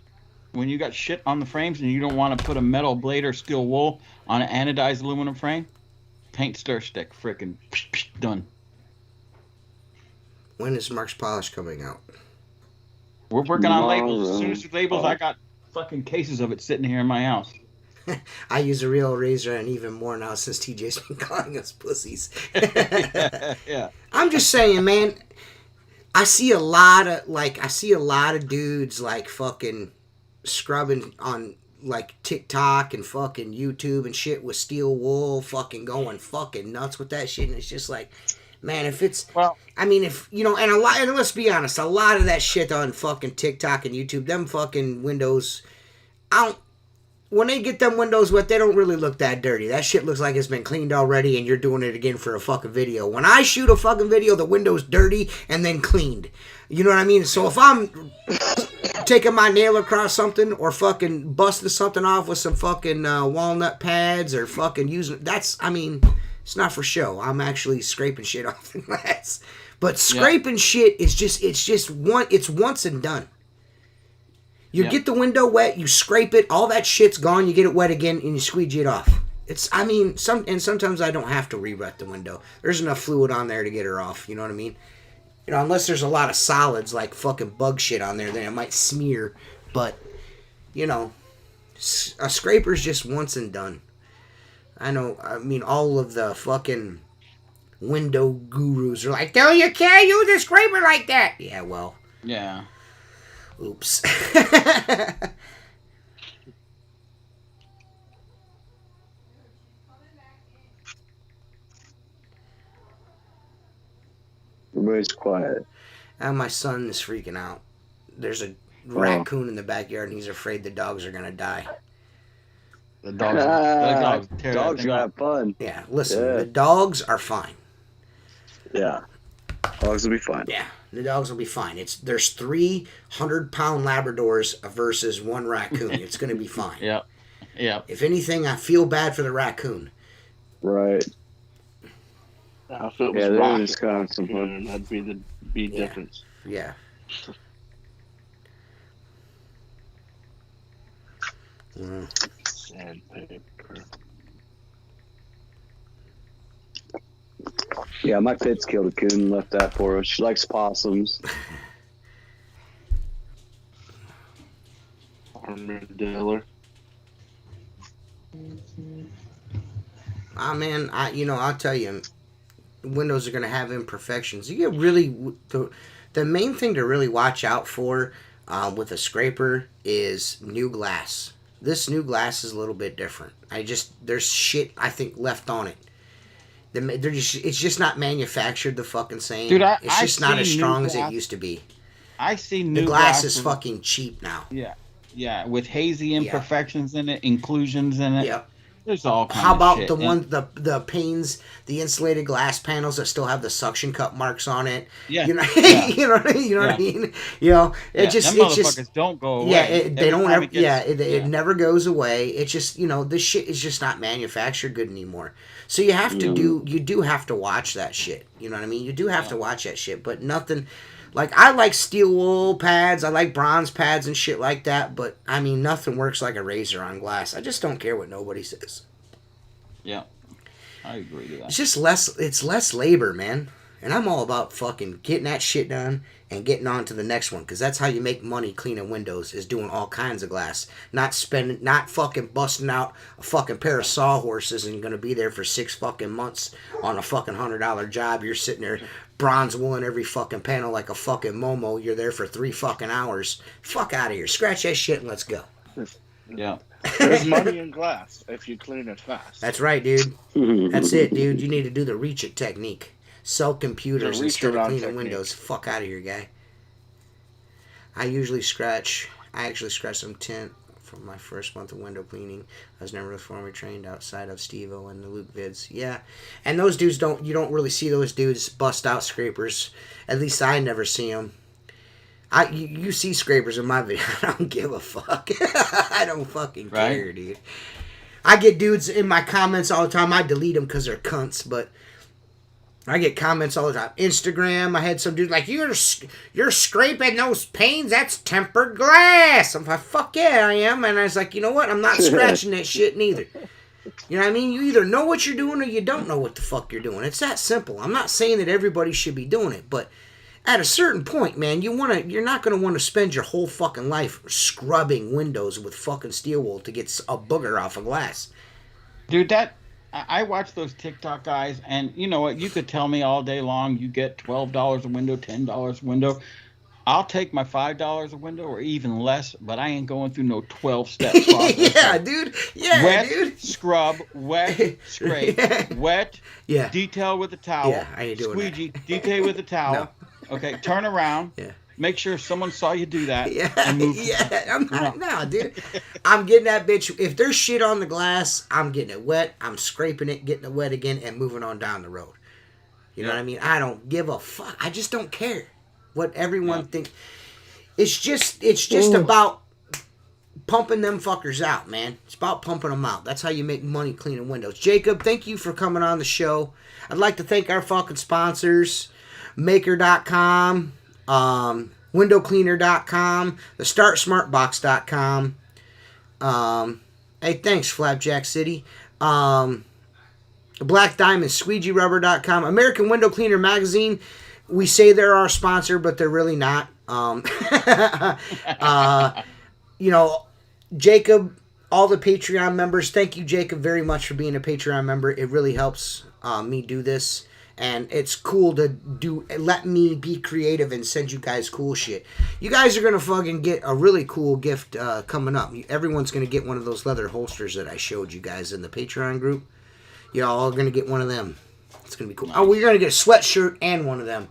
when you got shit on the frames and you don't want to put a metal blade or steel wool on an anodized aluminum frame, paint stir stick. Frickin' done. When is Mark's Polish coming out? We're working on labels. As soon as the labels, I got fucking cases of it sitting here in my house. I use a real razor and even more now since TJ's been calling us pussies. Yeah. I'm just saying, man. I see a lot of dudes like fucking scrubbing on like TikTok and fucking YouTube and shit with steel wool, fucking going fucking nuts with that shit, and it's just like, man, if it's, well, I mean, if you know, and let's be honest, a lot of that shit on fucking TikTok and YouTube, them fucking windows, when they get them windows wet, they don't really look that dirty. That shit looks like it's been cleaned already and you're doing it again for a fucking video. When I shoot a fucking video, the window's dirty and then cleaned. You know what I mean? So if I'm taking my nail across something or fucking busting something off with some fucking walnut pads or fucking using, it's not for show. I'm actually scraping shit off the glass. But scraping shit is it's once and done. You get the window wet, you scrape it, all that shit's gone, you get it wet again, and you squeegee it off. Sometimes I don't have to re-wet the window. There's enough fluid on there to get her off, you know what I mean? You know, unless there's a lot of solids, like fucking bug shit on there, then it might smear. But, you know, a scraper's just once and done. All of the fucking window gurus are like, no, you can't use a scraper like that. Yeah, well. Yeah. Oops. Everybody's quiet. And my son is freaking out. There's a raccoon in the backyard, and he's afraid the dogs are going to die. The dogs have fun. Yeah, listen, the dogs are fine. Yeah. Dogs will be fine. Yeah, the dogs will be fine. There's 300-pound Labradors versus one raccoon. It's going to be fine. Yeah. If anything, I feel bad for the raccoon. Right. Now, if it was raccoon, that'd be the difference. Yeah. Sandpaper. Yeah, my pit's killed a coon and left that for us. She likes possums. Armadillo. Man, I'll tell you, windows are going to have imperfections. You get really, the main thing to really watch out for with a scraper is new glass. This new glass is a little bit different. There's shit, I think, left on it. It's just not manufactured the fucking same. Dude, it's just not as strong as it used to be. I see new the glass is fucking cheap now. Yeah, with hazy imperfections in it, inclusions in it. Yep. There's all kinds How about of shit. the panes, the insulated glass panels that still have the suction cup marks on it? Yeah. You know, you know what I mean? You know, them motherfuckers don't go away. Yeah, they don't ever. It never goes away. It's just, this shit is just not manufactured good anymore. So you have to you do have to watch that shit. You know what I mean? You do have to watch that shit, but nothing. Like, I like steel wool pads, I like bronze pads and shit like that, but, nothing works like a razor on glass. I just don't care what nobody says. Yeah, I agree to that. It's just less labor, man. And I'm all about fucking getting that shit done and getting on to the next one, because that's how you make money cleaning windows, is doing all kinds of glass. Not fucking busting out a fucking pair of sawhorses and you're going to be there for 6 fucking months on a fucking $100 job. You're sitting there bronze wooling every fucking panel like a fucking Momo. You're there for 3 fucking hours. Fuck out of here. Scratch that shit and let's go. Yeah. There's money in glass if you clean it fast. That's right, dude. That's it, dude. You need to do the reach it technique. Sell computers instead of cleaning windows. Fuck out of here, guy. I actually scratch some tint for my first month of window cleaning. I was never formally trained outside of Steve-O and the Luke vids. Yeah, and those dudes you don't really see those dudes bust out scrapers. At least I never see them. You see scrapers in my video. I don't give a fuck. I don't fucking care, dude. I get dudes in my comments all the time. I delete them because they're cunts, but I get comments all the time. Instagram, I had some dude like, you're scraping those panes, that's tempered glass. I'm like, fuck yeah, I am. And I was like, you know what? I'm not scratching that shit neither. You know what I mean? You either know what you're doing or you don't know what the fuck you're doing. It's that simple. I'm not saying that everybody should be doing it, but at a certain point, man, you're not going to want to spend your whole fucking life scrubbing windows with fucking steel wool to get a booger off of glass. Dude, I watch those TikTok guys, and you know what? You could tell me all day long you get $12 a window, $10 a window. I'll take my $5 a window or even less, but I ain't going through no 12-step process. Yeah, dude. Yeah, wet, dude. Scrub, wet, scrape, wet, yeah. Detail with a towel. Yeah, I ain't doing Squeegee, that. detail with a towel. No. Okay, turn around. Yeah. Make sure someone saw you do that. Yeah, and move. yeah. I'm not, no, dude. I'm getting that bitch. If there's shit on the glass, I'm getting it wet. I'm scraping it, getting it wet again, and moving on down the road. You know what I mean? I don't give a fuck. I just don't care what everyone thinks. It's just about pumping them fuckers out, man. It's about pumping them out. That's how you make money cleaning windows. Jacob, thank you for coming on the show. I'd like to thank our fucking sponsors, Maker.com, WindowCleaner.com, TheStartSmartBox.com. Hey, thanks, Flapjack City. Black Diamond, SqueegeeRubber.com, American Window Cleaner Magazine. We say they're our sponsor, but they're really not. You know, Jacob, all the Patreon members, thank you, Jacob, very much for being a Patreon member. It really helps me do this. And it's cool to let me be creative and send you guys cool shit. You guys are going to fucking get a really cool gift coming up. Everyone's going to get one of those leather holsters that I showed you guys in the Patreon group. You're all going to get one of them. It's going to be cool. Oh, we're going to get a sweatshirt and one of them.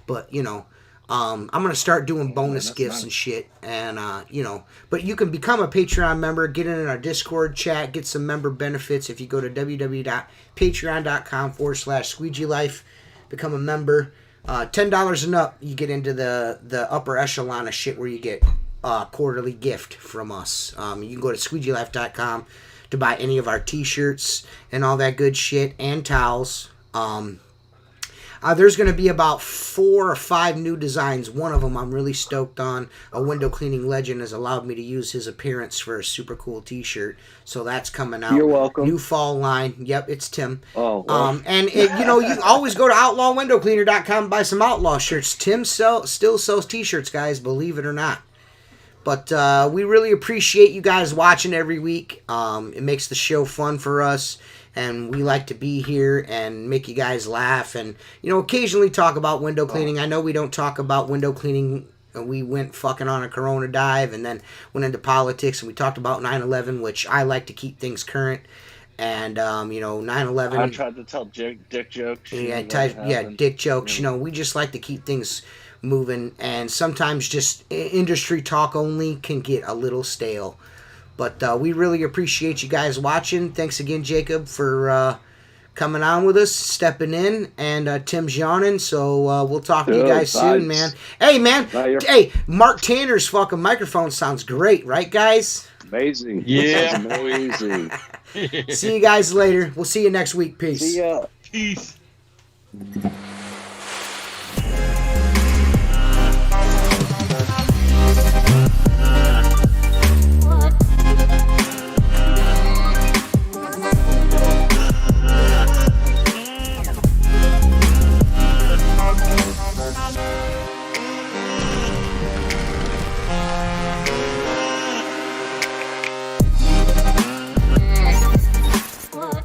But, you know, I'm going to start doing bonus gifts and shit. And, you know, but you can become a Patreon member, get in our Discord chat, get some member benefits if you go to www.patreon.com/SqueegeeLife, become a member. $10 and up, you get into the upper echelon of shit where you get a quarterly gift from us. You can go to SqueegeeLife.com to buy any of our t-shirts and all that good shit and towels. There's going to be about 4 or 5 new designs. One of them I'm really stoked on. A window cleaning legend has allowed me to use his appearance for a super cool t-shirt. So that's coming out. You're welcome. New fall line. Yep, it's Tim. Oh, well. You know, you can always go to OutlawWindowCleaner.com and buy some Outlaw shirts. Tim still sells t-shirts, guys, believe it or not. But we really appreciate you guys watching every week. It makes the show fun for us. And we like to be here and make you guys laugh and, you know, occasionally talk about window cleaning. I know we don't talk about window cleaning. We went fucking on a Corona dive and then went into politics and we talked about 9/11, which I like to keep things current. And, you know, 9/11. I tried to tell dick jokes. Yeah, dick jokes. You know, we just like to keep things moving. And sometimes just industry talk only can get a little stale. But we really appreciate you guys watching. Thanks again, Jacob, for coming on with us, stepping in. And Tim's yawning, so we'll talk to you guys soon, man. Hey, man. Hey, Mark Tanner's fucking microphone sounds great, right, guys? Amazing. Yeah. Amazing. See you guys later. We'll see you next week. Peace. See ya. Peace. What?